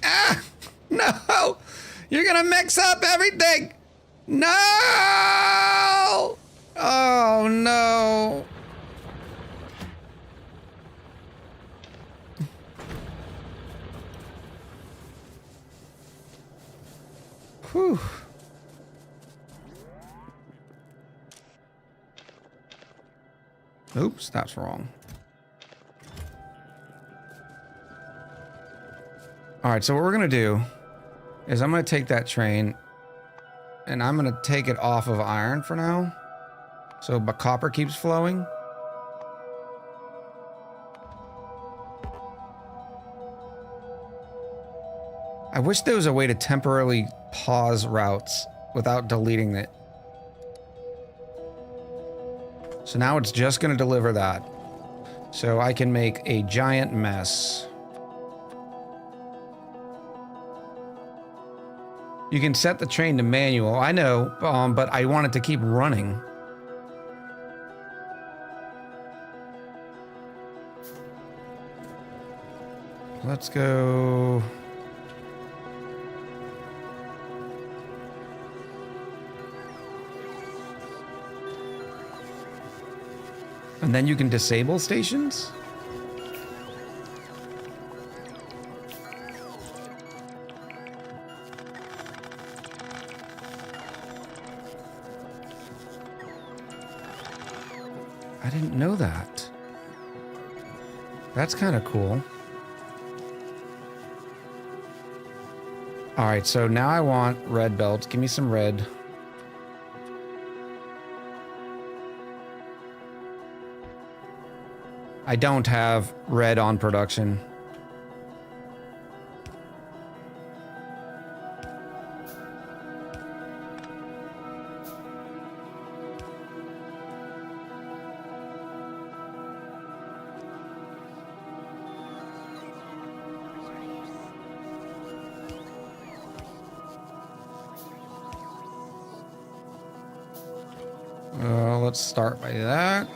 Speaker 3: Ah! No! You're gonna mix up everything! No! Oh, no. Whew. Oops, that's wrong. All right, so what we're gonna do is I'm gonna take that train and I'm gonna take it off of iron for now. So but copper keeps flowing. I wish there was a way to temporarily pause routes without deleting it. So now it's just going to deliver that. So I can make a giant mess. You can set the train to manual. I know, but I want it to keep running. Let's go... And then you can disable stations? I didn't know that. That's kind of cool. All right, so now I want red belts. Give me some red. I don't have red on production. Let's start by that.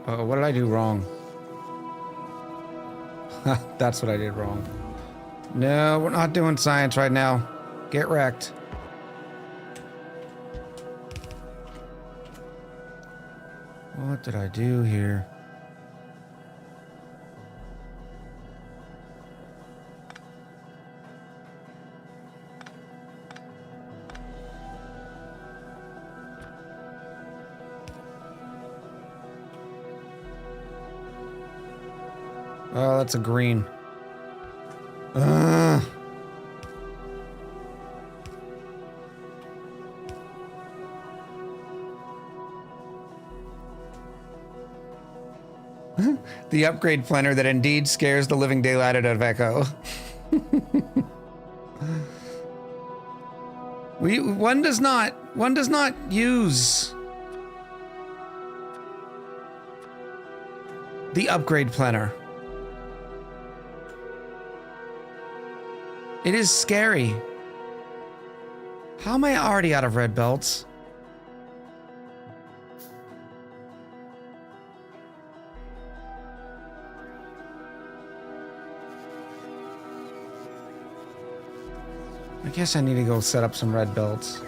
Speaker 3: What did I do wrong? That's what I did wrong. No, we're not doing science right now. Get wrecked. What did I do here? Oh, that's a green. The upgrade planner that indeed scares the living daylight out of Echo. One does not use the upgrade planner. It is scary. How am I already out of red belts? I guess I need to go set up some red belts.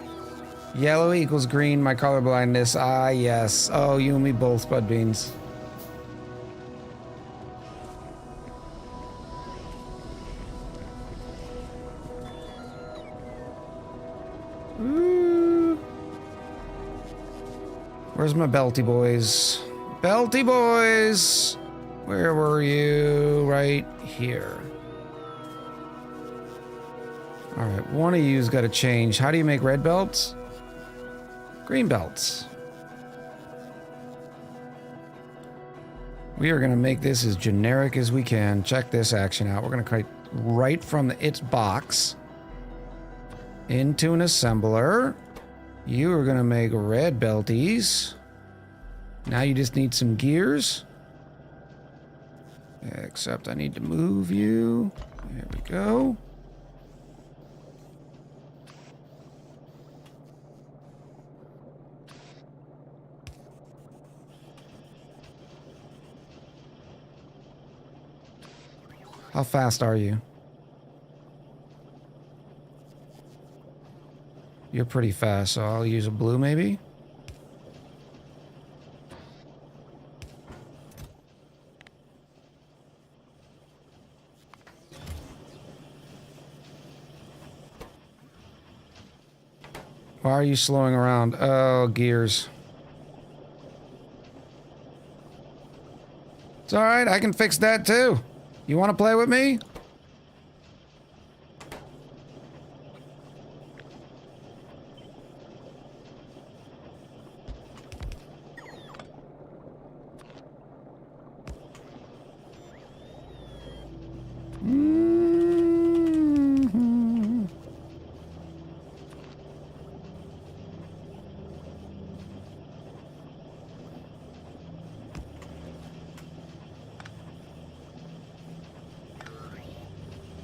Speaker 3: Yellow equals green, my colorblindness. Ah, yes. Oh, you and me both, Bud Beans. Ooh. Where's my belty boys? Belty boys! Where were you? Right here. Alright, one of you's got to change. How do you make red belts? Green belts. We are going to make this as generic as we can. Check this action out. We're going to create right from its box into an assembler. You are going to make red belties. Now you just need some gears. Except I need to move you. There we go. How fast are you? You're pretty fast, so I'll use a blue maybe? Why are you slowing around? Oh, gears. It's alright, I can fix that too. You want to play with me? Mm-hmm.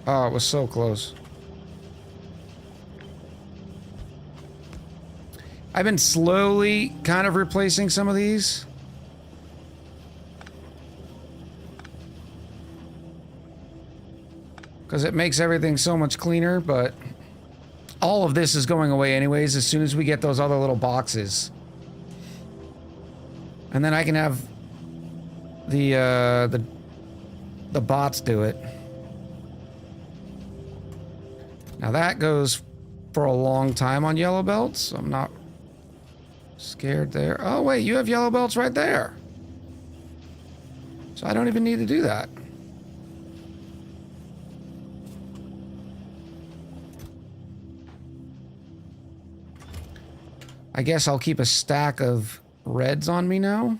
Speaker 3: Oh, it was so close. I've been slowly kind of replacing some of these. Because it makes everything so much cleaner, but all of this is going away anyways as soon as we get those other little boxes. And then I can have the bots do it. Now that goes for a long time on yellow belts. I'm not scared there. Oh wait, you have yellow belts right there. So I don't even need to do that. I guess I'll keep a stack of reds on me now.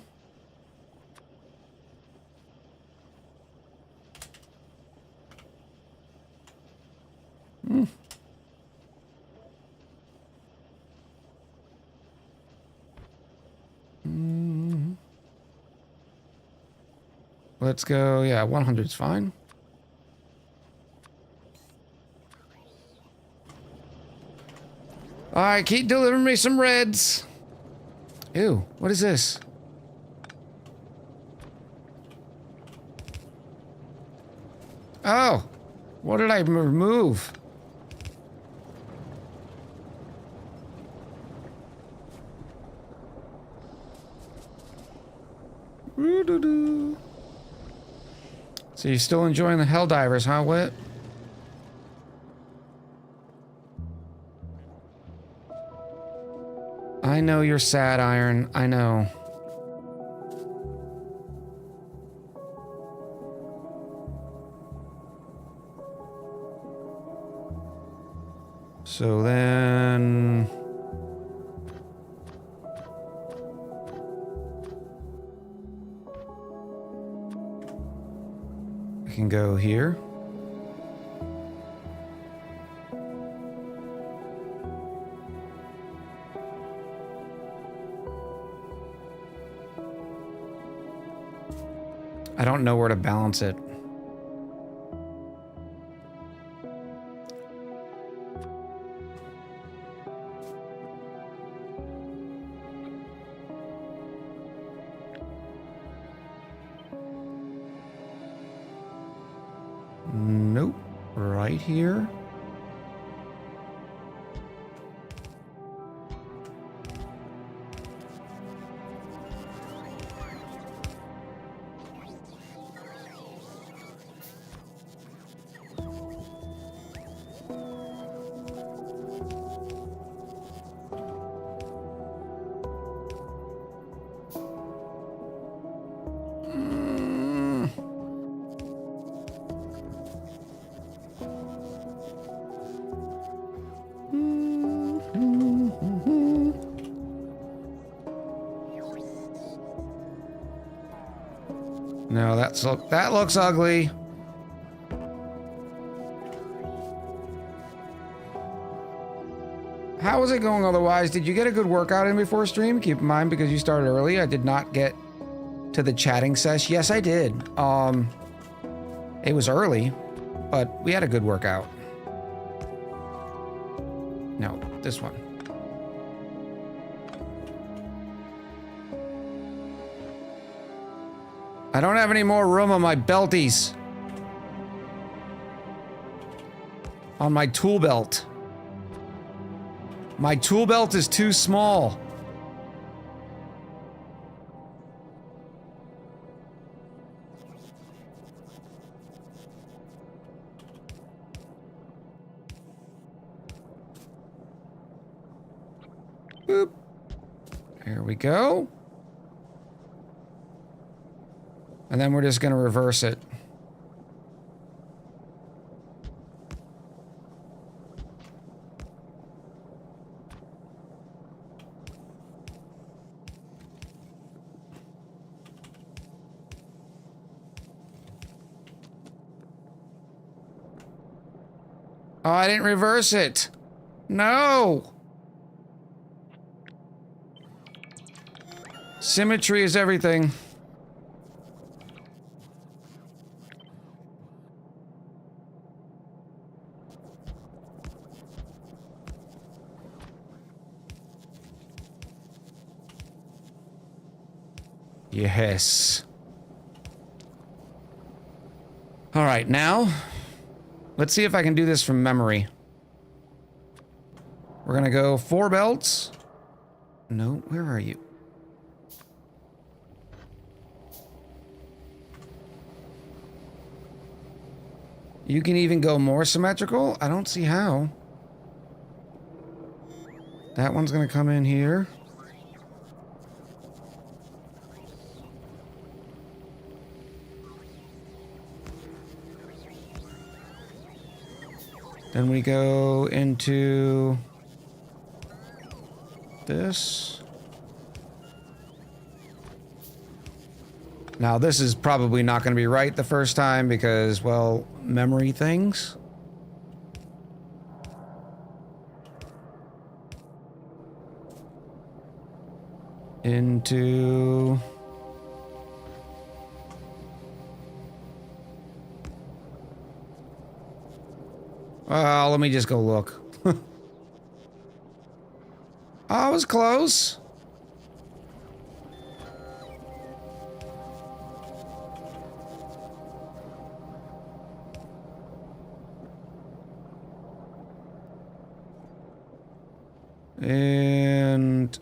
Speaker 3: Let's go, yeah, 100's fine. Alright, keep delivering me some reds. Ew, what is this? Oh, what did I remove? So you're still enjoying the Helldivers, huh, Wit? I know you're sad, Iron. I know. So then... I can go here. I don't know where to balance it. Nope. Right here. No, that looks ugly. How was it going otherwise? Did you get a good workout in before stream? Keep in mind, because you started early, I did not get to the chatting sesh. Yes, I did. It was early, but we had a good workout. No, this one. I don't have any more room on my belties. On my tool belt. My tool belt is too small. Boop. Here we go. And then we're just going to reverse it. Oh, I didn't reverse it. No. Symmetry is everything. Yes. All right, now, let's see if I can do this from memory. We're gonna go 4 belts. No, where are you? You can even go more symmetrical? I don't see how. That one's gonna come in here. Then we go into this. Now this is probably not going to be right the first time because, well, memory things. Into... let me just go look. I was close. And...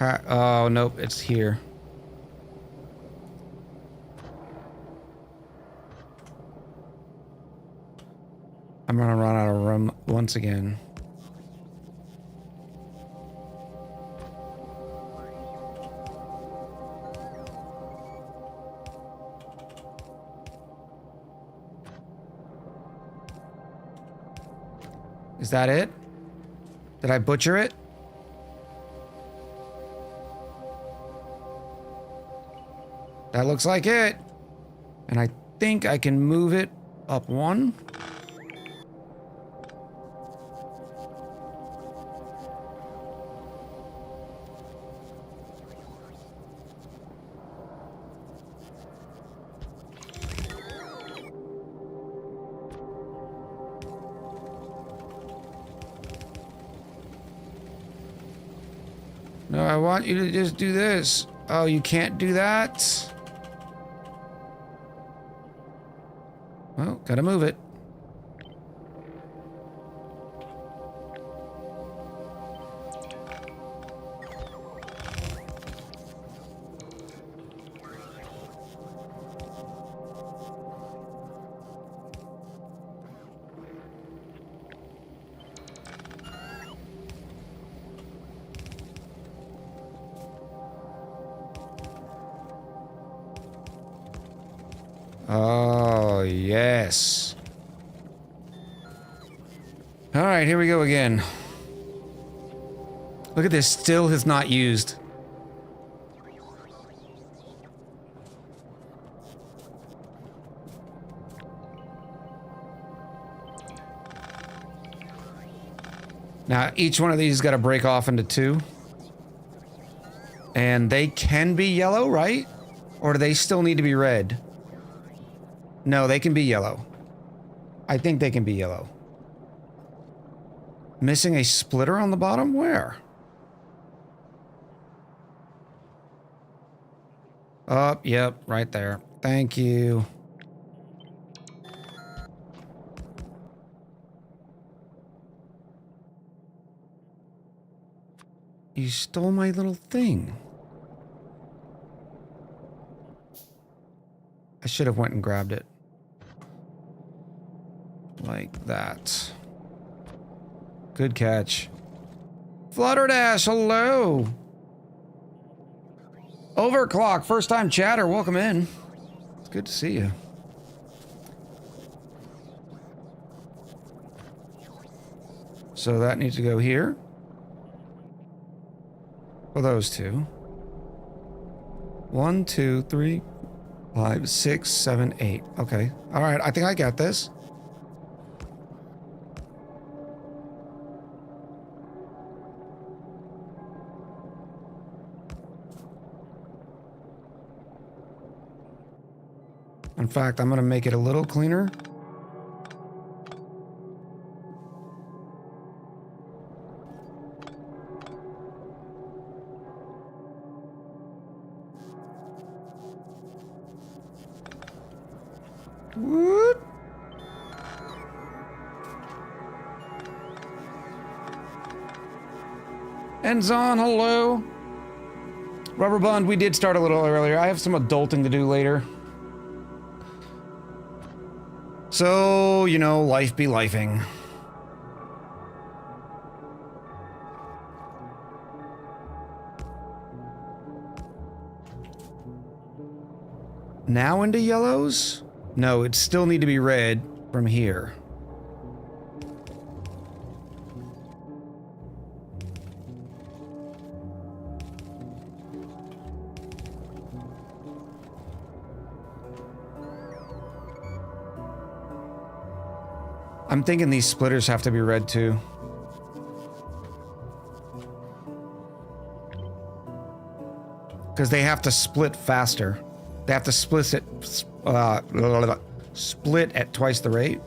Speaker 3: oh, nope, it's here. I'm gonna run out of room once again. Is that it? Did I butcher it? That looks like it. And I think I can move it up 1. No, I want you to just do this. Oh, you can't do that? Well, gotta move it. Oh, yes. All right, here we go again. Look at this, still has not used. Now, each one of these got to break off into two. And they can be yellow, right? Or do they still need to be red? No, they can be yellow. I think they can be yellow. Missing a splitter on the bottom? Where? Oh, yep, right there. Thank you. You stole my little thing. I should have went and grabbed it. Like that. Good catch. Flutterdash, hello. Overclock, first time chatter, welcome in. It's good to see you. So that needs to go here. For those two. 1, 2, 3, 5, 6, 7, 8. Okay. All right. I think I got this. In fact, I'm going to make it a little cleaner. What? Enzon, hello. Rubber Bond, we did start a little earlier. I have some adulting to do later. So, you know, life be lifing. Now into yellows? No, it still need to be red from here. I'm thinking these splitters have to be red too. Because they have to split faster. They have to split at twice the rate.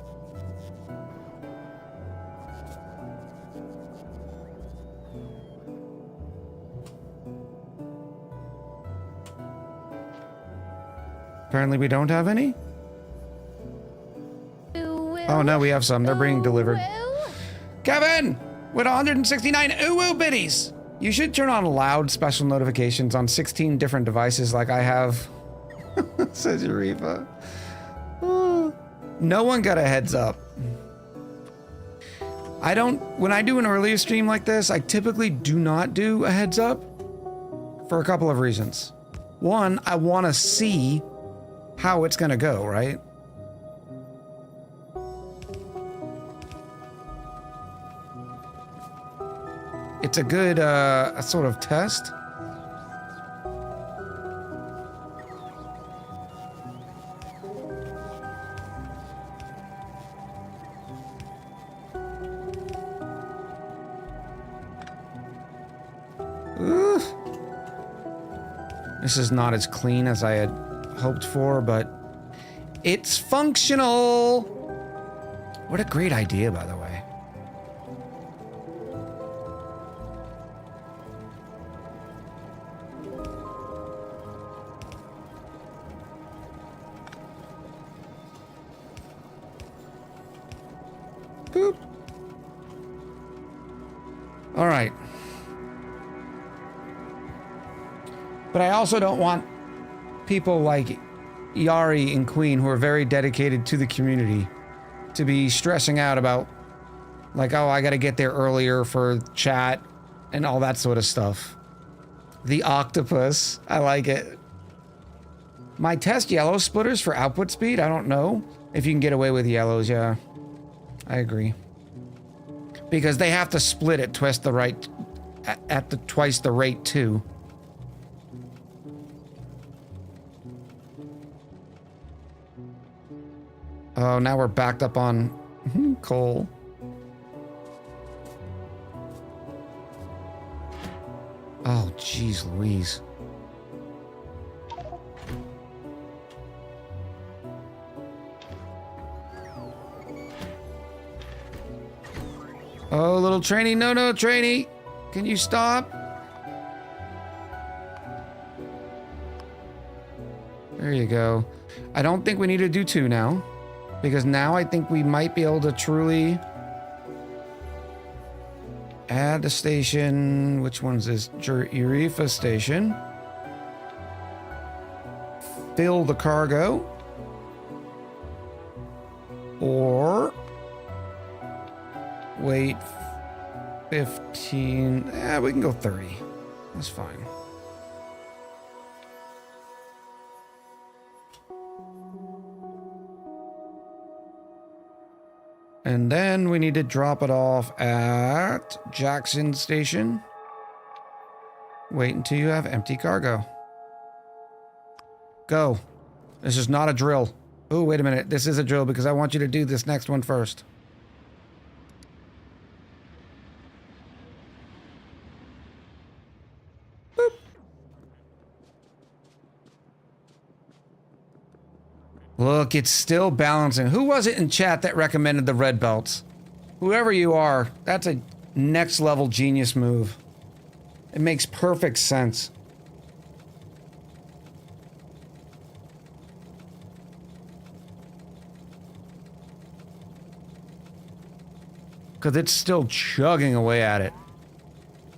Speaker 3: Apparently we don't have any. Oh no, we have some. They're being delivered. Kevin, with 169 ooh biddies. You should turn on loud special notifications on 16 different devices like I have. Says Eureka. Oh. No one got a heads up. When I do an earlier stream like this, I typically do not do a heads up for a couple of reasons. One, I want to see how it's going to go, right? It's a good a sort of test. Oof. This is not as clean as I had hoped for, but it's functional. What a great idea, by the way. All right. But I also don't want people like Yari and Queen, who are very dedicated to the community, to be stressing out about, like, oh, I gotta get there earlier for chat and all that sort of stuff. The octopus. I like it. My test yellow splitters for output speed? I don't know if you can get away with yellows, yeah. I agree. Because they have to split at twice the rate too. Oh, now we're backed up on coal. Oh, jeez Louise. Oh, little trainee. No, no, trainee. Can you stop? There you go. I don't think we need to do 2 now. Because now I think we might be able to truly add the station. Which one's this? Urifa station. Fill the cargo. Or wait 15. We can go 30. That's fine. And then we need to drop it off at Jackson Station. Wait until you have empty cargo. Go. This is not a drill. Oh, wait a minute. This is a drill because I want you to do this next one first. Boop. Look, it's still balancing. Who was it in chat that recommended the red belts? Whoever you are, that's a next level genius move. It makes perfect sense. Because it's still chugging away at it.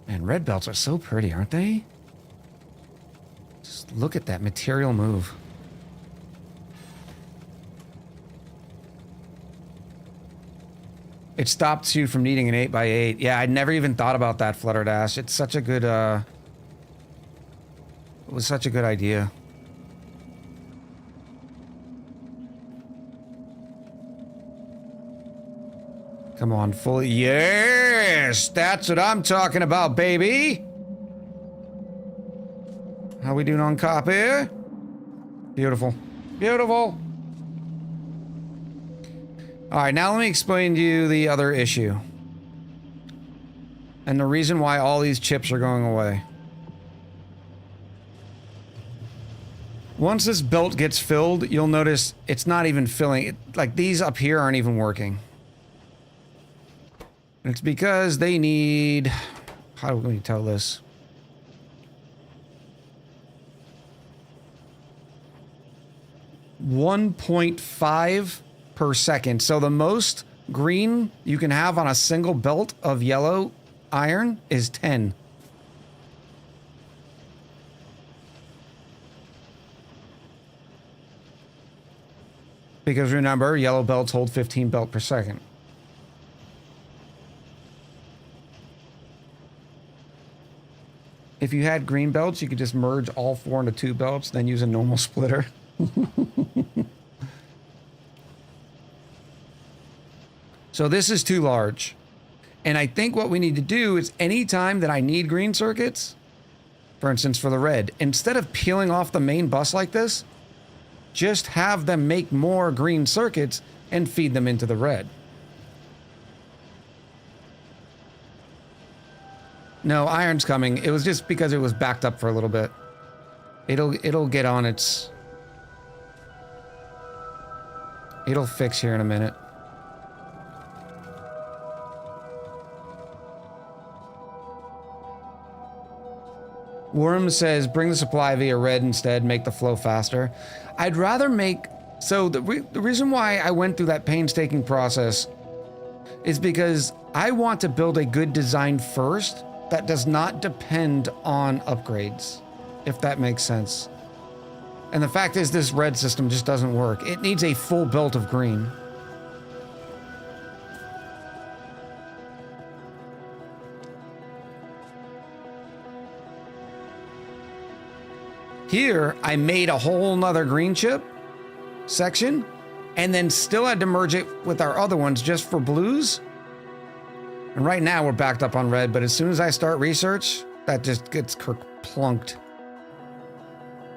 Speaker 3: Man, red belts are so pretty, aren't they? Just look at that material move. It stops you from needing an 8x8. Yeah, I'd never even thought about that, Flutterdash. It's such a good, it was such a good idea. Come on, fully. Yes! That's what I'm talking about, baby! How we doing on copy? Beautiful. Beautiful! Alright, now let me explain to you the other issue. And the reason why all these chips are going away. Once this belt gets filled, you'll notice it's not even filling. Like, these up here aren't even working. And it's because they need... How do we tell this? .5 per second. So the most green you can have on a single belt of yellow iron is 10. Because remember, yellow belts hold 15 belt per second. If you had green belts, you could just merge all 4 into 2 belts, then use a normal splitter. So this is too large. And I think what we need to do is anytime that I need green circuits, for instance for the red, instead of peeling off the main bus like this, just have them make more green circuits and feed them into the red. No, iron's coming. It was just because it was backed up for a little bit. It'll get on its... It'll fix here in a minute. Worm says, bring the supply via red instead, make the flow faster. I'd rather make... So the reason why I went through that painstaking process is because I want to build a good design first that does not depend on upgrades, if that makes sense. And the fact is, this red system just doesn't work. It needs a full belt of green. Here, I made a whole nother green chip section, and then still had to merge it with our other ones just for blues. And right now we're backed up on red, but as soon as I start research, that just gets plunked.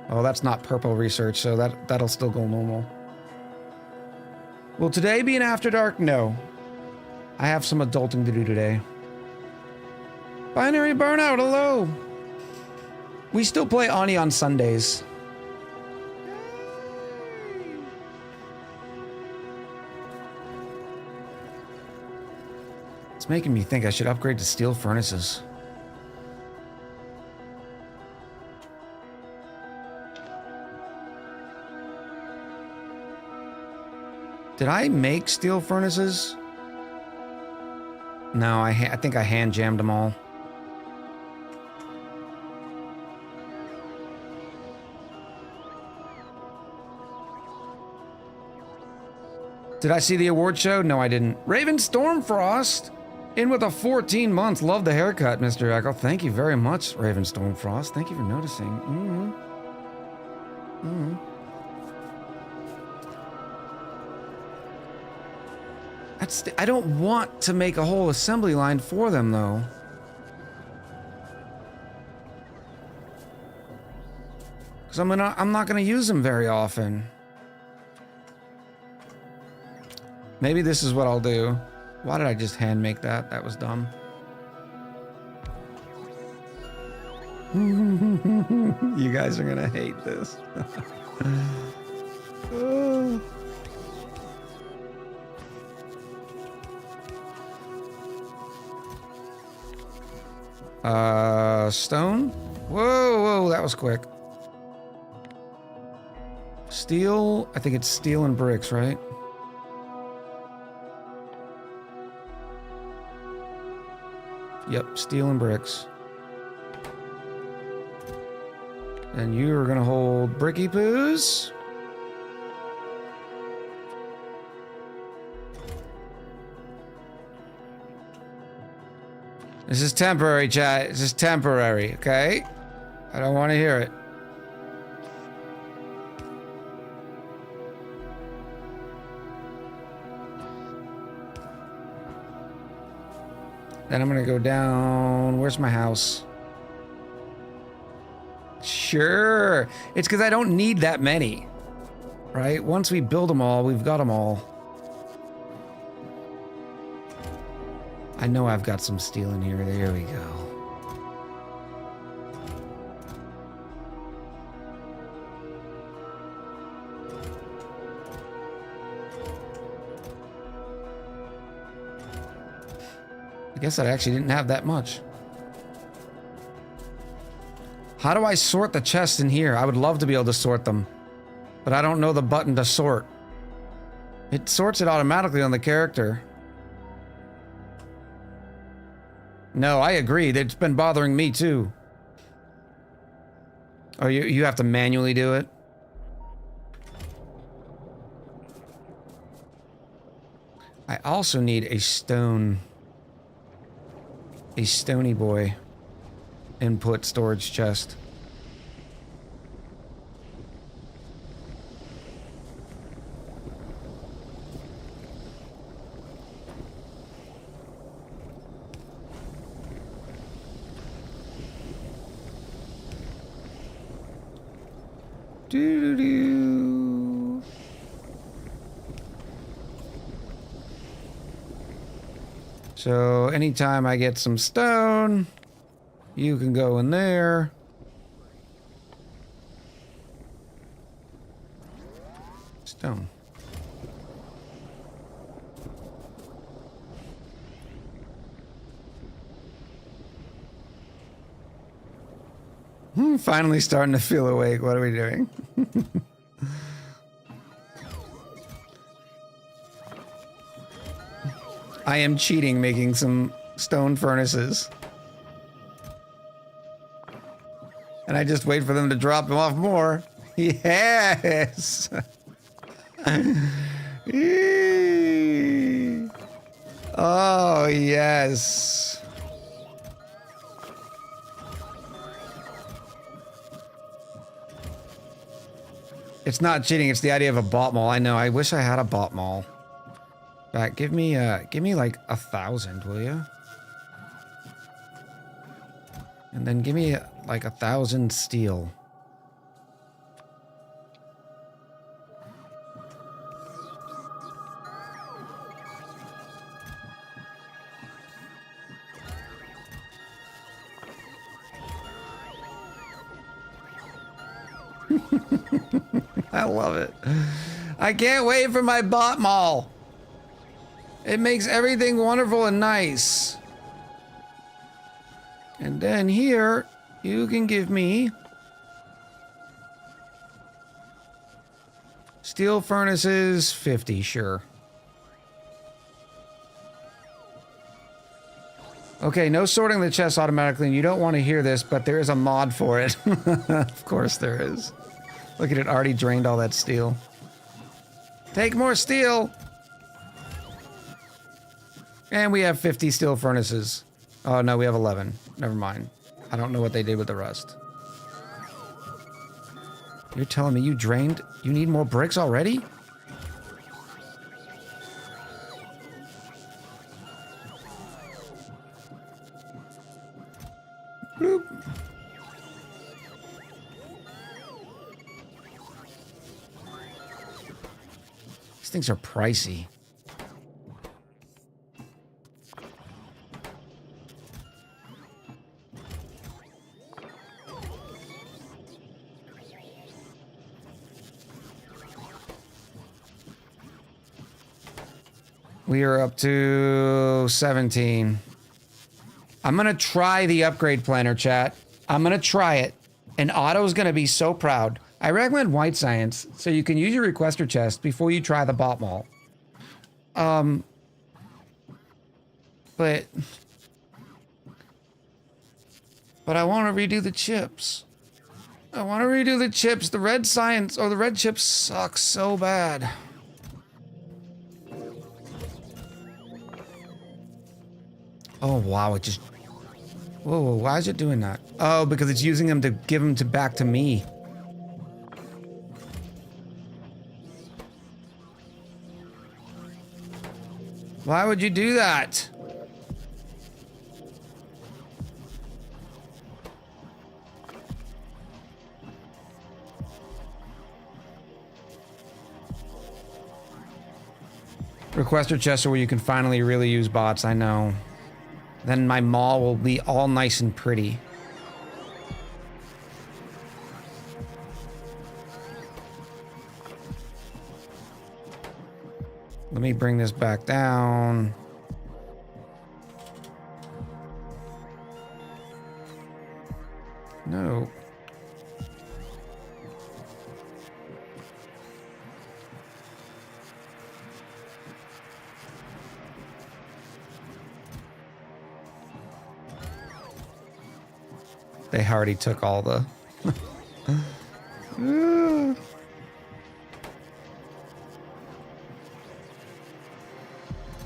Speaker 3: Oh, that's not purple research, so that'll still go normal. Will today be an after dark? No. I have some adulting to do today. Binary Burnout, hello. We still play Ani on Sundays. It's making me think I should upgrade to steel furnaces. Did I make steel furnaces? No, I think I hand jammed them all. Did I see the award show? No, I didn't. Raven Stormfrost! In with a 14 months. Love the haircut, Mr. Echo. Thank you very much, Raven Stormfrost. Thank you for noticing. I don't want to make a whole assembly line for them, though. Because I'm not gonna use them very often. Maybe this is what I'll do. Why did I just hand make that? That was dumb. You guys are gonna hate this. Stone? Whoa, that was quick. Steel, I think it's steel and bricks, right? Yep, steel and bricks. And you are gonna hold bricky poos. This is temporary, chat. This is temporary, okay? I don't want to hear it. Then I'm gonna go down. Where's my house? Sure. It's because I don't need that many. Right? Once we build them all, we've got them all. I know I've got some steel in here. There we go. I guess I actually didn't have that much. How do I sort the chests in here? I would love to be able to sort them, but I don't know the button to sort. It sorts it automatically on the character. No, I agree. It's been bothering me too. Oh, you have to manually do it? I also need a stone. A stony boy input storage chest. Doo-doo-doo. So anytime I get some stone, you can go in there. Stone. Finally starting to feel awake. What are we doing? I am cheating making some stone furnaces. And I just wait for them to drop off more. Yes! Oh, yes. It's not cheating, it's the idea of a bot mall. I know, I wish I had a bot mall. Back, give me like 1,000, will you? And then give me like 1,000 steel. I love it. I can't wait for my bot mall. It makes everything wonderful and nice. And then here, you can give me steel furnaces, 50, sure. Okay, no sorting the chests automatically, and you don't want to hear this, but there is a mod for it. Of course there is. Look at it, already drained all that steel. Take more steel! And we have 50 steel furnaces. Oh no, we have 11. Never mind. I don't know what they did with the rest. You're telling me you drained? You need more bricks already? Bloop. These things are pricey. We are up to 17. I'm gonna try the upgrade planner, chat. I'm gonna try it. And Otto's gonna be so proud. I recommend White Science, so you can use your requester chest before you try the bot mall. But I want to redo the chips. I want to redo the chips. The red science, or the red chips suck so bad. Oh, wow, it just... Whoa, why is it doing that? Oh, because it's using them to give them back to me. Why would you do that? Requester chests are where you can finally really use bots, I know. Then my mall will be all nice and pretty. Let me bring this back down. No. They already took all the...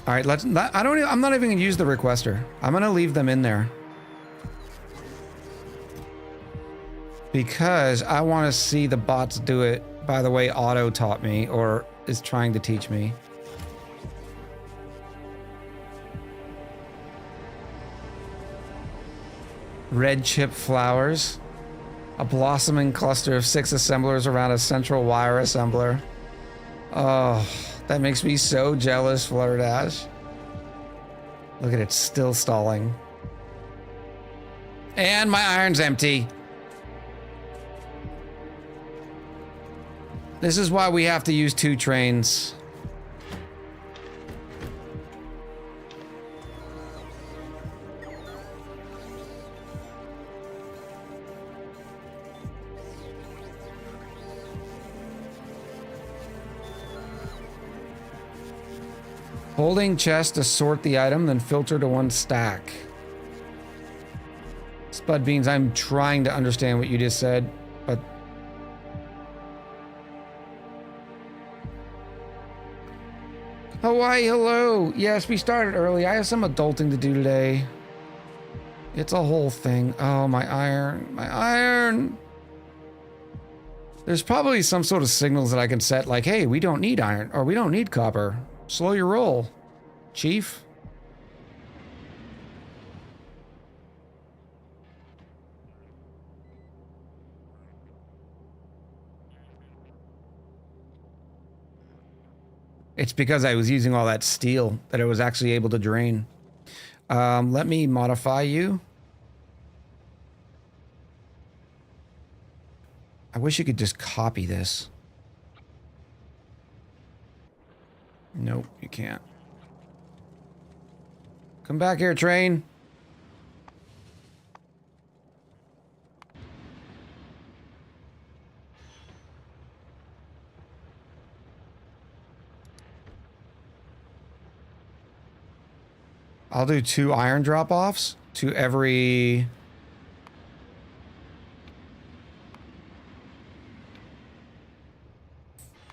Speaker 3: All right, let's... I'm not even gonna use the requester. I'm gonna leave them in there. Because I want to see the bots do it by the way Otto taught me, or is trying to teach me. Red chip flowers. A blossoming cluster of 6 assemblers around a central wire assembler. Oh, that makes me so jealous, Flutterdash. Look at it, still stalling. And my iron's empty. This is why we have to use 2 trains. Holding chest to sort the item, then filter to one stack. Spud Beans, I'm trying to understand what you just said, but... Hawaii, hello! Yes, we started early. I have some adulting to do today. It's a whole thing. Oh, my iron. My iron! There's probably some sort of signals that I can set, like, hey, we don't need iron, or we don't need copper. Slow your roll, Chief. It's because I was using all that steel that I was actually able to drain. Let me modify you. I wish you could just copy this. Nope, you can't. Come back here, train. I'll do 2 iron drop-offs to every...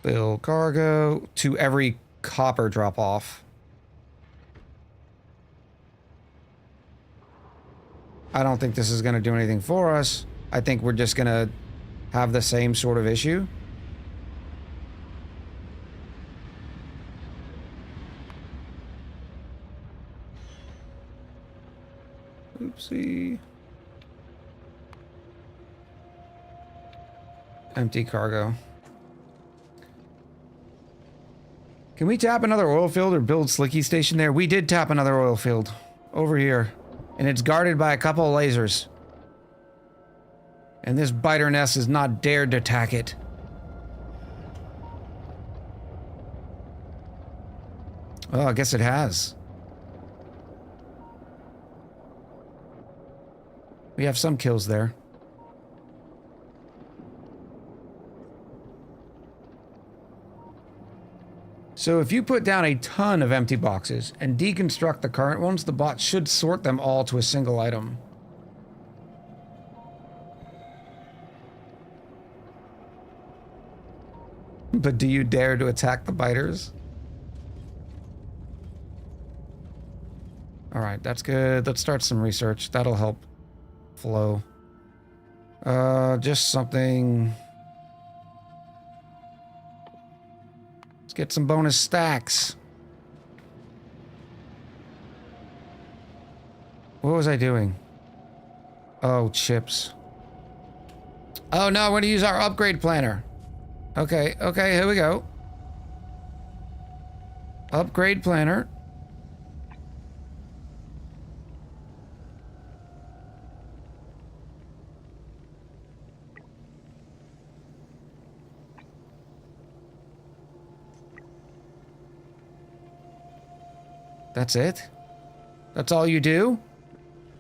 Speaker 3: Fill cargo to every copper drop-off. I don't think this is going to do anything for us. I think we're just going to have the same sort of issue. Oopsie. Empty cargo. Can we tap another oil field or build Slicky Station there? We did tap another oil field. Over here. And it's guarded by a couple of lasers. And this biter nest has not dared to attack it. Oh, I guess it has. We have some kills there. So if you put down a ton of empty boxes and deconstruct the current ones, the bot should sort them all to a single item. But do you dare to attack the biters? Alright, that's good. Let's start some research. That'll help flow. Just something... Get some bonus stacks. What was I doing? Oh, chips. Oh no, we're gonna use our upgrade planner. Okay, okay, here we go. Upgrade planner. That's it? That's all you do?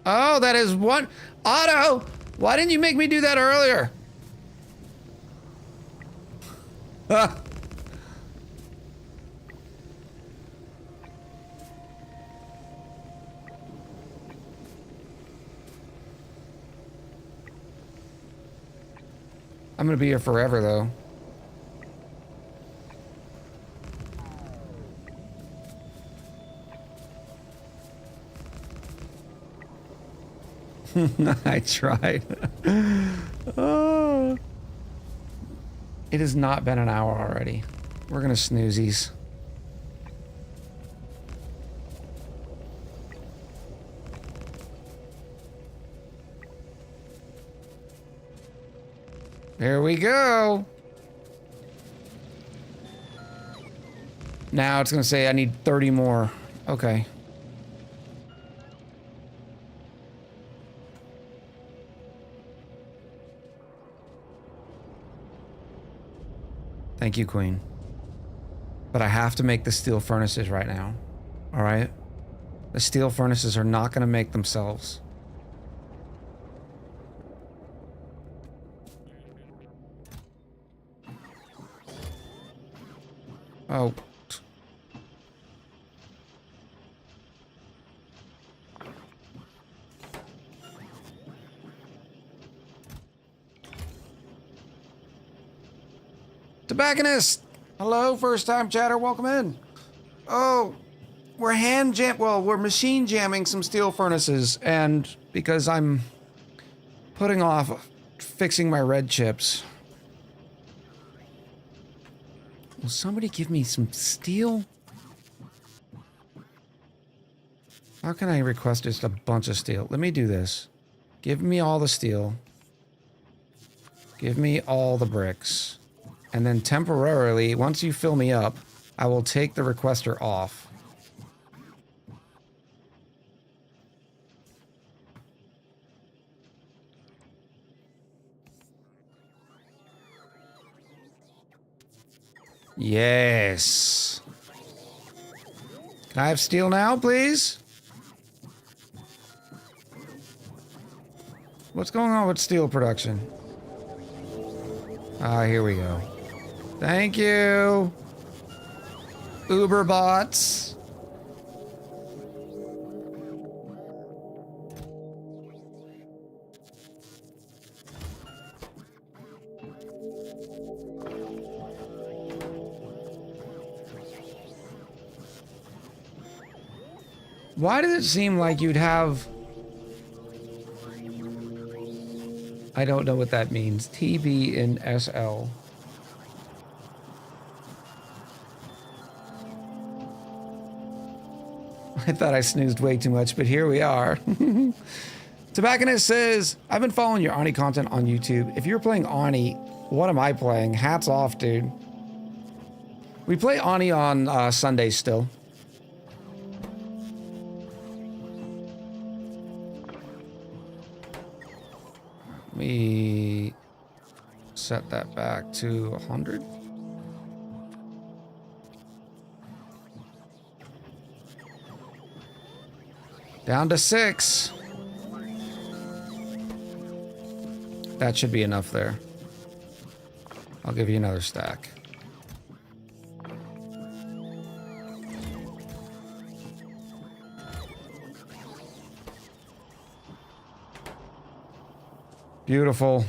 Speaker 3: Oh, that is one... Otto! Why didn't you make me do that earlier? Ah. I'm gonna be here forever, though. I tried. Oh. It has not been an hour already. We're gonna snoozies. There we go. Now it's gonna say I need 30 more. Okay. Thank you, Queen. But I have to make the steel furnaces right now. All right? The steel furnaces are not going to make themselves. Oh. Tobacconist! Hello, first time chatter, welcome in. Oh, we're we're machine jamming some steel furnaces, and because I'm putting off fixing my red chips. Will somebody give me some steel? How can I request just a bunch of steel? Let me do this. Give me all the steel. Give me all the bricks. And then temporarily, once you fill me up, I will take the requester off. Yes. Can I have steel now, please? What's going on with steel production? Ah, here we go. Thank you. Uber bots. Why does it seem like you'd have... I don't know what that means. TB in SL. I thought I snoozed way too much, but here we are. Tobacconist says, I've been following your Ani content on YouTube. If you're playing Ani, what am I playing? Hats off, dude. We play Ani on Sundays still. Let me set that back to 100. Down to 6. That should be enough there. I'll give you another stack. Beautiful.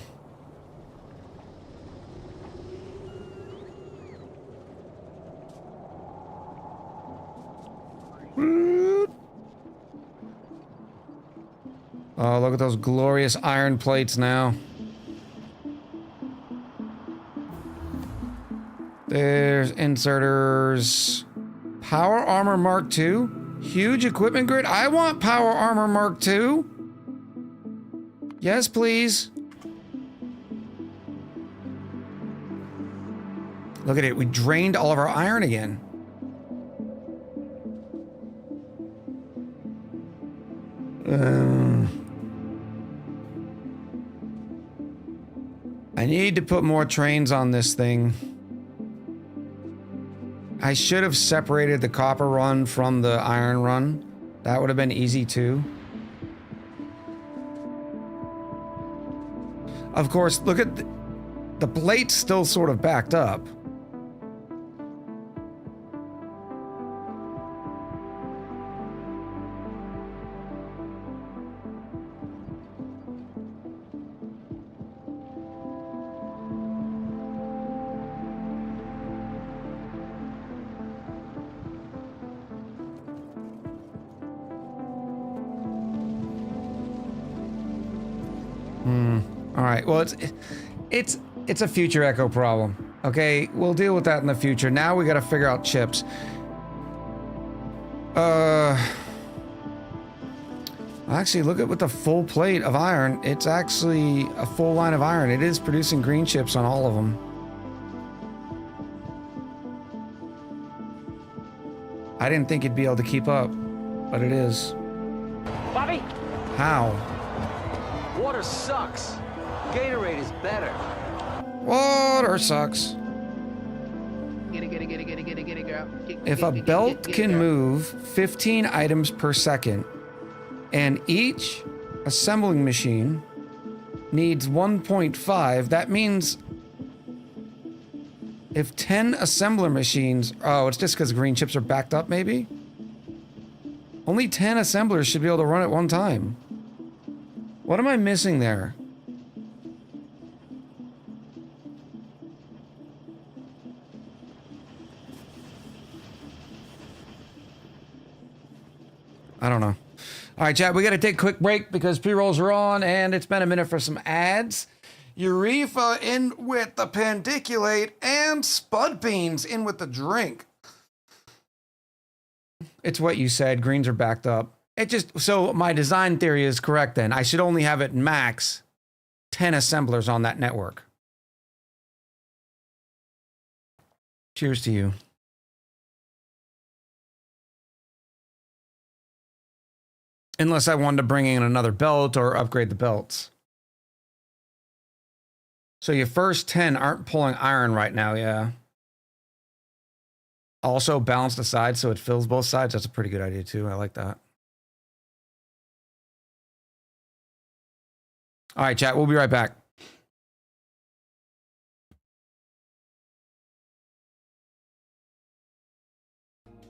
Speaker 3: Oh, look at those glorious iron plates now. There's inserters. Power Armor Mark II. Huge equipment grid. I want Power Armor Mark II. Yes, please. Look at it. We drained all of our iron again. I need to put more trains on this thing. I should have separated the copper run from the iron run. That would have been easy too. Of course, look at the plate's still sort of backed up. All right. Well, it's a future Echo problem. Okay, we'll deal with that in the future. Now we got to figure out chips. Actually, look at with the full plate of iron. It's actually a full line of iron. It is producing green chips on all of them. I didn't think it'd be able to keep up, but it is.
Speaker 8: Bobby?
Speaker 3: How?
Speaker 8: Water sucks. Gatorade is better.
Speaker 3: Water sucks.
Speaker 7: Get it, girl.
Speaker 3: If a belt can move 15 items per second, and each assembling machine needs 1.5, that means if 10 assembler machines... Oh, it's just because green chips are backed up, maybe? Only 10 assemblers should be able to run at one time. What am I missing there? I don't know. All right, chat, we got to take a quick break because pre-rolls are on, and it's been a minute for some ads. Eureka in with the Pandiculate, and Spud Beans in with the drink. It's what you said. Greens are backed up. It just, so my design theory is correct then. I should only have it max 10 assemblers on that network. Cheers to you. Unless I wanted to bring in another belt or upgrade the belts. So your first 10 aren't pulling iron right now, yeah. Also balance the sides so it fills both sides. That's a pretty good idea too. I like that. All right, chat, we'll be right back.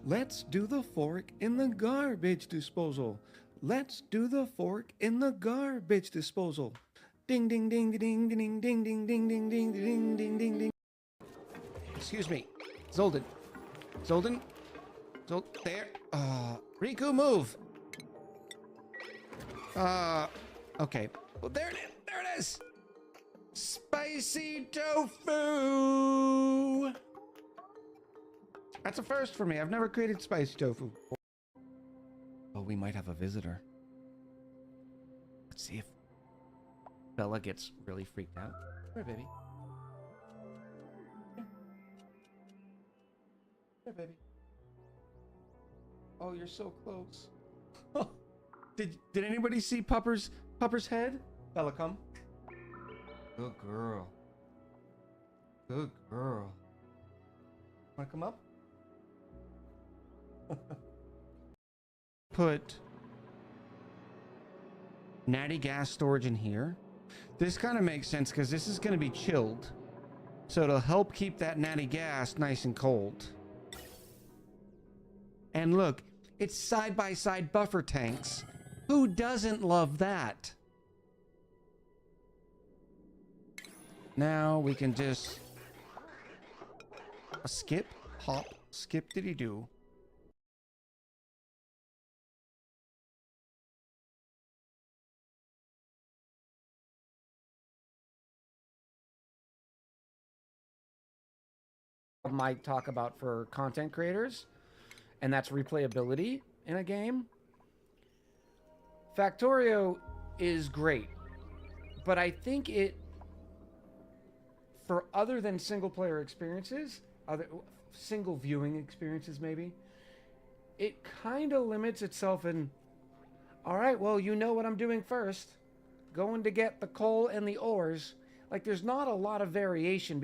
Speaker 3: Let's do the fork in the garbage disposal. Let's do the fork in the garbage disposal. Ding ding ding ding ding ding ding ding ding ding ding ding ding ding ding. Excuse me, Zoldan. Zoldan. There. Riku, move. Okay. Well, there it is. There it is. Spicy tofu. That's a first for me. I've never created spicy tofu. Oh, we might have a visitor. Let's see if Bella gets really freaked out. Come here, baby. Come here, baby. Oh, you're so close. Did anybody see Pupper's head? Bella, come. Good girl. Good girl. Wanna come up? Put natty gas storage in here. This kind of makes sense because this is going to be chilled. So it'll help keep that natty gas nice and cold. And look, it's side-by-side buffer tanks. Who doesn't love that? Now we can just skip, hop, skip diddy do. Might talk about for content creators, and that's replayability in a game. Factorio is great, but I think it, for other than single player experiences, other single viewing experiences maybe, it kind of limits itself in, all right, well, you know what I'm doing first, going to get the coal and the ores. Like, there's not a lot of variation.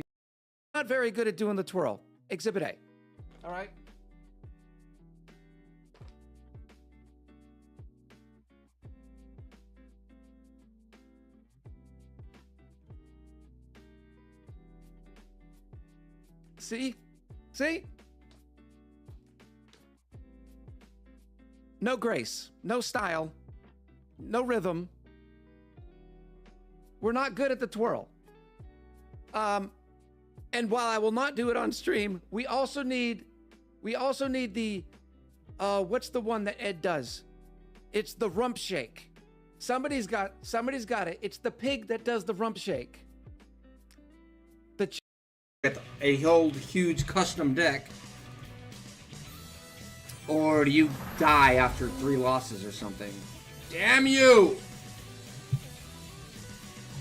Speaker 3: Not very good at doing the twirl. Exhibit A. All right. See? See? No grace, no style, no rhythm. We're not good at the twirl. And while I will not do it on stream, we also need the, what's the one that Ed does? It's the rump shake. Somebody's got it. It's the pig that does the rump shake. Get a whole huge custom deck. Or do you die after 3 losses or something? Damn you!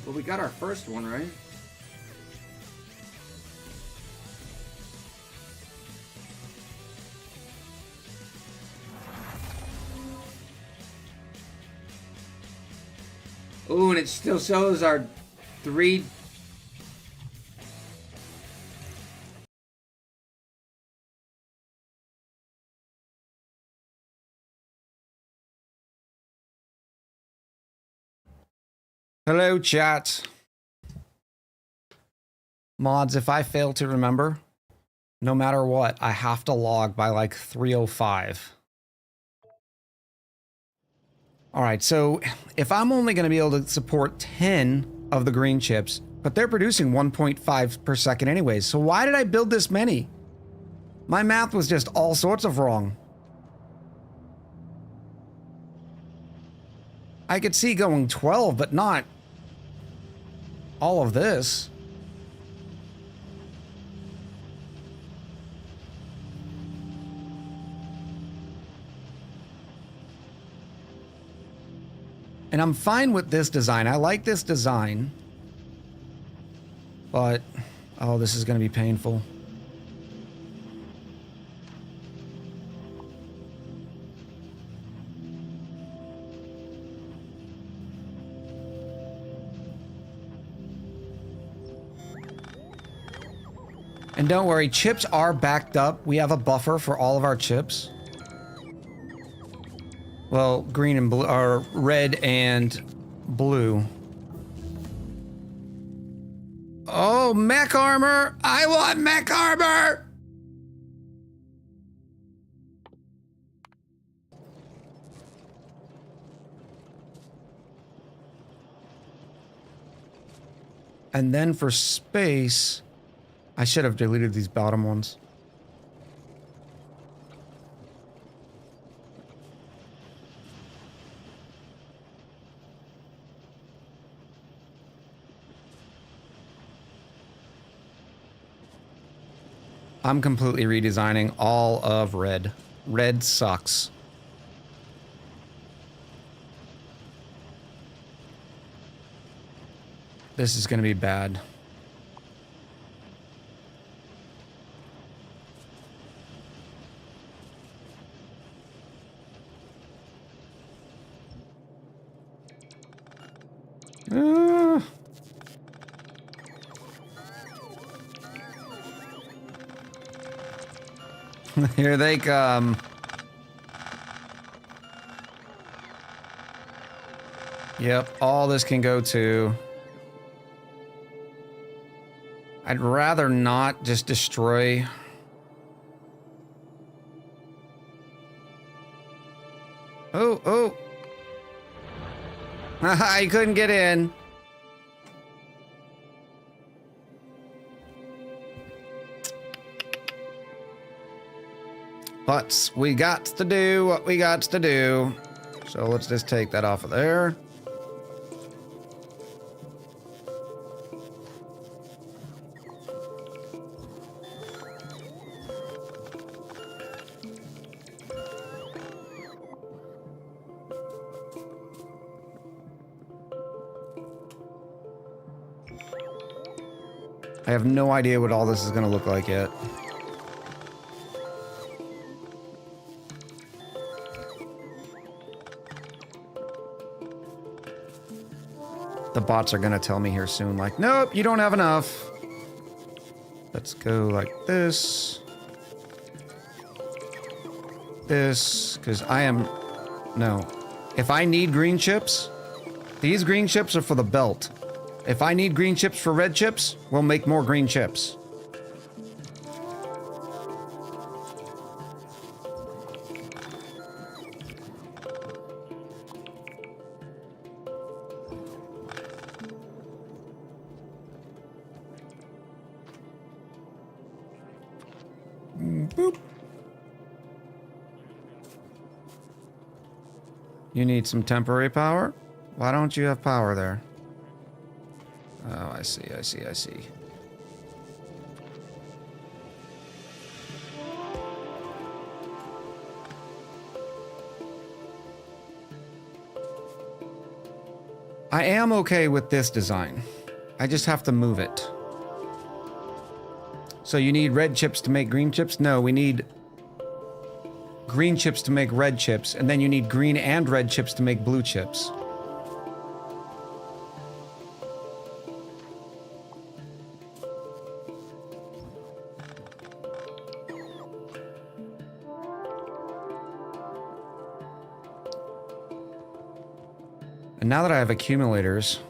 Speaker 3: Well, we got our first one, right? Ooh, and it still shows our 3. Hello, chat. Mods, if I fail to remember, no matter what, I have to log by like 3:05. All right, so if I'm only going to be able to support 10 of the green chips, but they're producing 1.5 per second anyways, so why did I build this many? My math was just all sorts of wrong. I could see going 12, but not all of this. And I'm fine with this design. I like this design. But, oh, this is going to be painful. And don't worry, chips are backed up. We have a buffer for all of our chips. Well, green and blue, or red and blue. Oh, mech armor! I want mech armor! And then for space, I should have deleted these bottom ones. I'm completely redesigning all of red. Red sucks. This is going to be bad. Here they come. Yep, all this can go to. I'd rather not just destroy. Oh, oh. I couldn't get in. But we got to do what we got to do. So let's just take that off of there. I have no idea what all this is going to look like yet. The bots are gonna tell me here soon, like, nope, you don't have enough. Let's go like this. This, because I am... No. If I need green chips, these green chips are for the belt. If I need green chips for red chips, we'll make more green chips. Boop. You need some temporary power? Why don't you have power there? Oh, I see, I see, I see. I am okay with this design. I just have to move it. So you need red chips to make green chips? No, we need green chips to make red chips, and then you need green and red chips to make blue chips. And now that I have accumulators...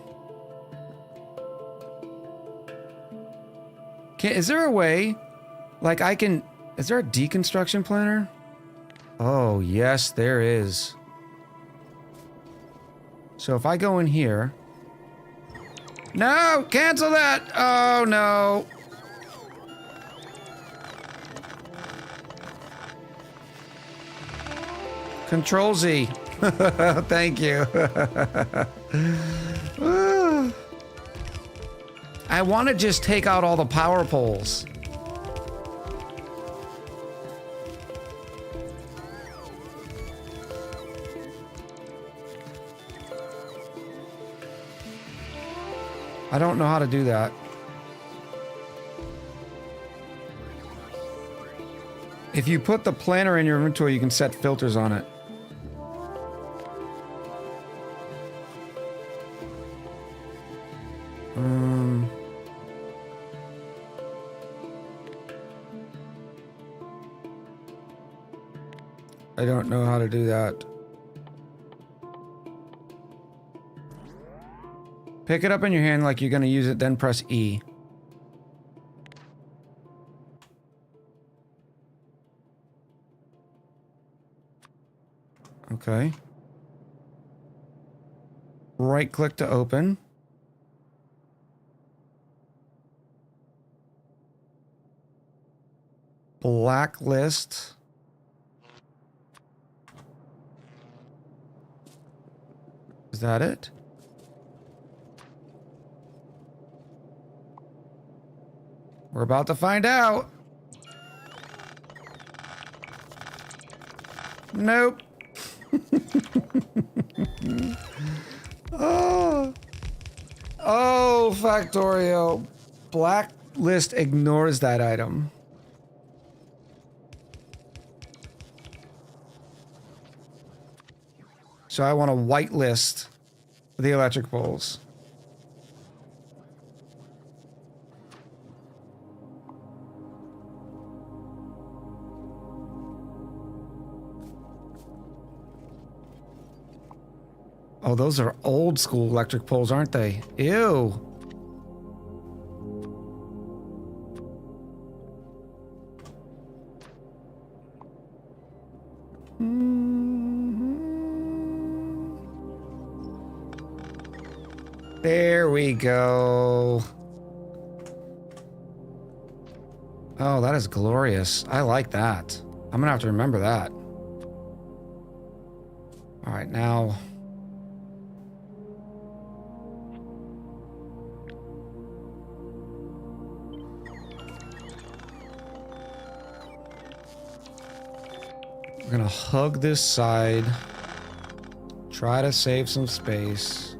Speaker 3: Is there a way, like I can, is there a deconstruction planner? Oh, yes, there is. So if I go in here. No, cancel that. Oh, no. Control Z. Thank you. I want to just take out all the power poles. I don't know how to do that. If you put the planner in your inventory, you can set filters on it. I don't know how to do that. Pick it up in your hand like you're going to use it, then press E. Okay. Right click to open. Blacklist. Is that it? We're about to find out. Nope. Oh, Factorio. Blacklist ignores that item. So I want to whitelist the electric poles. Oh, those are old school electric poles, aren't they? Ew. There we go. Oh, that is glorious. I like that. I'm gonna have to remember that. All right, now. We're gonna hug this side. Try to save some space.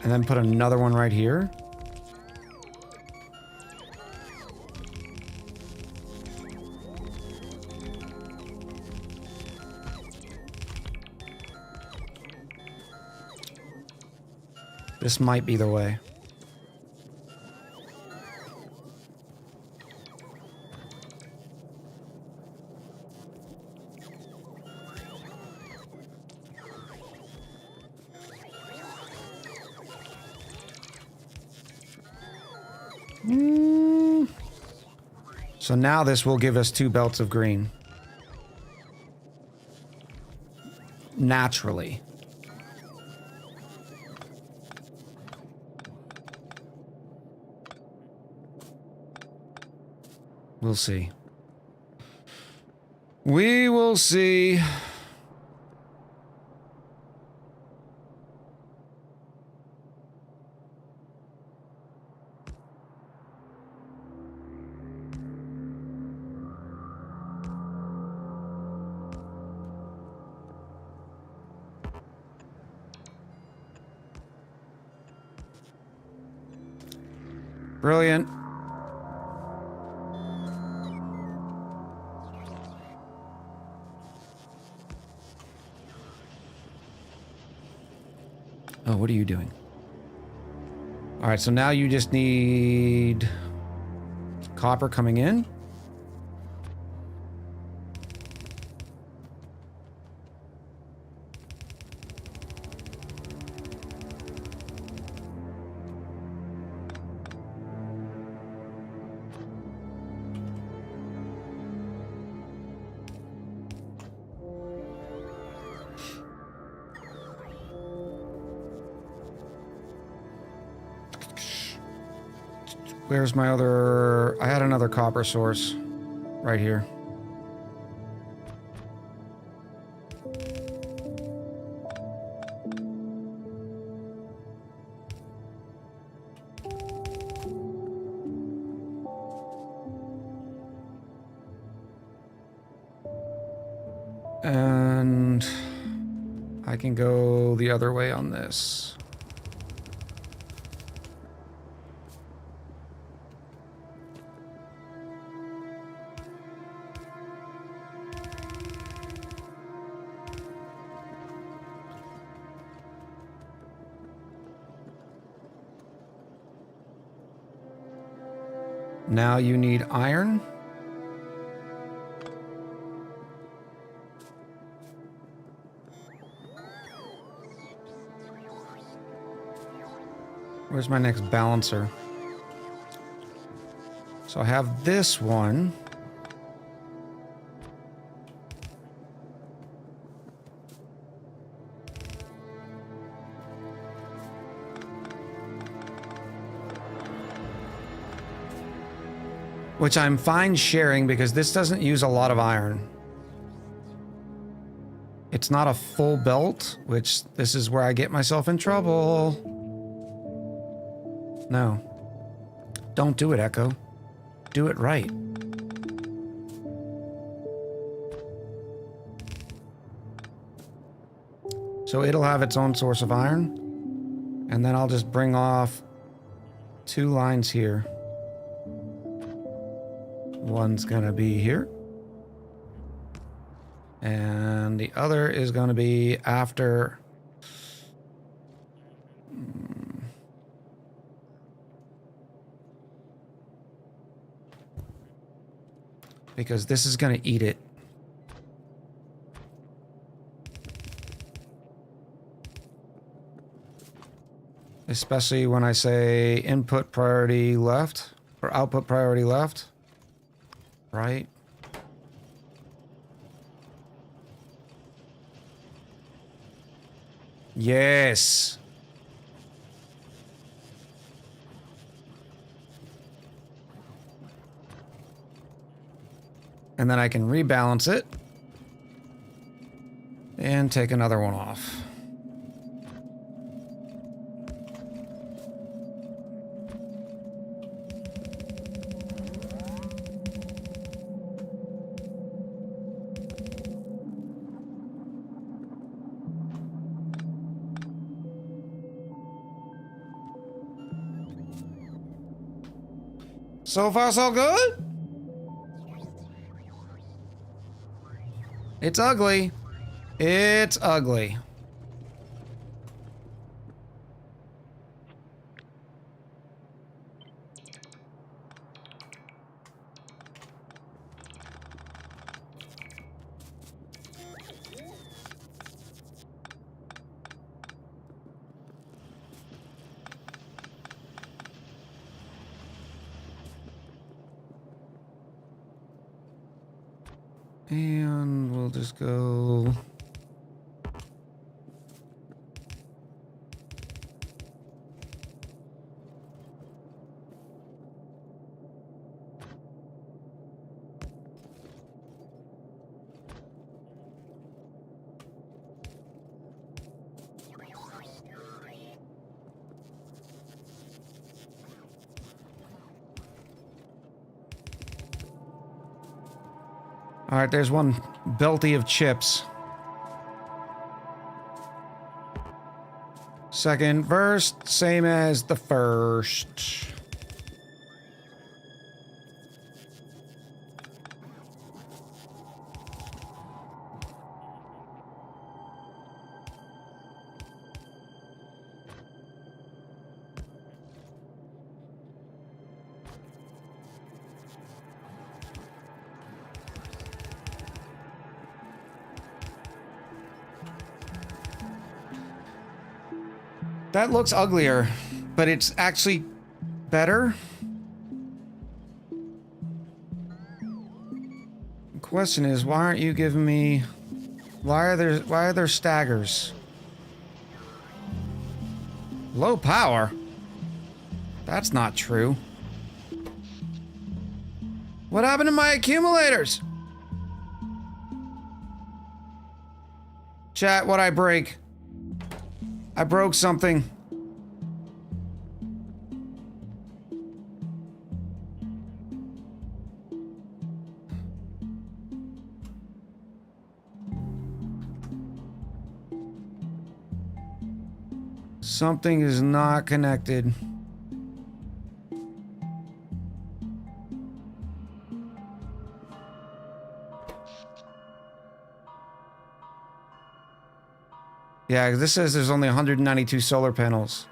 Speaker 3: And then put another one right here. This might be the way. So now this will give us 2 belts of green. Naturally. We'll see. We will see. Brilliant. Oh, what are you doing? All right, so now you just need copper coming in. Where's my other... I had another copper source. Right here. And I can go the other way on this. Now you need iron. Where's my next balancer? So I have this one. Which I'm fine sharing because this doesn't use a lot of iron. It's not a full belt, which this is where I get myself in trouble. No. Don't do it, Echo. Do it right. So it'll have its own source of iron. And then I'll just bring off 2 lines here. One's gonna be here. And the other is gonna be after... because this is gonna eat it. Especially when I say input priority left, or output priority left. Right? Yes. And then I can rebalance it and take another one off. So far, so good? It's ugly. It's ugly. And we'll just go... All right, there's one belty of chips. Second verse, same as the first. That looks uglier, but it's actually better. The question is, why aren't you giving me... Why are there staggers? Low power? That's not true. What happened to my accumulators? Chat, what'd I break? I broke something. Something is not connected. Yeah, this says there's only 192 solar panels.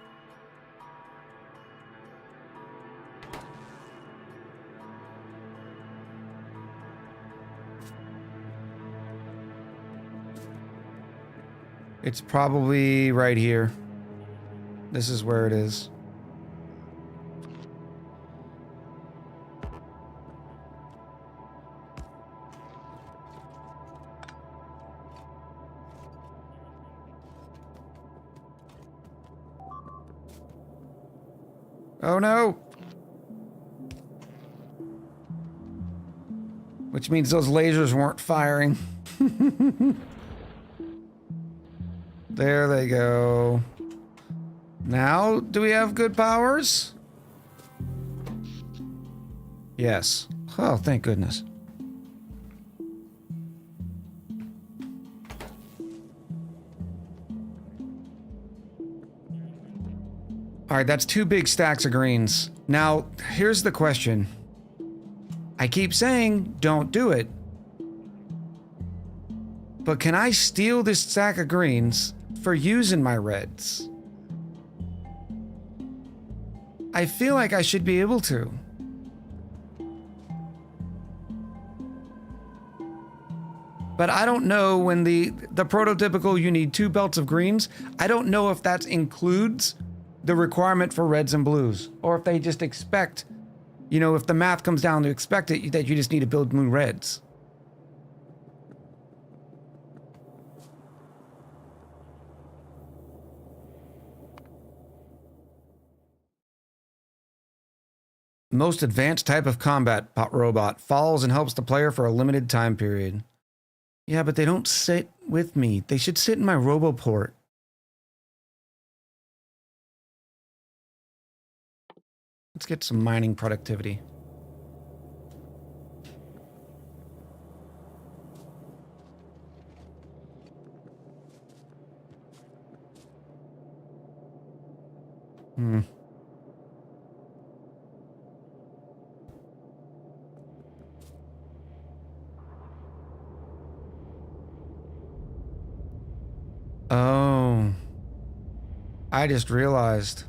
Speaker 3: It's probably right here. This is where it is. Oh no! Which means those lasers weren't firing. There they go. Now, do we have good powers? Yes. Oh, thank goodness. All right, that's 2 big stacks of greens. Now, here's the question. I keep saying, don't do it. But can I steal this stack of greens for using my reds? I feel like I should be able to. But I don't know when the prototypical you need 2 belts of greens, I don't know if that includes the requirement for reds and blues, or if they just expect, you know, if the math comes down to expect it, that you just need to build blue reds. Most advanced type of combat robot follows and helps the player for a limited time period. Yeah, but they don't sit with me. They should sit in my Roboport. Let's get some mining productivity. Oh. I just realized.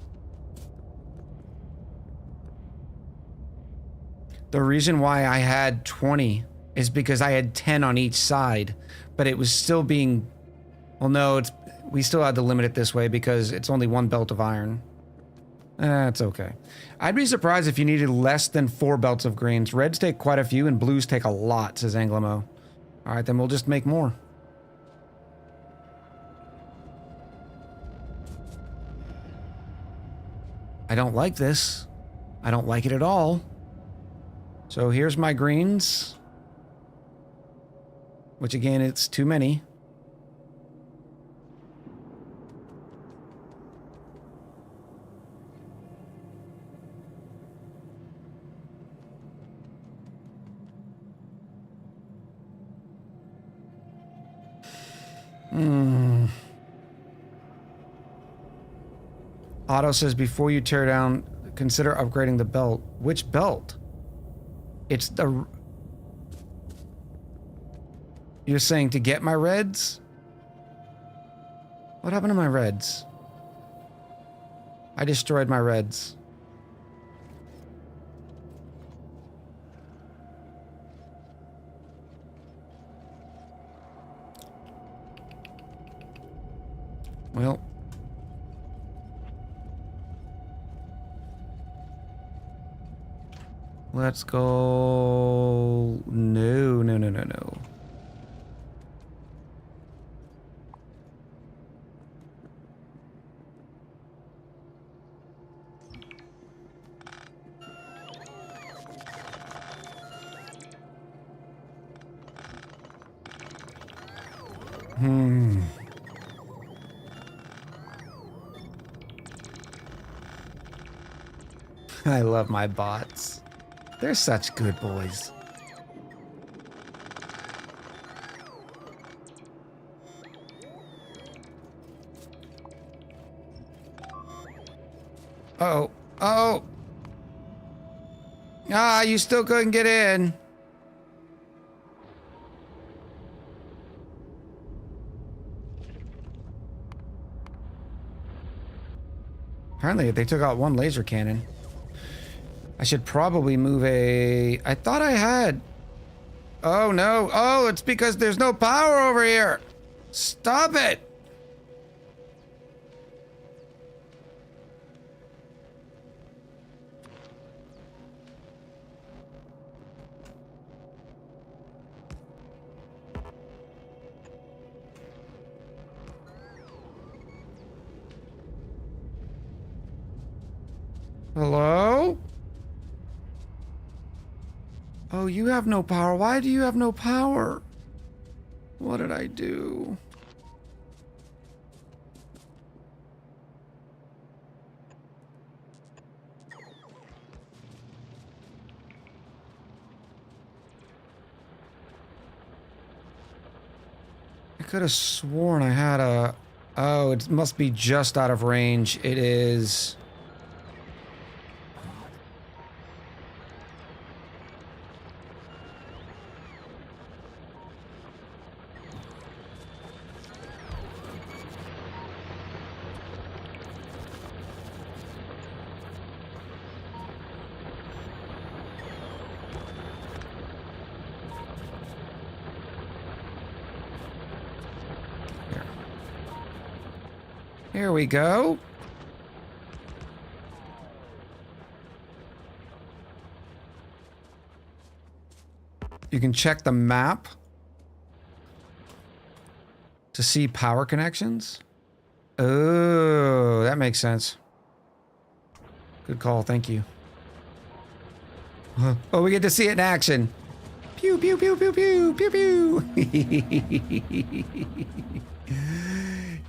Speaker 3: The reason why I had 20 is because I had 10 on each side, but it was still being... Well, no, we still had to limit it this way because it's only 1 belt of iron. That's okay. I'd be surprised if you needed less than 4 belts of greens. Reds take quite a few and blues take a lot, says Anglomo. All right, then we'll just make more. I don't like this. I don't like it at all. So here's my greens. Which again, it's too many. Otto says, before you tear down, consider upgrading the belt. Which belt? It's the... You're saying to get my reds? What happened to my reds? I destroyed my reds. Well... Let's go... No. I love my bots. They're such good boys. Oh, oh. Ah, you still couldn't get in. Apparently, they took out one laser cannon. I should probably move a... I thought I had... Oh, no. Oh, it's because there's no power over here. Stop it. Hello? Oh, you have no power. Why do you have no power? What did I do? I could have sworn I had a... Oh, it must be just out of range. It is... Here we go. You can check the map to see power connections. Oh, that makes sense. Good call, thank you. Oh, we get to see it in action. Pew, pew, pew, pew, pew, pew, pew.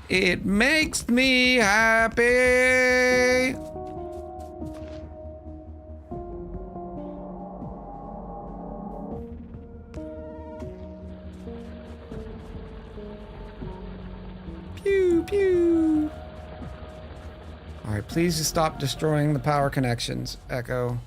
Speaker 3: It makes me happy. Pew, pew. All right, please stop destroying the power connections, Echo.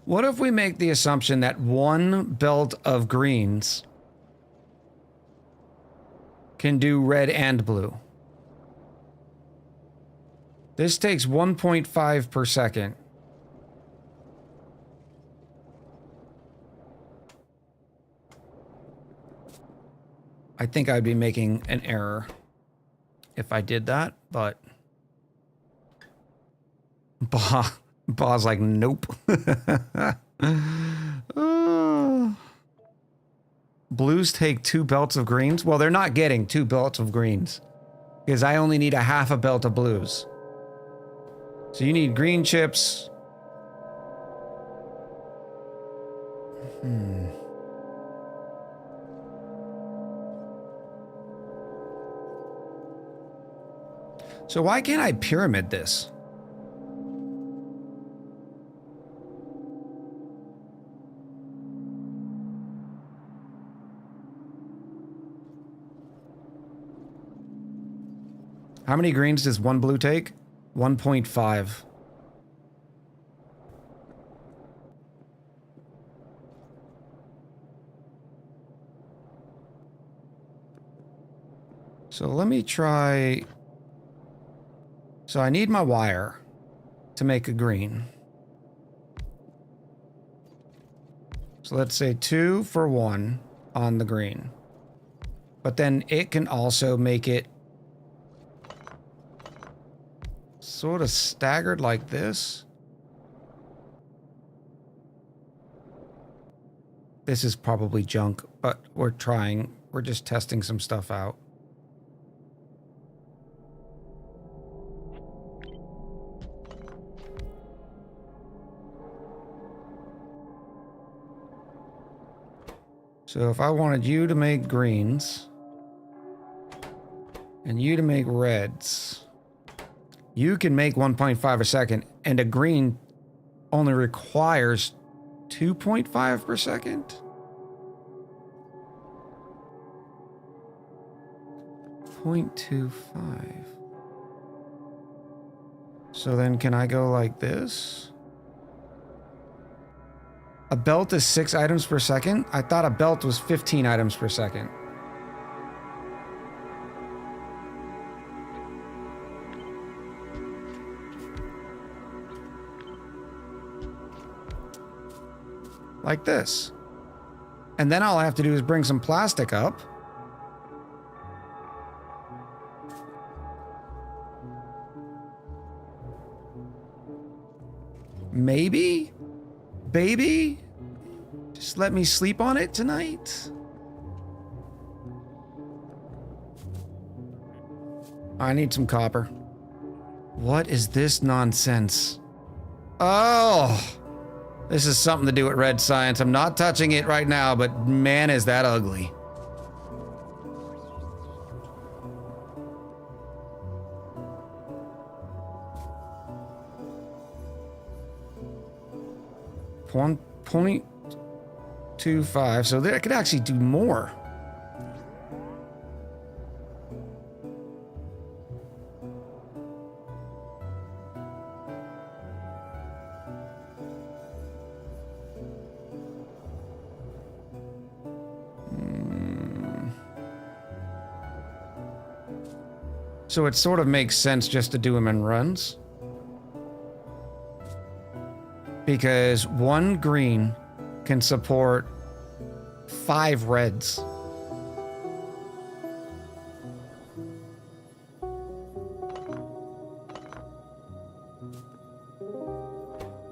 Speaker 3: What if we make the assumption that one belt of greens can do red and blue? This takes 1.5 per second. I think I'd be making an error if I did that, but... Baw's like, nope. Blues take 2 belts of greens? Well, they're not getting 2 belts of greens, because I only need a half a belt of blues. So you need green chips. So why can't I pyramid this? How many greens does one blue take? 1.5. So let me try... So I need my wire to make a green. So let's say 2 for 1 on the green. But then it can also make it sort of staggered like this. This is probably junk, but we're trying. We're just testing some stuff out. So if I wanted you to make greens and you to make reds, you can make 1.5 a second, and a green only requires 2.5 per second. 0.25. So then can I go like this? A belt is 6 items per second? I thought a belt was 15 items per second. Like this. And then all I have to do is bring some plastic up. Maybe? Baby? Just let me sleep on it tonight? I need some copper. What is this nonsense? Oh! This is something to do with red science. I'm not touching it right now, but man, is that ugly. .25, so there I could actually do more. So it sort of makes sense just to do them in runs. Because 1 green can support 5 reds.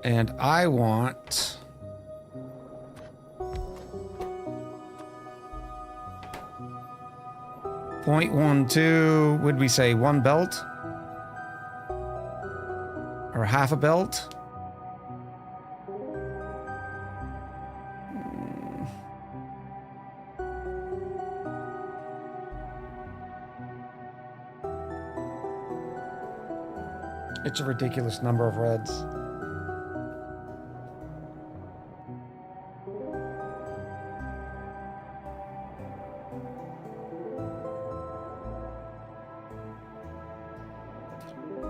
Speaker 3: And I want... .12, would we say 1 belt? Or half a belt? It's a ridiculous number of reds.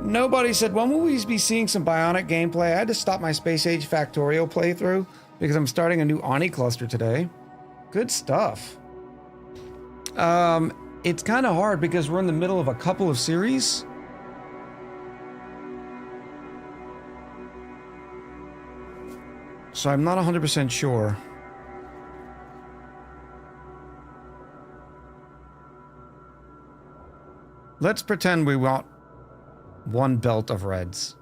Speaker 3: Nobody said, when will we be seeing some Bionic gameplay? I had to stop my Space Age Factorio playthrough because I'm starting a new Ani cluster today. Good stuff. It's kind of hard because we're in the middle of a couple of series. So I'm not 100% sure. Let's pretend we want 1 belt of reds.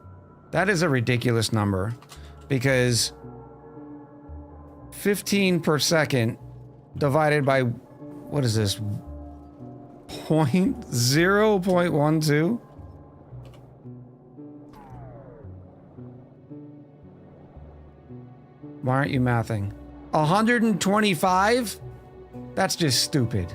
Speaker 3: That is a ridiculous number because 15 per second divided by, what is this? 0.12? Why aren't you mathing? 125? That's just stupid.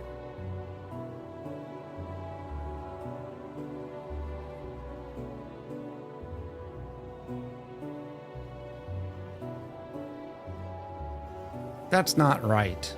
Speaker 3: That's not right.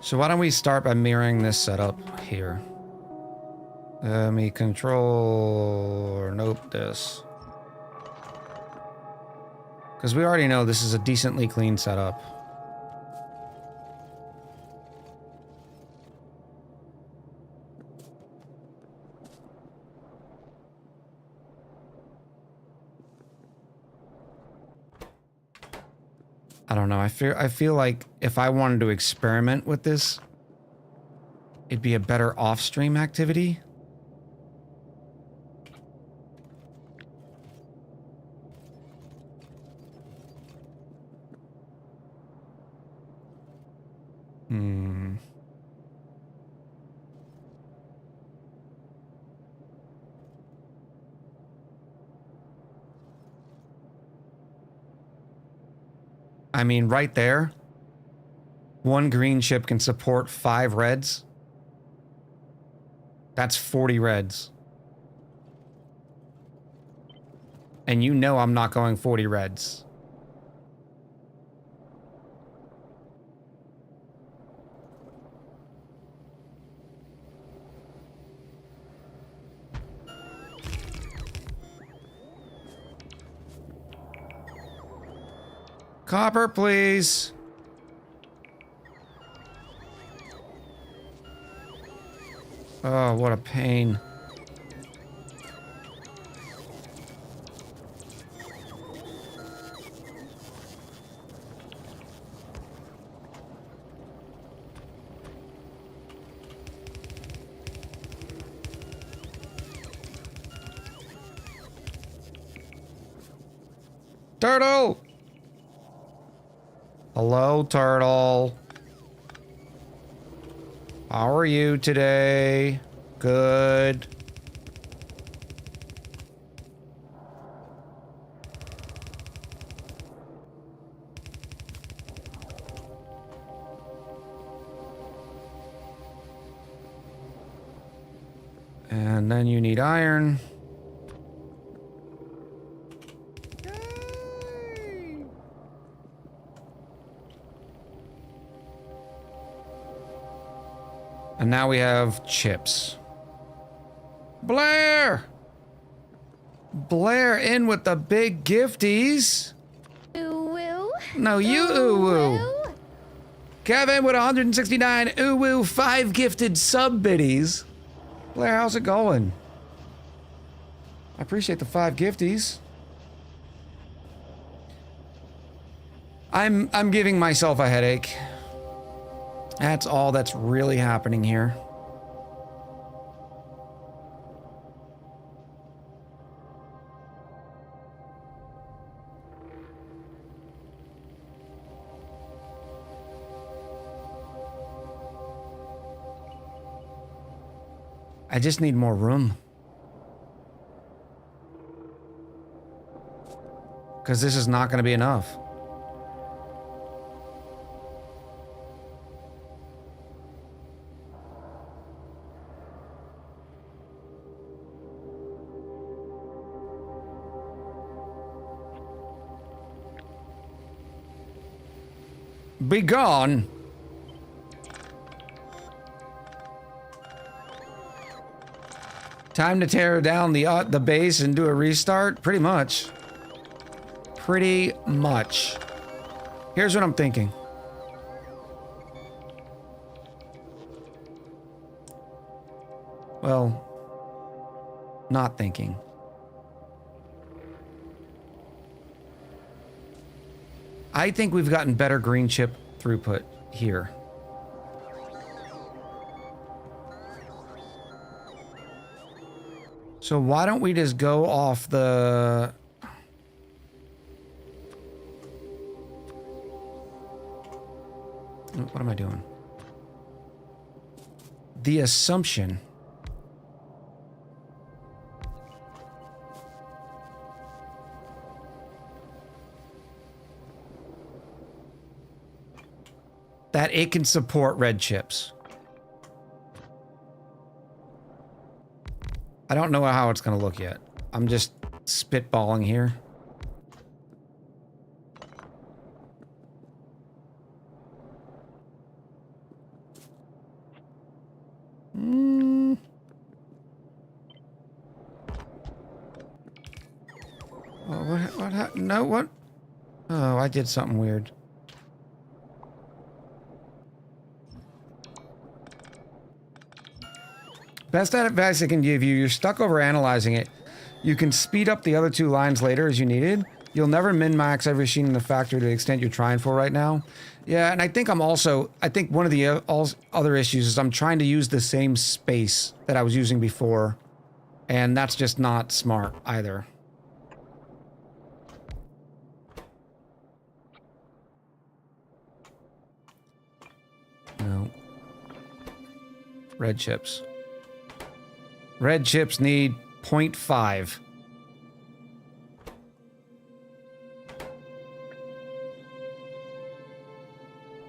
Speaker 3: So why don't we start by mirroring this setup here? Let me control, or nope, this. Because we already know this is a decently clean setup. I don't know. I feel like if I wanted to experiment with this, it'd be a better off-stream activity. I mean, right there, one green chip can support 5 reds. That's 40 reds. And you know I'm not going 40 reds. Copper, please. Oh, what a pain. Turtle! Hello, Turtle. How are you today? Good. And then you need iron. And now we have chips. Blair! Blair in with the big gifties.
Speaker 9: Ooh-woo.
Speaker 3: No, you ooh-woo. Kevin with 169 ooh-woo 5 gifted sub biddies. Blair, how's it going? I appreciate the 5 gifties. I'm giving myself a headache. That's all that's really happening here. I just need more room. Because this is not going to be enough. Be gone. Time to tear down the base and do a restart? Pretty much. Pretty much. Here's what I'm thinking. Well, not thinking. I think we've gotten better green chip throughput here. So why don't we just go off the... What am I doing? The assumption that it can support red chips. I don't know how it's going to look yet. I'm just spitballing here. Oh, what happened? No, what? Oh, I did something weird. Best advice I can give you, you're stuck over analyzing it. You can speed up the other 2 lines later as you needed. You'll never min-max every machine in the factory to the extent you're trying for right now. Yeah, and I think I think one of the other issues is I'm trying to use the same space that I was using before. And that's just not smart either. No. Red chips. Red chips need 0.5.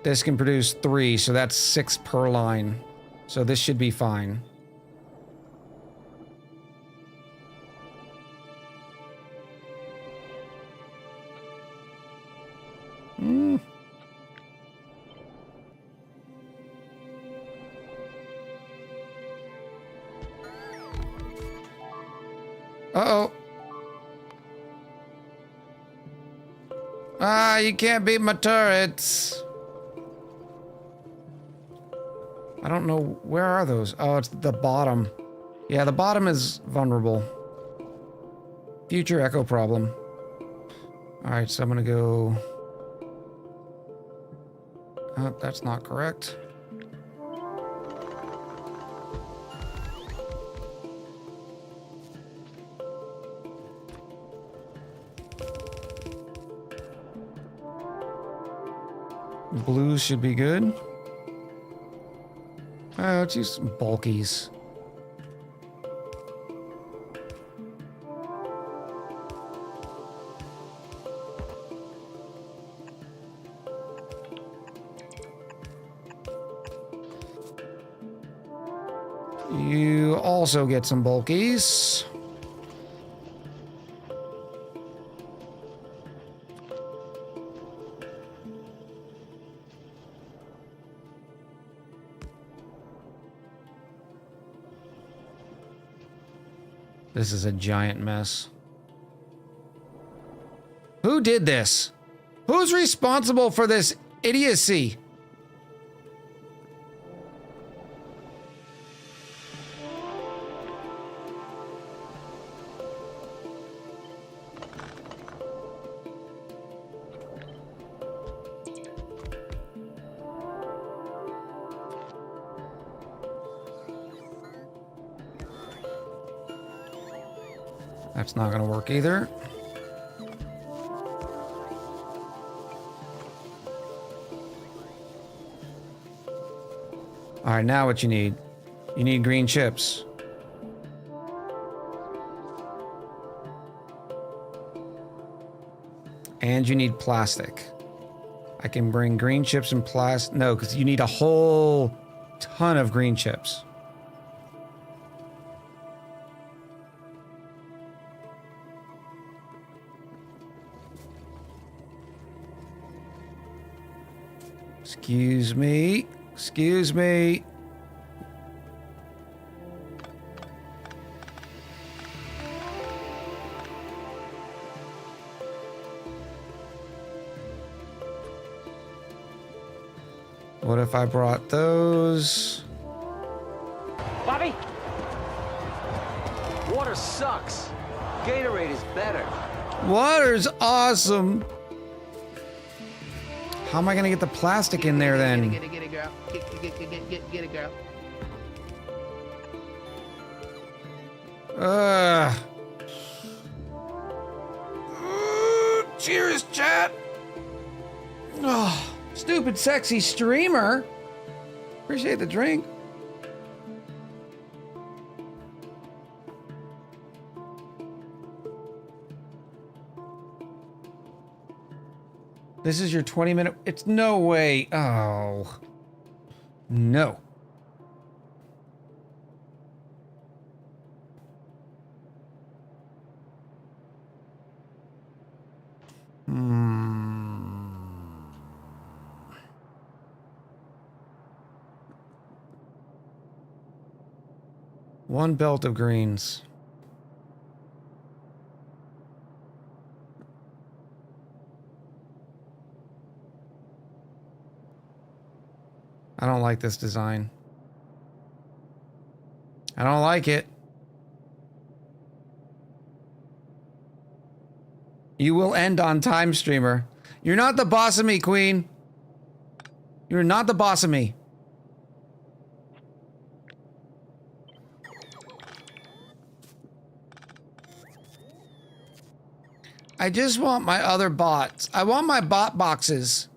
Speaker 3: This can produce 3, so that's 6 per line. So this should be fine. Uh-oh. Ah, you can't beat my turrets. I don't know. Where are those? Oh, it's the bottom. Yeah, the bottom is vulnerable. Future echo problem. Alright, so I'm gonna go... Oh, that's not correct. Blue should be good. Let's use some bulkies. You also get some bulkies. This is a giant mess. Who did this? Who's responsible for this idiocy? That's not gonna work either. All right, now what you need? You need green chips. And you need plastic. I can bring green chips and plastic. No, because you need a whole ton of green chips. Excuse me. Excuse me. What if I brought those?
Speaker 8: Bobby! Water sucks. Gatorade is better.
Speaker 3: Water's awesome. How am I gonna get the plastic in there then?
Speaker 7: Get it, girl. Get it, girl.
Speaker 3: Cheers, chat. Oh, stupid sexy streamer. Appreciate the drink. This is your 20-minute... It's no way. Oh. No. 1 belt of greens. I don't like this design. I don't like it. You will end on time, streamer. You're not the boss of me, queen. You're not the boss of me. I just want my other bots. I want my bot boxes.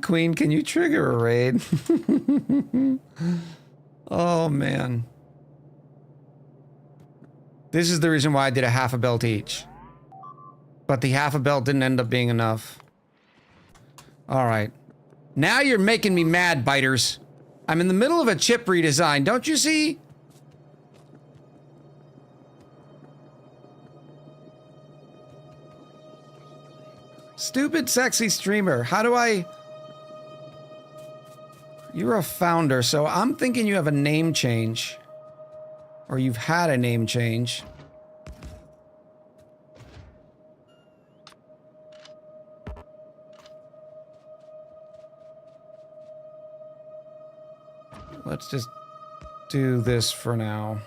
Speaker 3: Queen, can you trigger a raid? Oh, man. This is the reason why I did a half a belt each. But the half a belt didn't end up being enough. Alright. Now you're making me mad, biters. I'm in the middle of a chip redesign, don't you see? Stupid sexy streamer, how do I... You're a founder, so I'm thinking you have a name change. Or you've had a name change. Let's just do this for now.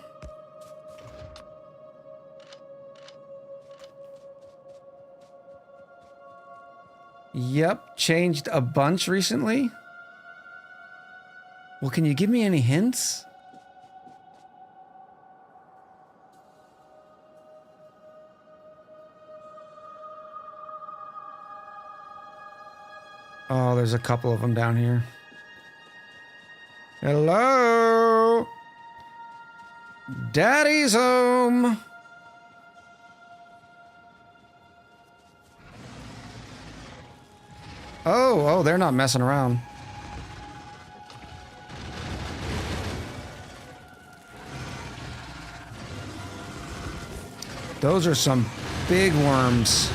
Speaker 3: Yep, changed a bunch recently. Well, can you give me any hints? Oh, there's a couple of them down here. Hello? Daddy's home. Oh, they're not messing around. Those are some big worms.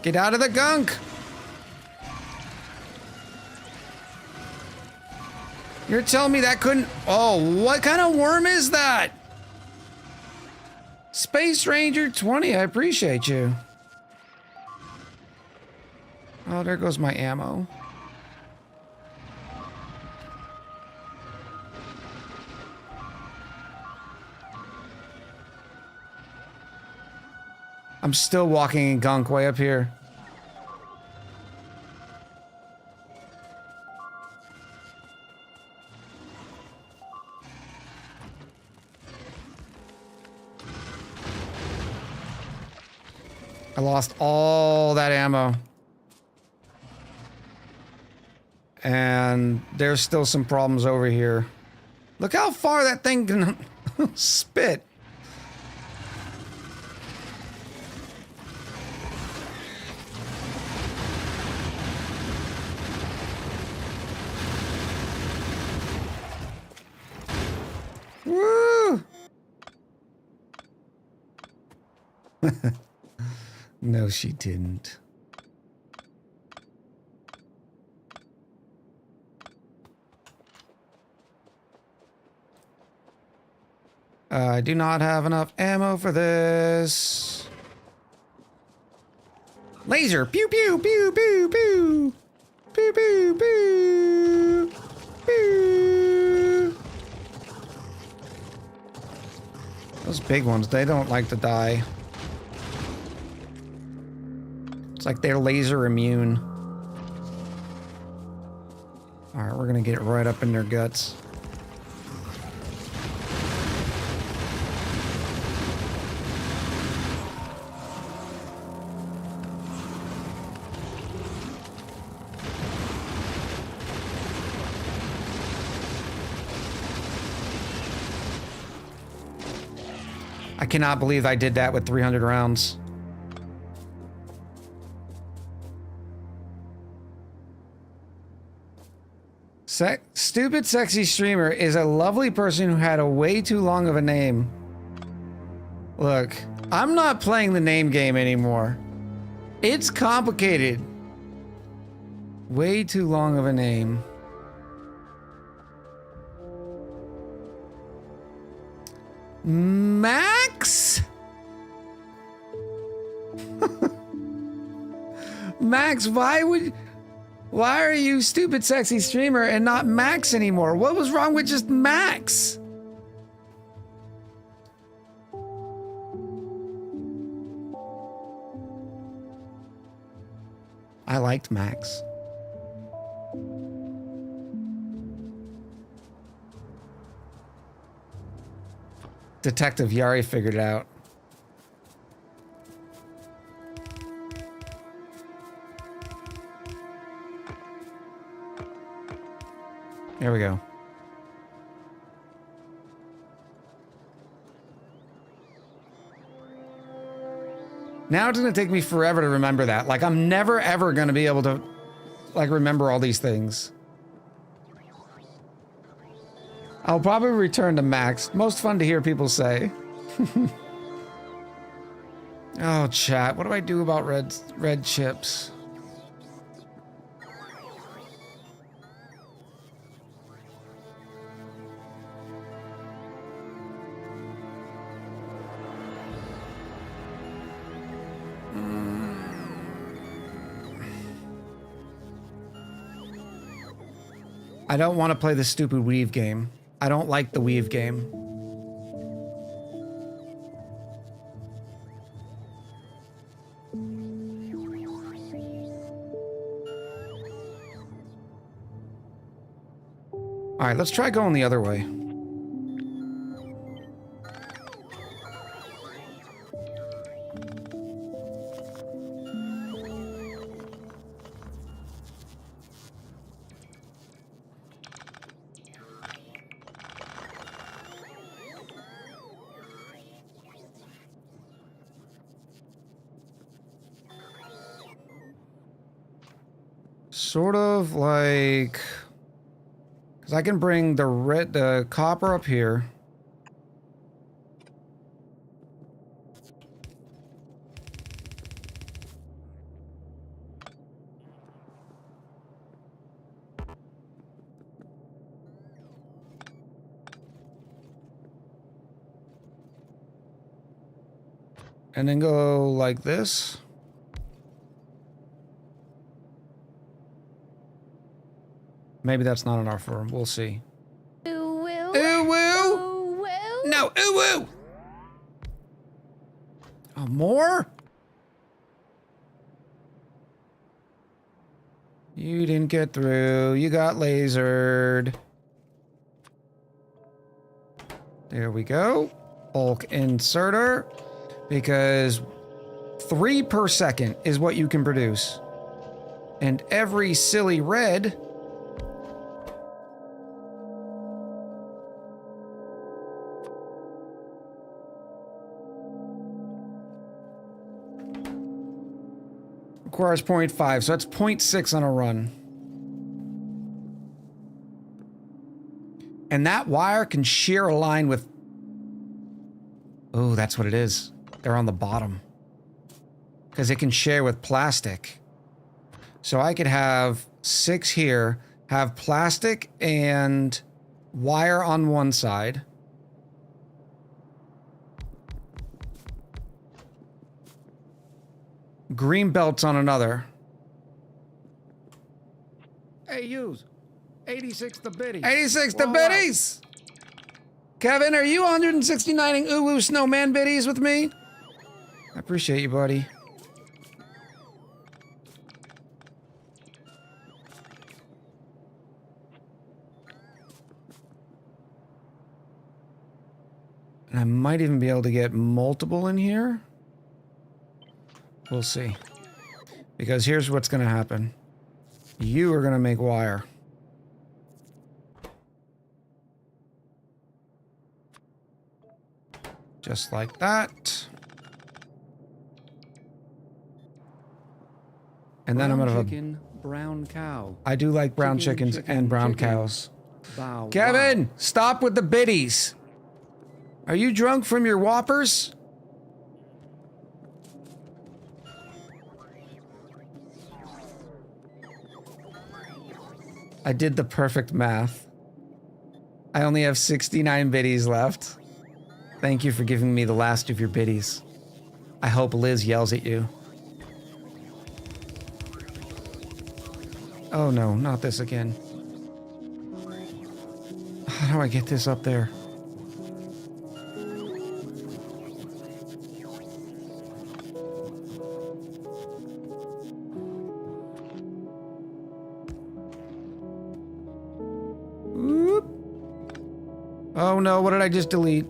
Speaker 3: Get out of the gunk! You're telling me that couldn't... Oh, what kind of worm is that? Space Ranger 20, I appreciate you. Oh, there goes my ammo. I'm still walking in gunk way up here. I lost all that ammo. And there's still some problems over here. Look how far that thing can spit. Woo! No, she didn't. I do not have enough ammo for this. Laser! Pew pew pew pew pew! Pew pew pew! Pew! Those big ones, they don't like to die. It's like they're laser immune. Alright, we're gonna get right up in their guts. I cannot believe I did that with 300 rounds. Stupid Sexy Streamer is a lovely person who had a way too long of a name. Look, I'm not playing the name game anymore. It's complicated. Way too long of a name. Max? Max, why are you stupid sexy streamer and not Max anymore? What was wrong with just Max? I liked Max. Detective Yari figured it out. There we go. Now it's gonna take me forever to remember that. Like, I'm never ever gonna be able to, like, remember all these things. I'll probably return to Max. Most fun to hear people say. Oh, chat. What do I do about red chips? I don't want to play the stupid weave game. I don't like the weave game. All right, let's try going the other way. Sort of like, because I can bring the copper up here. And then go like this. Maybe that's not enough for him. We'll see.
Speaker 9: Ooh, woo.
Speaker 3: Ooh, woo.
Speaker 9: Ooh, woo.
Speaker 3: No, ooh, woo. Oh, more? You didn't get through. You got lasered. There we go. Bulk inserter. Because 3 per second is what you can produce. And every silly red... requires 0.5, so that's 0.6 on a run. And that wire can shear a line with... Oh, that's what it is. They're on the bottom. Because it can share with plastic. So I could have 6 here, have plastic and wire on one side. Green belts on another.
Speaker 5: Hey, yous. 86 the biddies.
Speaker 3: 86 the biddies! Kevin, are you 169ing Uwu Snowman biddies with me? I appreciate you, buddy. And I might even be able to get multiple in here. We'll see. Because here's what's going to happen. You are going to make wire. Just like that. And then I'm going to have
Speaker 5: chicken, brown cow.
Speaker 3: I do like brown
Speaker 5: Chicken,
Speaker 3: chickens
Speaker 5: chicken,
Speaker 3: and brown
Speaker 5: chicken.
Speaker 3: cows.
Speaker 5: Bow,
Speaker 3: Kevin, stop with the biddies. Are you drunk from your whoppers? I did the perfect math. I only have 69 biddies left. Thank you for giving me the last of your biddies. I hope Liz yells at you. Oh no, not this again. How do I get this up there? Oop. Oh no, what did I just delete?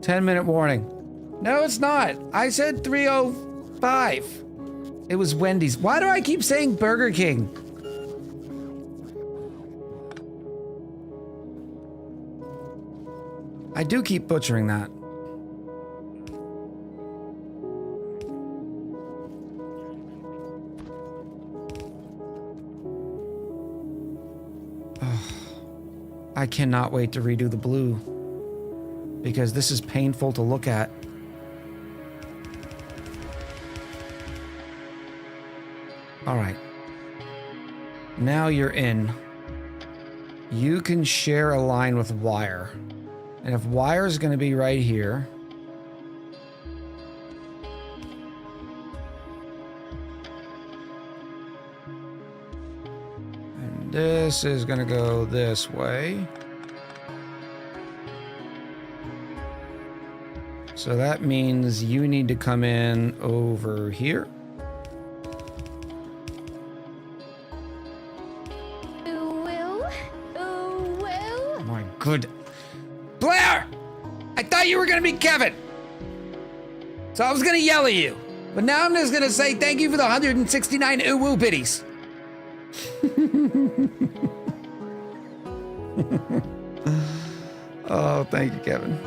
Speaker 3: "10-minute warning." No, it's not. I said 3:05. It was Wendy's. Why do I keep saying Burger King? I do keep butchering that. I cannot wait to redo the blue, because this is painful to look at. All right. Now you're in. You can share a line with wire. And if wire is going to be right here, and this is going to go this way. So that means you need to come in over here. My good. Blair! I thought you were gonna be Kevin! So I was gonna yell at you. But now I'm just gonna say thank you for the 169 ooh-woo biddies. Oh, thank you, Kevin.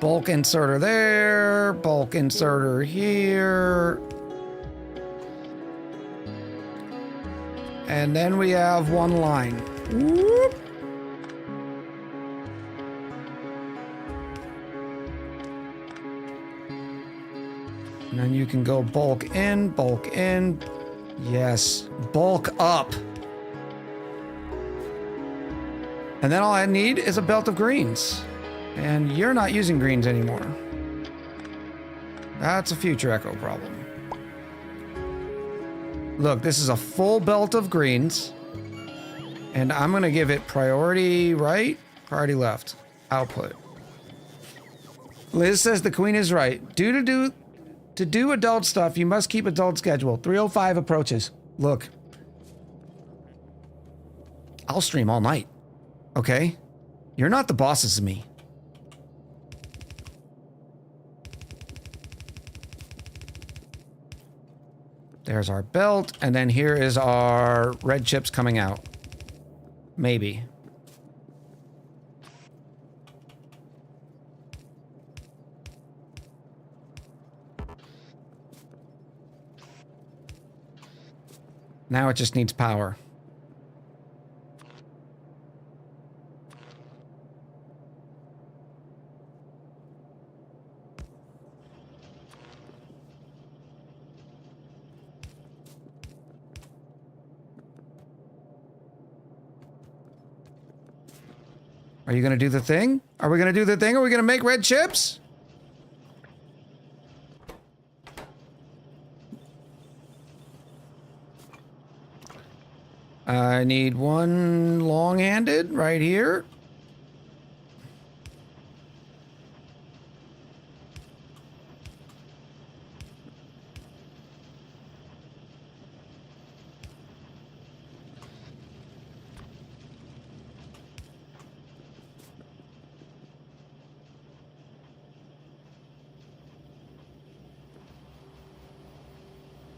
Speaker 3: Bulk inserter there, bulk inserter here. And then we have one line. Whoop. And then you can go bulk in, bulk in. Yes, bulk up. And then all I need is a belt of greens. And you're not using greens anymore. That's a future Echo problem. Look, this is a full belt of greens. And I'm gonna give it priority right, priority left. Output. Liz says the queen is right. To do adult stuff, you must keep adult schedule. 3:05 approaches. Look. I'll stream all night. Okay? You're not the bosses of me. There's our belt, and then here is our red chips coming out. Maybe. Now it just needs power. Are you gonna do the thing? Are we gonna do the thing? Are we gonna make red chips? I need one long-handed right here.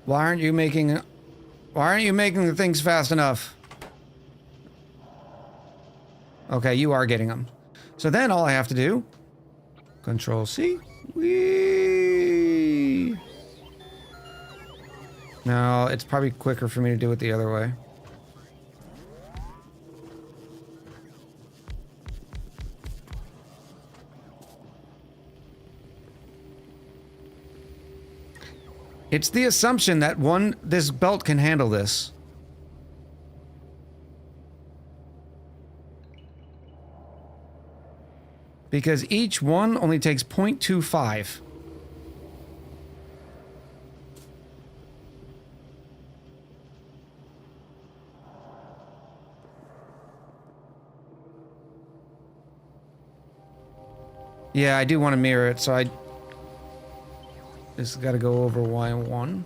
Speaker 3: Why aren't you making the things fast enough? Okay, you are getting them. So then all I have to do, Control C. Whee! No, it's probably quicker for me to do it the other way. It's the assumption that this belt can handle this. Because each one only takes 0.25. Yeah, I do want to mirror it, so this has got to go over Y1.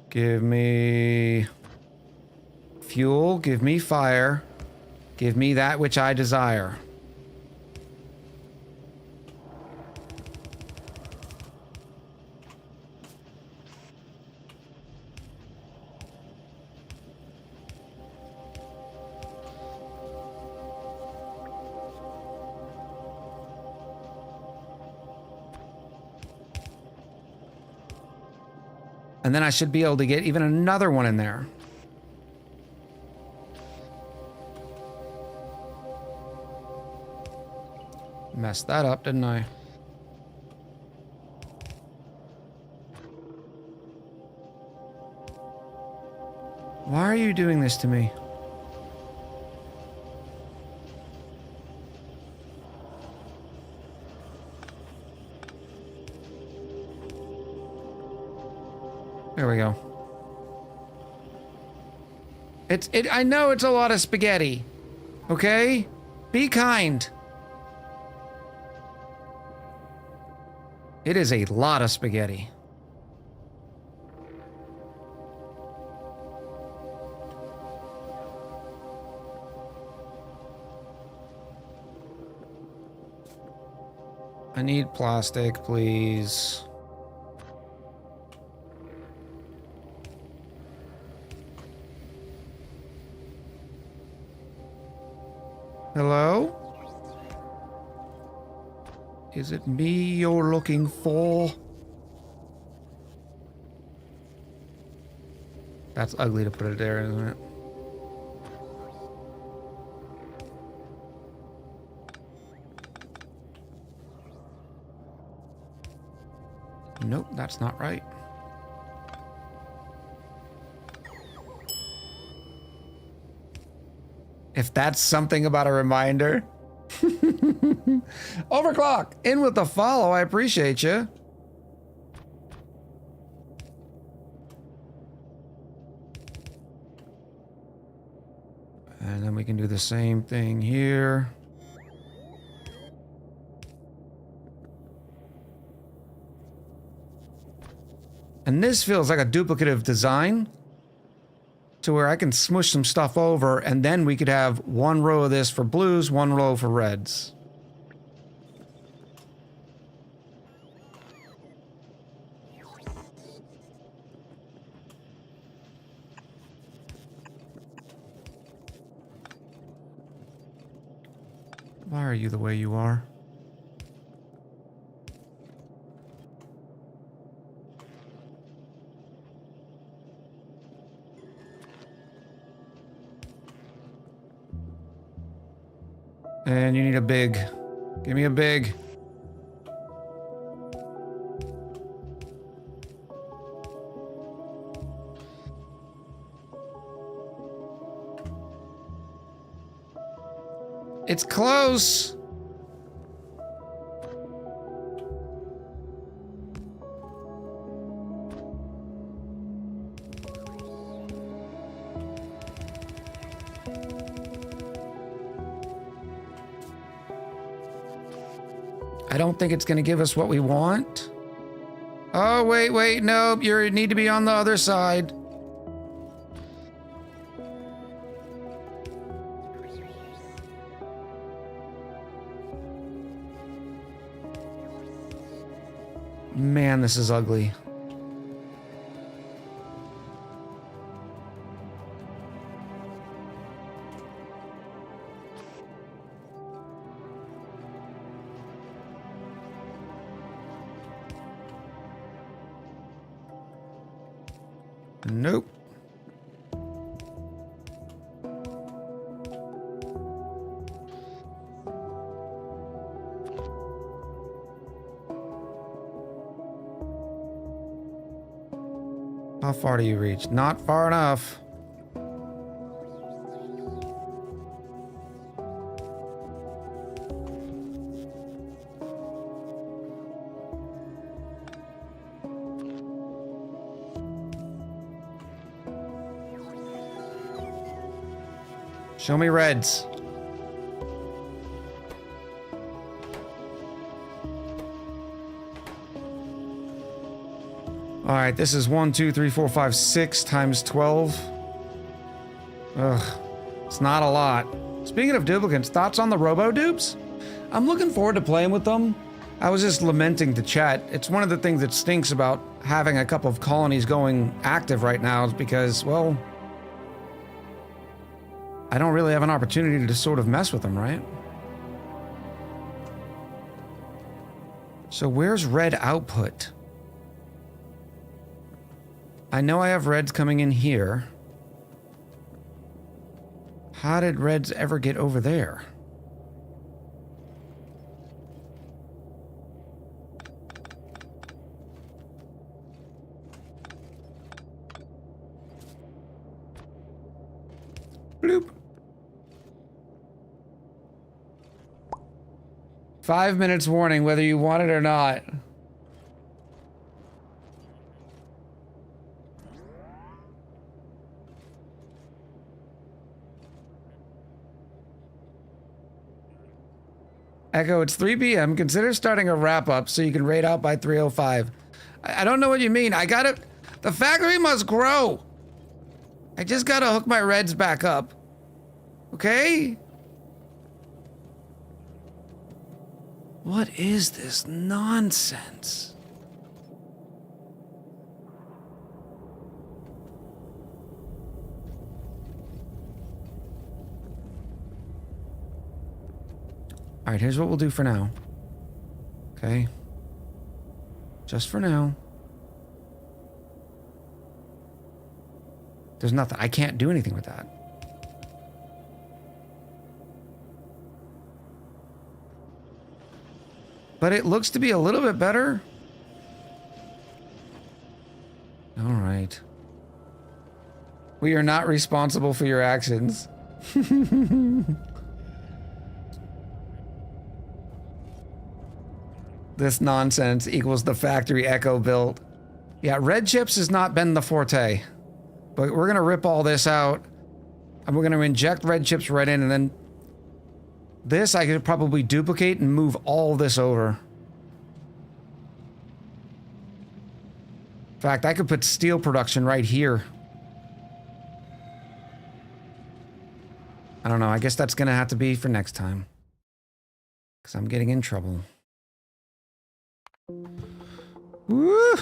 Speaker 3: Give me fuel, give me fire, give me that which I desire. And then I should be able to get even another one in there. Messed that up, didn't I? Why are you doing this to me? There we go. I know it's a lot of spaghetti. Okay? Be kind. It is a lot of spaghetti. I need plastic, please. Hello? Is it me you're looking for? That's ugly to put it there, isn't it? Nope, that's not right. If that's something about a reminder. Overclock, in with the follow. I appreciate you. And then we can do the same thing here. And this feels like a duplicative design to where I can smush some stuff over and then we could have one row of this for blues, one row for reds. Why are you the way you are? And you need a big. Give me a big. It's close. I don't think it's going to give us what we want. Oh, wait, no, you need to be on the other side. Man, this is ugly. Nope. How far do you reach? Not far enough. Show me reds. All right, this is 1, 2, 3, 4, 5, 6 times 12. Ugh, it's not a lot. Speaking of duplicates, thoughts on the Robo-dupes? I'm looking forward to playing with them. I was just lamenting to chat. It's one of the things that stinks about having a couple of colonies going active right now is because, well, I don't really have an opportunity to sort of mess with them, right? So where's red output? I know I have reds coming in here. How did reds ever get over there? Bloop. 5 minutes warning whether you want it or not. Echo, it's 3 p.m. Consider starting a wrap-up so you can raid out by 3:05. I don't know what you mean. I gotta... The factory must grow. I just gotta hook my reds back up. Okay? What is this nonsense? All right, here's what we'll do for now. Okay? Just for now. There's nothing. I can't do anything with that. But it looks to be a little bit better. All right. We are not responsible for your actions. This nonsense equals the factory Echo built. Yeah, red chips has not been the forte. But we're gonna rip all this out. And we're gonna inject red chips right in, and then this I could probably duplicate and move all this over. In fact, I could put steel production right here. I don't know, I guess that's gonna have to be for next time. Because I'm getting in trouble. Woo!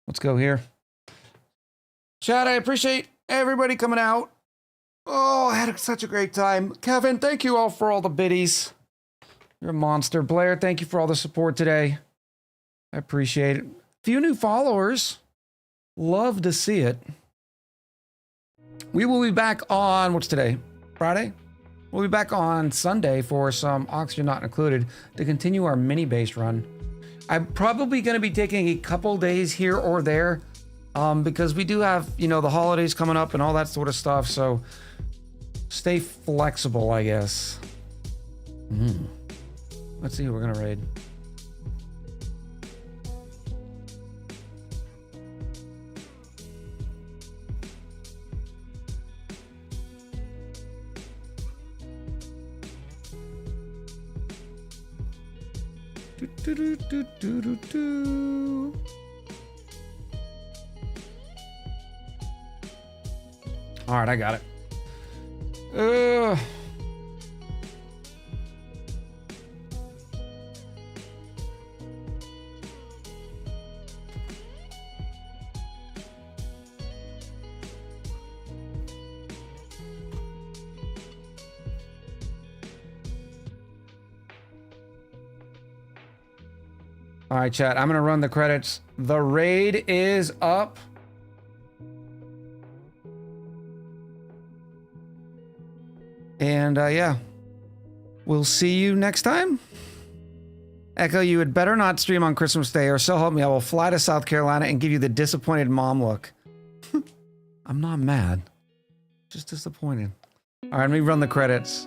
Speaker 3: Let's go here. Chad, I appreciate everybody coming out. Oh, I had such a great time. Kevin, thank you all for all the biddies. You're a monster. Blair, thank you for all the support today. I appreciate it. Few new followers. Love to see it. We will be back on, what's today? Friday? We'll be back on Sunday for some Oxygen Not Included to continue our mini base run. I'm probably going to be taking a couple days here or there because we do have, you know, the holidays coming up and all that sort of stuff. So stay flexible, I guess. Let's see who we're going to raid. All right, I got it. All right, chat. I'm gonna run the credits. The raid is up. And yeah, we'll see you next time. Echo, you had better not stream on Christmas Day, or so help me, I will fly to South Carolina and give you the disappointed mom look. I'm not mad, just disappointed. All right, let me run the credits.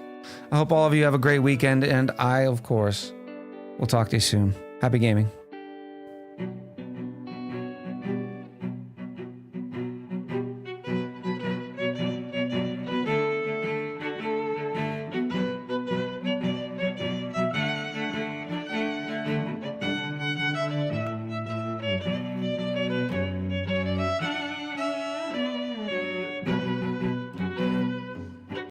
Speaker 3: I hope all of you have a great weekend, and I, of course, will talk to you soon. Happy gaming.